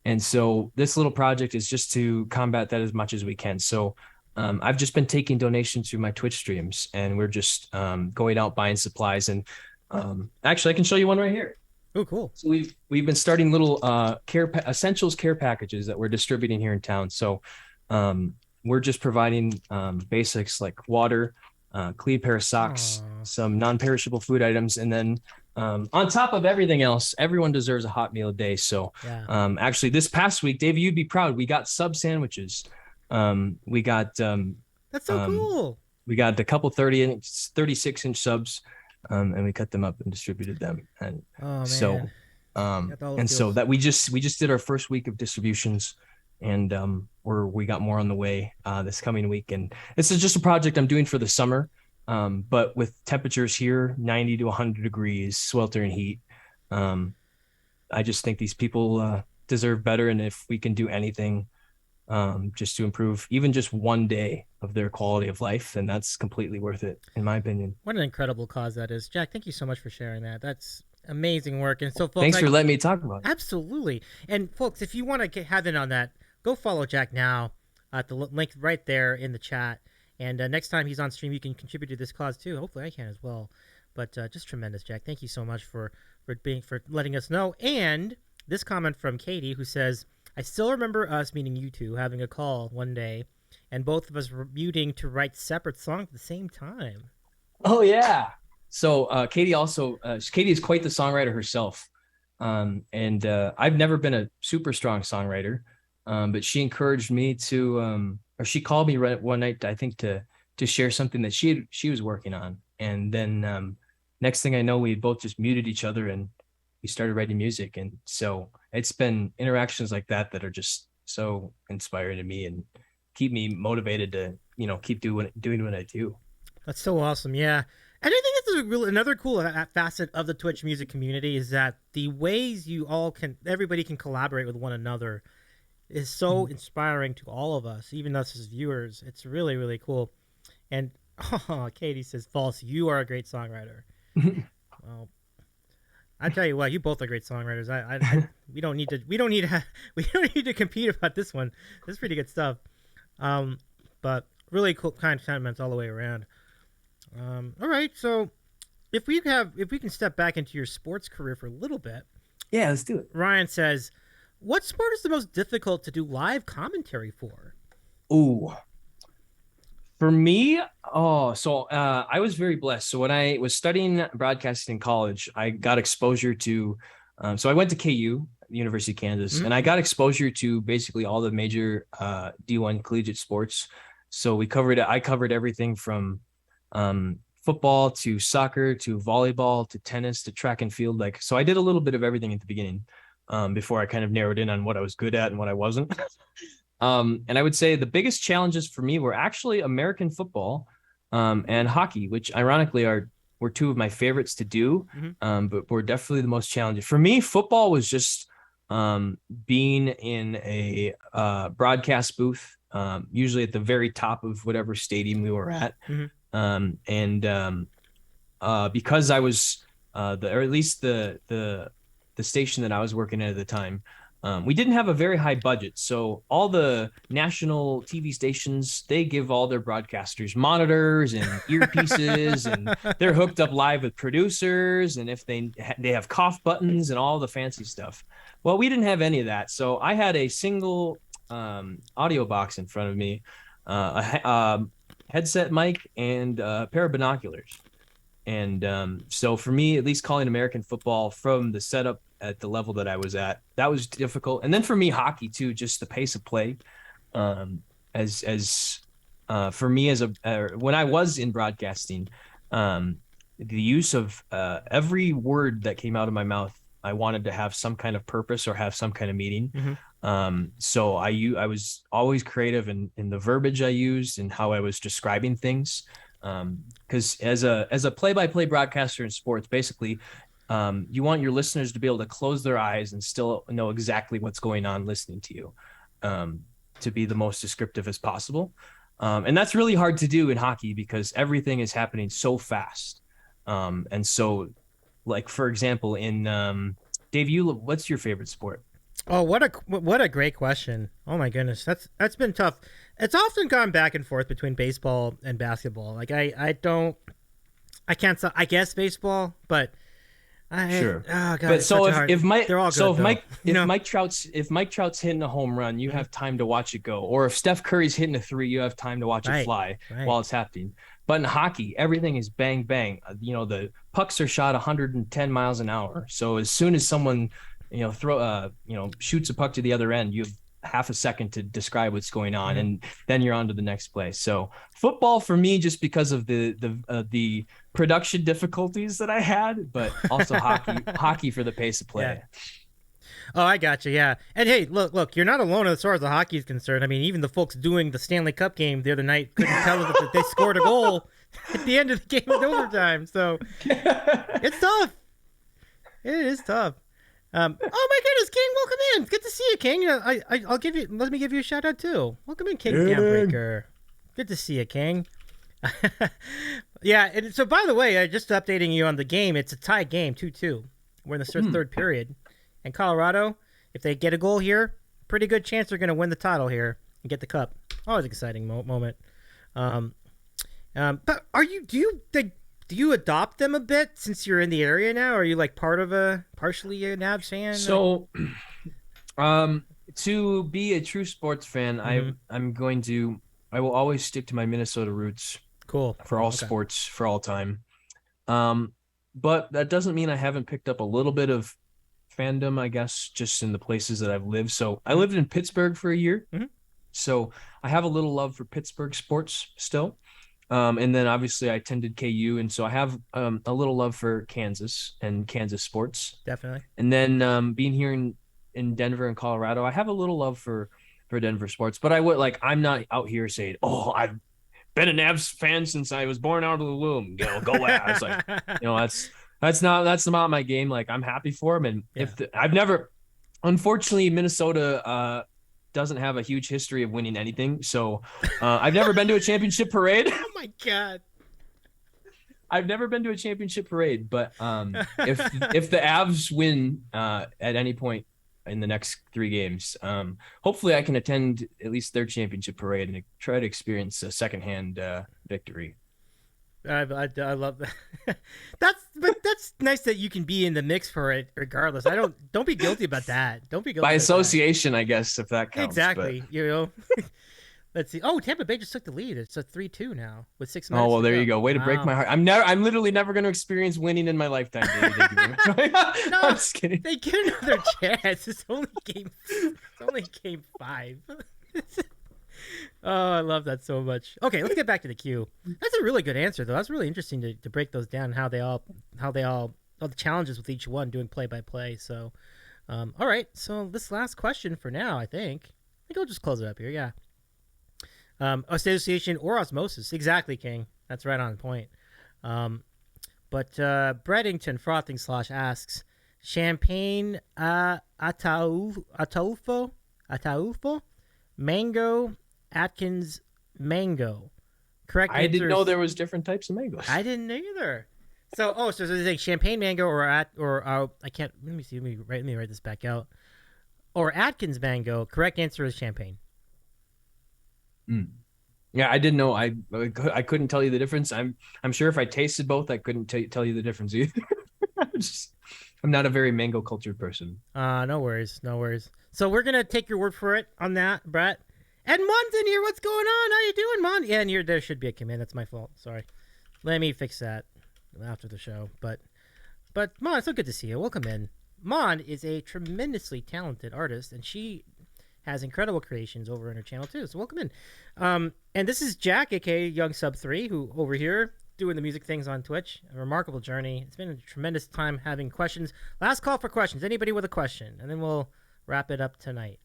S2: And so this little project is just to combat that as much as we can. So I've just been taking donations through my Twitch streams, and we're just going out buying supplies. And actually, I can show you one right here.
S1: Oh, cool.
S2: So we've been starting little essentials care packages that we're distributing here in town. So we're just providing basics like water, clean pair of socks, some non-perishable food items, and then on top of everything else, everyone deserves a hot meal a day. So actually this past week, Dave, you'd be proud. We got sub sandwiches. We got
S1: that's so cool.
S2: We got a couple 36-inch subs. And we cut them up and distributed them, and so that we just did our first week of distributions, and we got more on the way this coming week. And this is just a project I'm doing for the summer, but with temperatures here 90 to 100 degrees, sweltering heat, I just think these people deserve better, and if we can do anything just to improve even just one day of their quality of life, and that's completely worth it, in my opinion.
S1: What an incredible cause that is. Jack, thank you so much for sharing that. That's amazing work. And so folks,
S2: thanks for letting me talk about it.
S1: Absolutely. And folks, if you want to have in on that, go follow Jack now at the link right there in the chat. And next time he's on stream, you can contribute to this cause too. Hopefully I can as well. But just tremendous, Jack. Thank you so much for letting us know. And this comment from Katie, who says, I still remember us, meaning you two, having a call one day, and both of us were muting to write separate songs at the same time.
S2: Oh, yeah. So Katie Katie is quite the songwriter herself. And I've never been a super strong songwriter, but she encouraged me to, or she called me one night, I think, to share something that she was working on. And then next thing I know, we both just muted each other and we started writing music. And so it's been interactions like that are just so inspiring to me and keep me motivated to, keep doing what I do.
S1: That's so awesome. Yeah. And I think it's another cool facet of the Twitch music community is that the ways everybody can collaborate with one another is so inspiring to all of us, even us as viewers. It's really, really cool. And Katie says, false, you are a great songwriter. Well, I tell you what, you both are great songwriters. We don't need to compete about this one. This is pretty good stuff. But really cool kind of sentiments all the way around. All right, so if we can step back into your sports career for a little bit.
S2: Yeah, let's do it.
S1: Ryan says, what sport is the most difficult to do live commentary for?
S2: Ooh. For me, I was very blessed. So when I was studying broadcasting in college, I got exposure to, so I went to KU, University of Kansas, and I got exposure to basically all the major D1 collegiate sports. So I covered everything from football to soccer to volleyball to tennis to track and field. Like, so I did a little bit of everything at the beginning before I kind of narrowed in on what I was good at and what I wasn't. And I would say the biggest challenges for me were actually American football and hockey, which ironically were two of my favorites to do, but were definitely the most challenging. For me, football was just being in a broadcast booth, usually at the very top of whatever stadium we were at. Because I was or at least the station that I was working at the time, we didn't have a very high budget. So all the national TV stations, they give all their broadcasters monitors and earpieces, and they're hooked up live with producers. And if they have cough buttons and all the fancy stuff. Well, we didn't have any of that. So I had a single audio box in front of me, a headset mic, and a pair of binoculars. And so for me, at least calling American football from the setup at the level that I was at, that was difficult. And then for me, hockey too, just the pace of play. For me when I was in broadcasting, the use of every word that came out of my mouth, I wanted to have some kind of purpose or have some kind of meaning. So I was always creative in the verbiage I used and how I was describing things. Because as a play-by-play broadcaster in sports, basically, you want your listeners to be able to close their eyes and still know exactly what's going on listening to you, to be the most descriptive as possible. And that's really hard to do in hockey because everything is happening so fast. And so, like, for example, in Dave, what's your favorite sport?
S1: Oh, what a great question. Oh my goodness. That's been tough. It's often gone back and forth between baseball and basketball. Like I can't I guess baseball, but
S2: sure.
S1: Oh God,
S2: but so if Mike Trout's hitting a home run, you have time to watch it go. Or if Steph Curry's hitting a three, you have time to watch it fly while it's happening. But in hockey, everything is bang bang. The pucks are shot 110 miles an hour. So as soon as someone shoots a puck to the other end, you have half a second to describe what's going on, and then you're on to the next play. So football for me, just because of the production difficulties that I had, but also hockey for the pace of play.
S1: Yeah. Oh, I got you. Yeah. And hey, look, you're not alone as far as the hockey is concerned. I mean, even the folks doing the Stanley Cup game the other night couldn't tell us that they scored a goal at the end of the game in overtime. So it's tough. It is tough. Oh my goodness, King, welcome in. Good to see you, King. Let me give you a shout out too. Welcome in, King Jambreaker. Good to see you, King. Yeah, and so by the way, just updating you on the game, it's a tie game, 2-2. We're in the third period. And Colorado, if they get a goal here, pretty good chance they're going to win the title here and get the cup. Always an exciting moment. But do you adopt them a bit since you're in the area now? Are you like partially a Navs fan?
S2: So, to be a true sports fan, I will always stick to my Minnesota roots.
S1: Cool.
S2: For all sports, for all time. But that doesn't mean I haven't picked up a little bit of fandom, I guess, just in the places that I've lived. So I lived in Pittsburgh for a year. So I have a little love for Pittsburgh sports still. And then obviously I attended KU, and so I have a little love for Kansas and Kansas sports.
S1: Definitely.
S2: And then being here in Denver and Colorado, I have a little love for Denver sports. But I'm not out here saying, "Oh, I've been a Navs fan since I was born out of the womb." Go Avs! That's not my game. Like, I'm happy for them, and unfortunately, Minnesota doesn't have a huge history of winning anything. So I've never been to a championship parade.
S1: Oh my God.
S2: I've never been to a championship parade, but if the Avs win at any point in the next 3 games, hopefully I can attend at least their championship parade and try to experience a secondhand victory.
S1: I love that. That's nice that you can be in the mix for it regardless. Don't be guilty about that. Don't be guilty
S2: by association, I guess, if that counts.
S1: Exactly. But... Let's see. Oh, Tampa Bay just took the lead. It's a 3-2 now with 6 minutes.
S2: Oh, well, there you go. Way to break my heart. I'm literally never going to experience winning in my lifetime.
S1: No,
S2: I'm just kidding.
S1: They get another chance. It's only game 5. Oh, I love that so much. Okay, let's get back to the queue. That's a really good answer, though. That's really interesting to break those down, how all the challenges with each one, doing play by play. So, all right. So this last question for now, I think we'll just close it up here. Yeah. Association or osmosis? Exactly, King. That's right on point. But Breddington Frothing Slosh asks, champagne ataulfo, mango, Atkins mango. Correct answer.
S2: I didn't know there was different types of mangoes.
S1: I didn't either. So so there's like champagne mango I can't. Let me see. Let me write this back out. Or Atkins mango. Correct answer is champagne.
S2: Yeah, I didn't know. I couldn't tell you the difference. I'm sure if I tasted both, I couldn't tell you the difference either. I'm not a very mango cultured person.
S1: No worries. So we're gonna take your word for it on that, Brett. And Mon's in here. What's going on? How you doing, Mon? Yeah, and there should be a command. That's my fault. Sorry. Let me fix that after the show. But Mon, it's so good to see you. Welcome in. Mon is a tremendously talented artist, and she has incredible creations over on her channel too. So welcome in. And this is Jack, a.k.a. YoungSub3, who over here doing the music things on Twitch. A remarkable journey. It's been a tremendous time having questions. Last call for questions. Anybody with a question, and then we'll wrap it up tonight.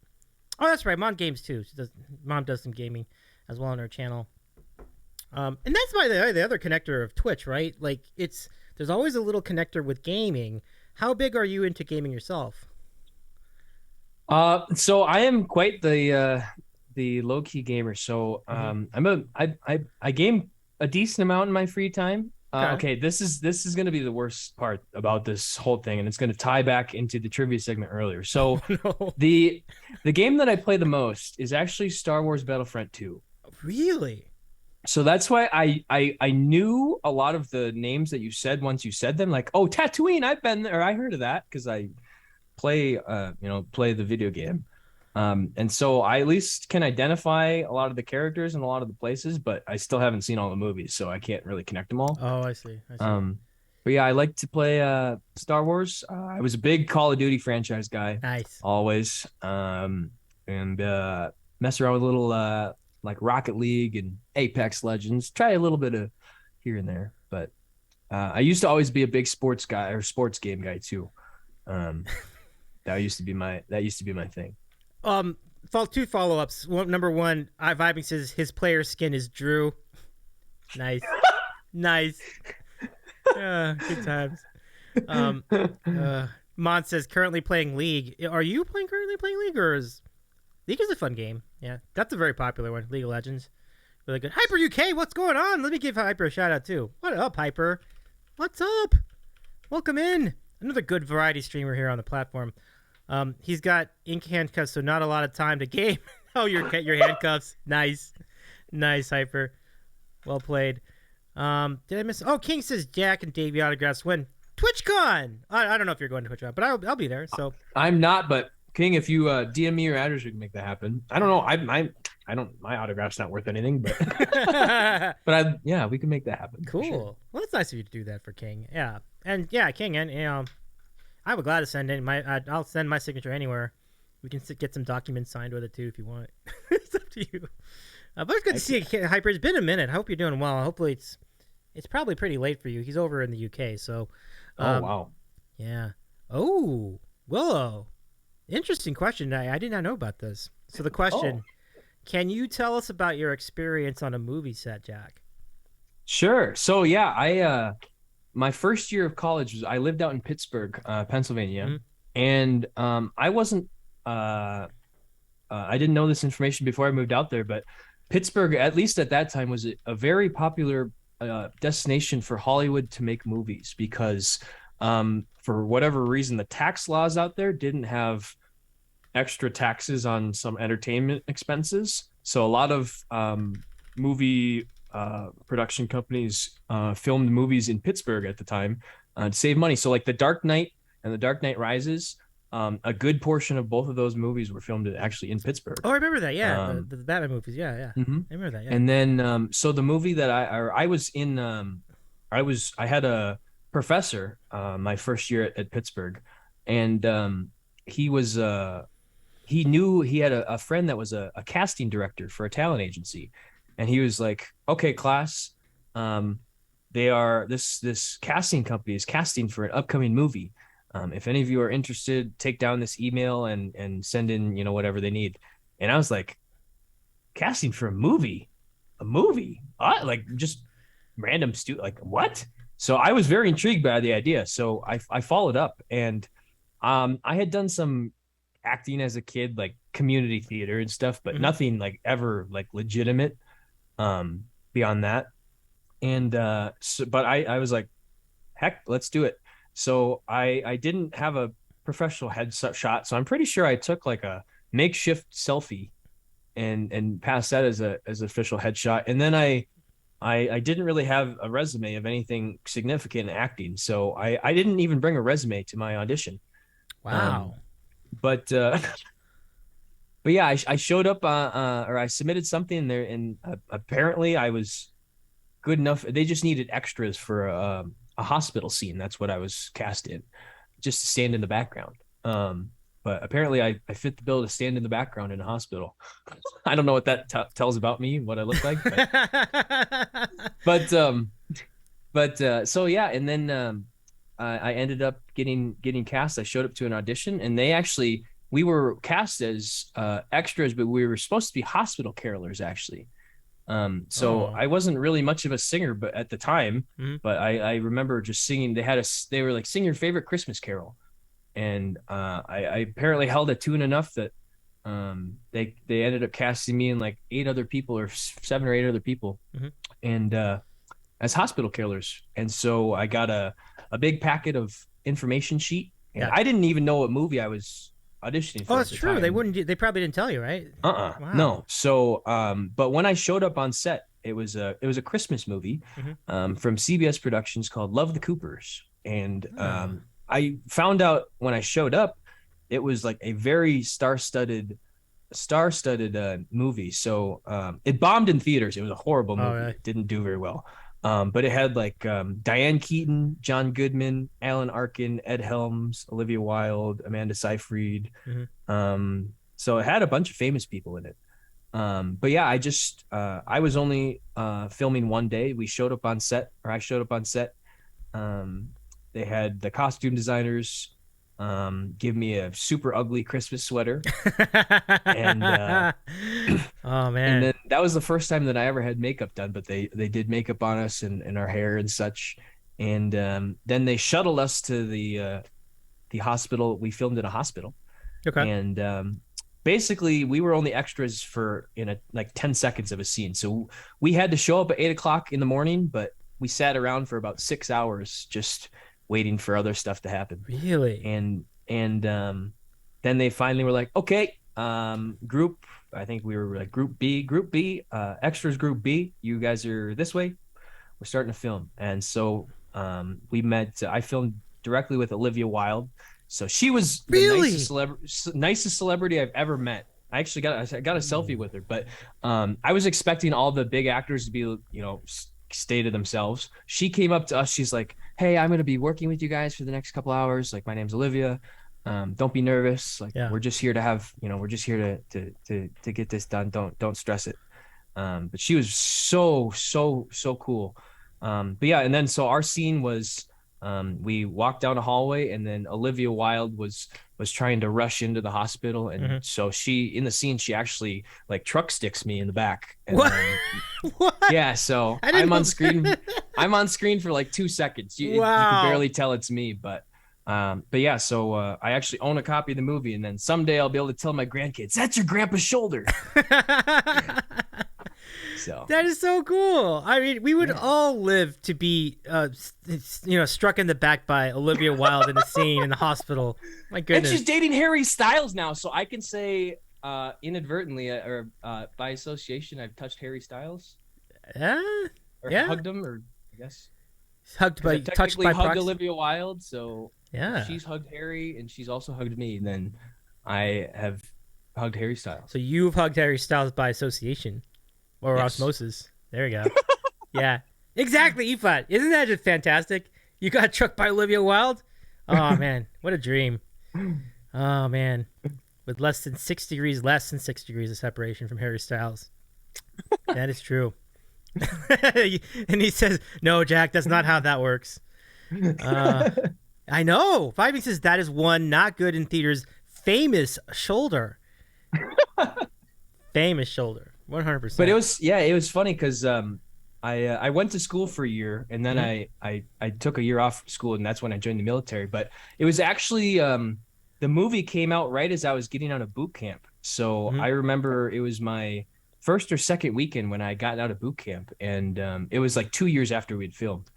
S1: Oh, that's right. Mom games too. Mom does some gaming as well on her channel. And that's by the other connector of Twitch, right? Like there's always a little connector with gaming. How big are you into gaming yourself?
S2: So I am quite the low key gamer. So I game a decent amount in my free time. Okay, this is going to be the worst part about this whole thing, and it's going to tie back into the trivia segment earlier. So the game that I play the most is actually Star Wars Battlefront 2.
S1: Really?
S2: So that's why I knew a lot of the names that you said once you said them. Like, oh, Tatooine, I've been there. I heard of that because I play the video game. And so I at least can identify a lot of the characters and a lot of the places, but I still haven't seen all the movies, so I can't really connect them all.
S1: Oh, I see.
S2: But yeah, I like to play Star Wars. I was a big Call of Duty franchise guy.
S1: Nice.
S2: Always. And mess around with a little like Rocket League and Apex Legends. Try a little bit of here and there, but I used to always be a big sports guy or sports game guy too. That used to be my thing.
S1: Two follow-ups. Number one, Vibing says his player skin is Drew. Nice. Nice. Good times. Mon says currently playing League. Are you currently playing League, or is League is a fun game? Yeah, that's a very popular one. League of Legends, really good. Hyper UK, what's going on? Let me give Hyper a shout out too. What up, Hyper? What's up? Welcome in. Another good variety streamer here on the platform. He's got ink handcuffs, so not a lot of time to game. Oh, your handcuffs. Nice, Hyper. Well played. Did I miss? Oh, King says Jack and Davey autographs when TwitchCon. I don't know if you're going to TwitchCon, but I'll be there. So
S2: I'm not, but King, if you DM me your address, we can make that happen. I don't know. I don't. My autograph's not worth anything, but we can make that happen.
S1: Cool. Sure. Well, it's nice of you to do that for King. Yeah, and yeah, King, and I would glad to send in I'll send my signature anywhere. We can get some documents signed with it too if you want. It's up to you. But it's good to see you, Hyper. It's been a minute. I hope you're doing well. Hopefully it's probably pretty late for you. He's over in the UK, so.
S2: Oh wow.
S1: Yeah. Oh, Willow. Interesting question. I did not know about this. So the question: Can you tell us about your experience on a movie set, Jack?
S2: Sure. So yeah, I my first year of college I lived out in Pittsburgh, Pennsylvania, and I wasn't I didn't know this information before I moved out there, but Pittsburgh, at least at that time, was a very popular destination for Hollywood to make movies because for whatever reason, the tax laws out there didn't have extra taxes on some entertainment expenses. So a lot of movie production companies filmed movies in Pittsburgh at the time to save money. So like The Dark Knight and The Dark Knight Rises, a good portion of both of those movies were filmed actually in Pittsburgh.
S1: Oh, I remember that. Yeah, the Batman movies. Yeah.
S2: Mm-hmm.
S1: I remember that. Yeah.
S2: And then so the movie that I was in, I had a professor my first year at Pittsburgh, and he was he knew he had a friend that was a casting director for a talent agency, and he was like, "Okay, class, they are this casting company is casting for an upcoming movie. If any of you are interested, take down this email and send in, whatever they need." And I was like, casting for a movie, like just random like what? So I was very intrigued by the idea. So I followed up, and I had done some acting as a kid, like community theater and stuff, but nothing like ever like legitimate beyond that. And but I was like, heck, let's do it. So I didn't have a professional headshot, so I'm pretty sure I took like a makeshift selfie and passed that as a official headshot. And then I didn't really have a resume of anything significant in acting, so I didn't even bring a resume to my audition.
S1: Wow.
S2: But yeah, I showed up or I submitted something there, and apparently I was good enough. They just needed extras for a hospital scene. That's what I was cast in, just to stand in the background. But apparently I fit the bill to stand in the background in a hospital. I don't know what that tells about me, what I look like. But so yeah, and then I ended up getting cast. I showed up to an audition, and we were cast as extras, but we were supposed to be hospital carolers actually. So I wasn't really much of a singer, but at the time, but I remember just singing. They were like, sing your favorite Christmas carol. And I apparently held a tune enough that they ended up casting me and like 8 other people, or 7 or 8 other people, and as hospital carolers. And so I got a big packet of information sheet, and I didn't even know what movie I was auditioning for.
S1: Oh, that's true. They probably didn't tell you, right?
S2: Wow. No. So but when I showed up on set, it was a Christmas movie from CBS Productions called Love the Coopers. And I found out when I showed up, it was like a very star-studded movie. So it bombed in theaters. It was a horrible movie.
S1: Right.
S2: It didn't do very well. But it had like Diane Keaton, John Goodman, Alan Arkin, Ed Helms, Olivia Wilde, Amanda Seyfried. So it had a bunch of famous people in it. But yeah, I was only filming one day. I showed up on set. They had the costume designers give me a super ugly Christmas sweater. And
S1: oh man.
S2: And then that was the first time that I ever had makeup done, but they did makeup on us and our hair and such. And then they shuttled us to the hospital. We filmed in a hospital.
S1: Okay.
S2: And basically we were only extras for like 10 seconds of a scene. So we had to show up at 8:00 in the morning, but we sat around for about 6 hours just waiting for other stuff to happen.
S1: Really?
S2: And then they finally were like, okay, group, I think we were like group B, extras group B, you guys are this way, we're starting to film. And so I filmed directly with Olivia Wilde. So she was the nicest celebrity I've ever met. I actually got a selfie with her, but I was expecting all the big actors to be, stay to themselves. She came up to us. She's like, "Hey, I'm going to be working with you guys for the next couple hours. Like, my name's Olivia. Don't be nervous. Like, we're just here to have, we're just here to get this done. Don't stress it." But she was so cool. But yeah, and then so our scene was, we walked down a hallway, and then Olivia Wilde was trying to rush into the hospital, and so in the scene she actually like truck sticks me in the back. And,
S1: what? What?
S2: Yeah, so I'm on screen. I'm on screen for like 2 seconds. You can barely tell it's me, but yeah. So I actually own a copy of the movie, and then someday I'll be able to tell my grandkids, "That's your grandpa's shoulder." So
S1: that is so cool. I mean, we would all live to be, struck in the back by Olivia Wilde in a scene in the hospital. My goodness.
S2: And she's dating Harry Styles now, so I can say inadvertently or by association, I've touched Harry Styles. Or hugged him, or I guess touched by
S1: proxy.
S2: Olivia Wilde. So
S1: yeah,
S2: she's hugged Harry, and she's also hugged me. And then I have hugged Harry Styles.
S1: So you've hugged Harry Styles by association. Or osmosis. There we go. Yeah. Exactly, Efat. Isn't that just fantastic? You got trucked by Olivia Wilde? Oh, man. What a dream. Oh, man. with less than 6 degrees of separation from Harry Styles. That is true. And he says, "No, Jack, that's not how that works." I know. Vibing says that is one not good in theaters. Famous shoulder. Famous shoulder. 100%.
S2: But it was funny because I went to school for a year, and then I took a year off from school, and that's when I joined the military. But it was actually the movie came out right as I was getting out of boot camp. So I remember it was my first or second weekend when I got out of boot camp, and it was like 2 years after we'd filmed.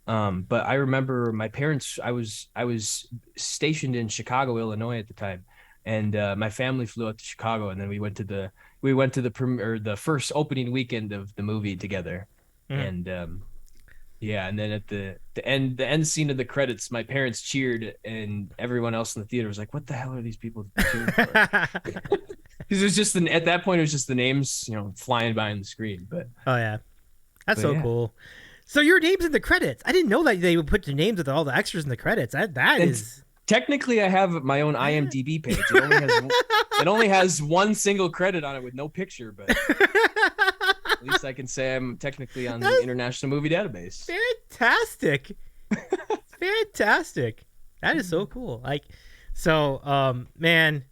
S2: But I remember my parents. I was stationed in Chicago, Illinois at the time, and my family flew out to Chicago, and then we went to the first opening weekend of the movie together. And and then at the end scene of the credits, my parents cheered, and everyone else in the theater was like, "What the hell are these people cheering for?" Because it was just at that point it was just the names, flying by on the screen. But
S1: oh yeah, that's so cool. So your name's in the credits. I didn't know that they would put your names with all the extras in the credits. That is.
S2: Technically, I have my own IMDb page. It only has one single credit on it with no picture, but at least I can say I'm technically on the International Movie Database.
S1: Fantastic. Fantastic. That is so cool. Man,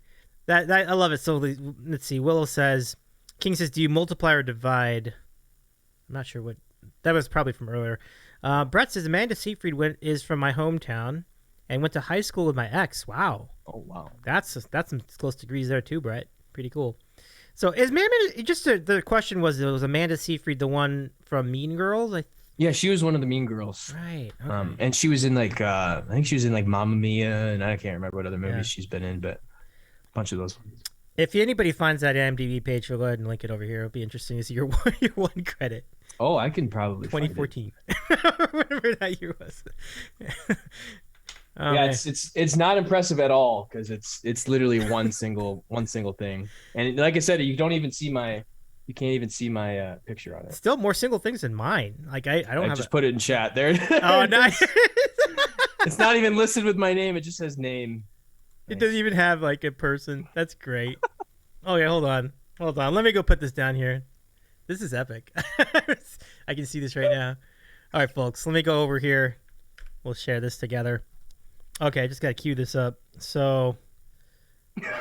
S1: that I love it. So let's see. Willow says, King says, "Do you multiply or divide?" I'm not sure what. That was probably from earlier. Brett says, Amanda Seyfried is from my hometown and went to high school with my ex. Wow.
S2: Oh, wow.
S1: That's some close degrees there too, Brett. Pretty cool. So is the question was Amanda Seyfried the one from Mean Girls?
S2: Yeah, she was one of the Mean Girls.
S1: Right. Okay.
S2: And she was in I think she was in Mamma Mia, and I can't remember what other movies she's been in, but a bunch of those ones. If
S1: anybody finds that IMDb page, we'll go ahead and link it over here. It'll be interesting to see your one credit.
S2: Oh, I can probably
S1: 2014. Whatever that year was.
S2: It's not impressive at all because it's literally one single thing. And like I said, you can't even see my picture on it.
S1: Still more single things than mine. I just
S2: put it in chat there.
S1: Oh, nice.
S2: It's not even listed with my name. It just says name.
S1: It doesn't even have a person. That's great. Oh yeah, hold on. Let me go put this down here. This is epic. I can see this right now. All right, folks, let me go over here. We'll share this together. Okay, I just got to cue this up. So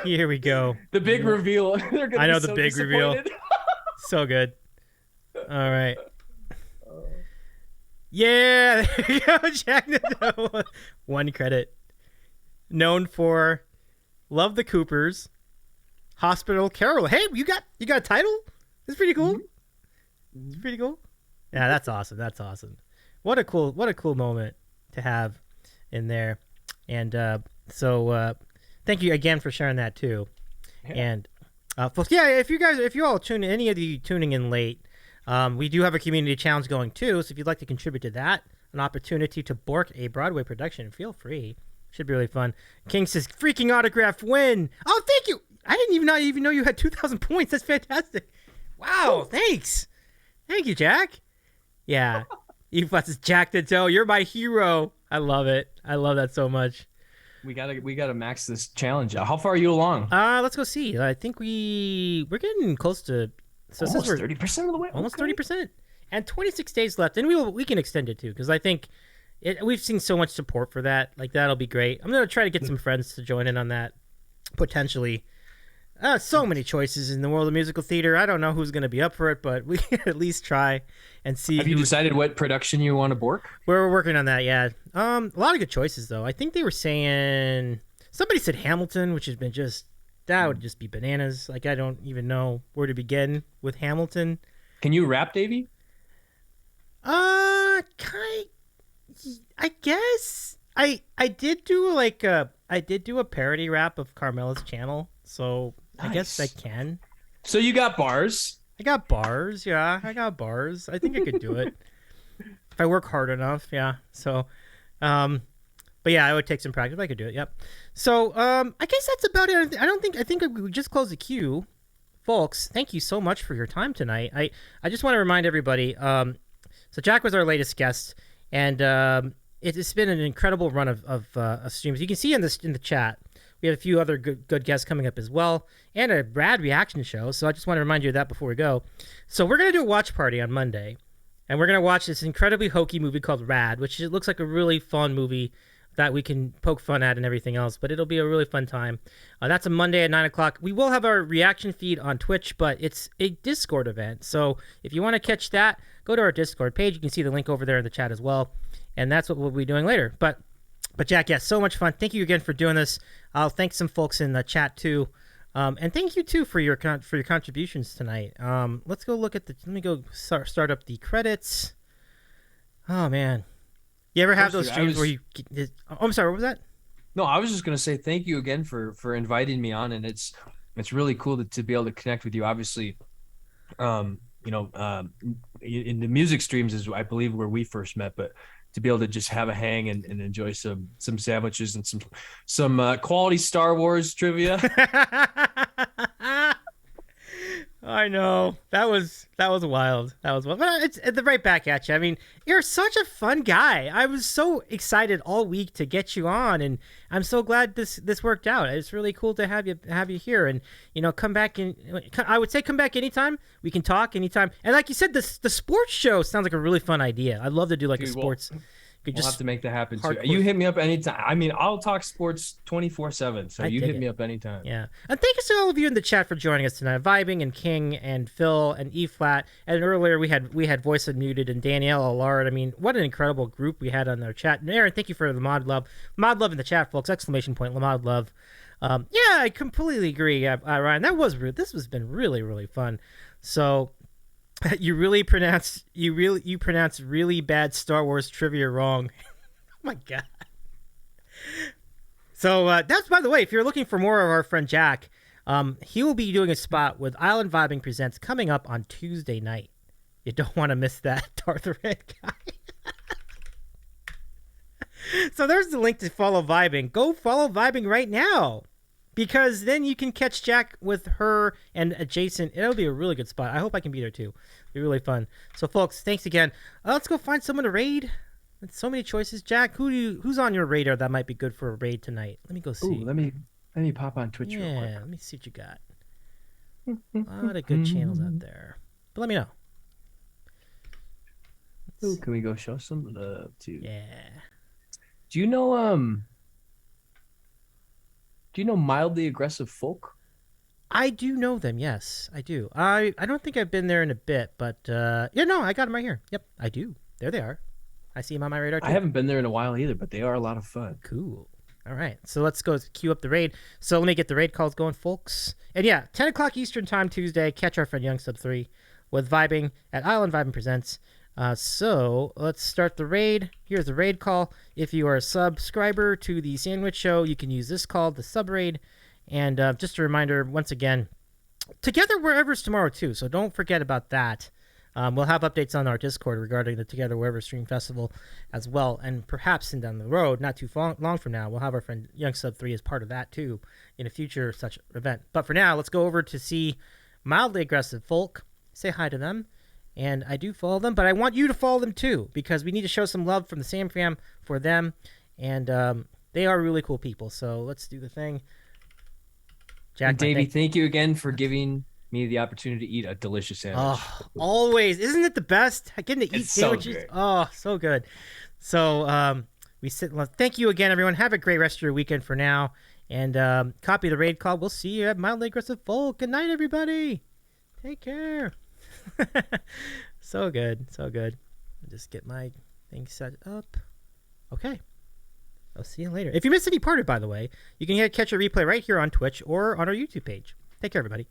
S1: here we go.
S2: The big reveal.
S1: I know the big reveal. So good. All right. Yeah, there you go, Jack. One credit. Known for Love the Coopers, Hospital Carol. Hey, you got a title? That's pretty cool. It's pretty cool. Yeah, that's awesome. That's awesome. What a cool moment to have in there. And so thank you again for sharing that too. Yeah. And folks, if you all any of you tuning in late, we do have a community challenge going too. So if you'd like to contribute to that, an opportunity to bork a Broadway production, feel free. Should be really fun. King says, "Freaking autograph win!" Oh, thank you. I didn't even know you had 2,000 points. That's fantastic. Wow, thanks. Thank you, Jack. Yeah. Says, Jack the Doe, you're my hero. I love it. I love that so much.
S2: We gotta max this challenge out. How far are you along?
S1: Let's go see. I think we're getting close to
S2: almost 30% of the way.
S1: Almost 30%. And 26 days left. And we can extend it too, because I think we've seen so much support for that. That'll be great. I'm gonna try to get some friends to join in on that. Potentially. So many choices in the world of musical theater. I don't know who's going to be up for it, but we can at least try and see.
S2: Have you decided what production you want to bork?
S1: We're working on that, yeah. A lot of good choices, though. I think they were saying... Somebody said Hamilton, which has been that would just be bananas. I don't even know where to begin with Hamilton.
S2: Can you rap, Davey?
S1: I guess. I did do a parody rap of Carmela's channel, so... Nice. I guess I can.
S2: So you got bars?
S1: I got bars, yeah. I got bars. I think I could do it. If I work hard enough, yeah. So, but yeah, I would take some practice. I could do it, yep. So, I guess that's about it. I think we just closed the queue. Folks, thank you so much for your time tonight. I just want to remind everybody, so Jack was our latest guest, and it's been an incredible run of streams. You can see in the chat, We have a few other good guests coming up as well, and a rad reaction show. So I just want to remind you of that before we go. So we're going to do a watch party on Monday, and we're going to watch this incredibly hokey movie called Rad, which looks like a really fun movie that we can poke fun at and everything else, but it'll be a really fun time. That's a Monday at 9 o'clock. We will have our reaction feed on Twitch, but it's a Discord event. So if you want to catch that, go to our Discord page. You can see the link over there in the chat as well, and that's what we'll be doing later. But Jack, yeah, so much fun. Thank you again for doing this. I'll thank some folks in the chat too, and thank you too for your contributions tonight. Let's go look at let me go start up the credits. Oh man, you ever have those streams where you? Oh, I'm sorry. What was that?
S2: No, I was just gonna say thank you again for inviting me on, and it's really cool to be able to connect with you. Obviously, in the music streams is I believe where we first met, but to be able to just have a hang and enjoy some sandwiches and some quality Star Wars trivia.
S1: I know that was wild. But it's right back at you. I mean, you're such a fun guy. I was so excited all week to get you on, and I'm so glad this worked out. It's really cool to have you here, and come back. And I would say come back anytime. We can talk anytime. And like you said, the sports show sounds like a really fun idea. I'd love to do a sports.
S2: We'll have to make that happen too. You hit me up anytime. I mean, I'll talk sports 24/7. So you hit me up anytime.
S1: Yeah. And thank you to all of you in the chat for joining us tonight. Vibing and King and Phil and E Flat. And earlier we had Voice Unmuted and Danielle Allard. I mean, what an incredible group we had on our chat. And Aaron, thank you for the mod love. Mod love in the chat, folks. ! Mod love. Yeah, I completely agree, Ryan. This has been really, really fun. So you pronounce really bad Star Wars trivia wrong. Oh my god. So that's, by the way, if you're looking for more of our friend Jack, he will be doing a spot with Island Vibing Presents coming up on Tuesday night. You don't want to miss that, Darth Red guy. So there's the link to follow Vibing. Go follow Vibing right now, because then you can catch Jack with her and Jason. It'll be a really good spot. I hope I can be there too. It'll be really fun. So, folks, thanks again. Let's go find someone to raid. There's so many choices. Jack, who's on your radar that might be good for a raid tonight? Let me go see.
S2: Ooh, let me pop on Twitch real quick.
S1: Yeah, let me see what you got. A lot of good channels out there. But let me know.
S2: Ooh, can we go show some love too?
S1: Yeah.
S2: Do you know Mildly Aggressive Folk?
S1: I do know them, yes, I do. I don't think I've been there in a bit, but I got them right here. Yep, I do. There they are. I see them on my radar too.
S2: I haven't been there in a while either, but they are a lot of fun.
S1: Cool. All right, so let's go queue up the raid. So let me get the raid calls going, folks. And yeah, 10 o'clock Eastern time Tuesday, catch our friend YoungSub3 with Vibing at Island Vibing Presents. So let's start the raid. Here's the raid call. If you are a subscriber to the Sandwich Show, you can use this call, the sub raid. And just a reminder, once again, Together Wherever's tomorrow too, so don't forget about that. We'll have updates on our Discord regarding the Together Wherever Stream Festival as well, and perhaps down the road, not too long from now, we'll have our friend YoungSub3 as part of that too in a future such event. But for now, let's go over to see Mildly Aggressive Folk, say hi to them. And I do follow them, but I want you to follow them too, because we need to show some love from the Sam Fam for them. And they are really cool people. So let's do the thing.
S2: Jack, Davey, thank you again for giving me the opportunity to eat a delicious sandwich.
S1: Oh, always. Isn't it the best? Getting to eat sandwiches.
S2: So
S1: so good. So thank you again, everyone. Have a great rest of your weekend for now. And copy the raid call. We'll see you at Mildly Aggressive Folk. Good night, everybody. Take care. So good. Just get my thing set up. Okay. I'll see you later. If you missed any part of it, by the way, you can catch a replay right here on Twitch or on our YouTube page. Take care, everybody.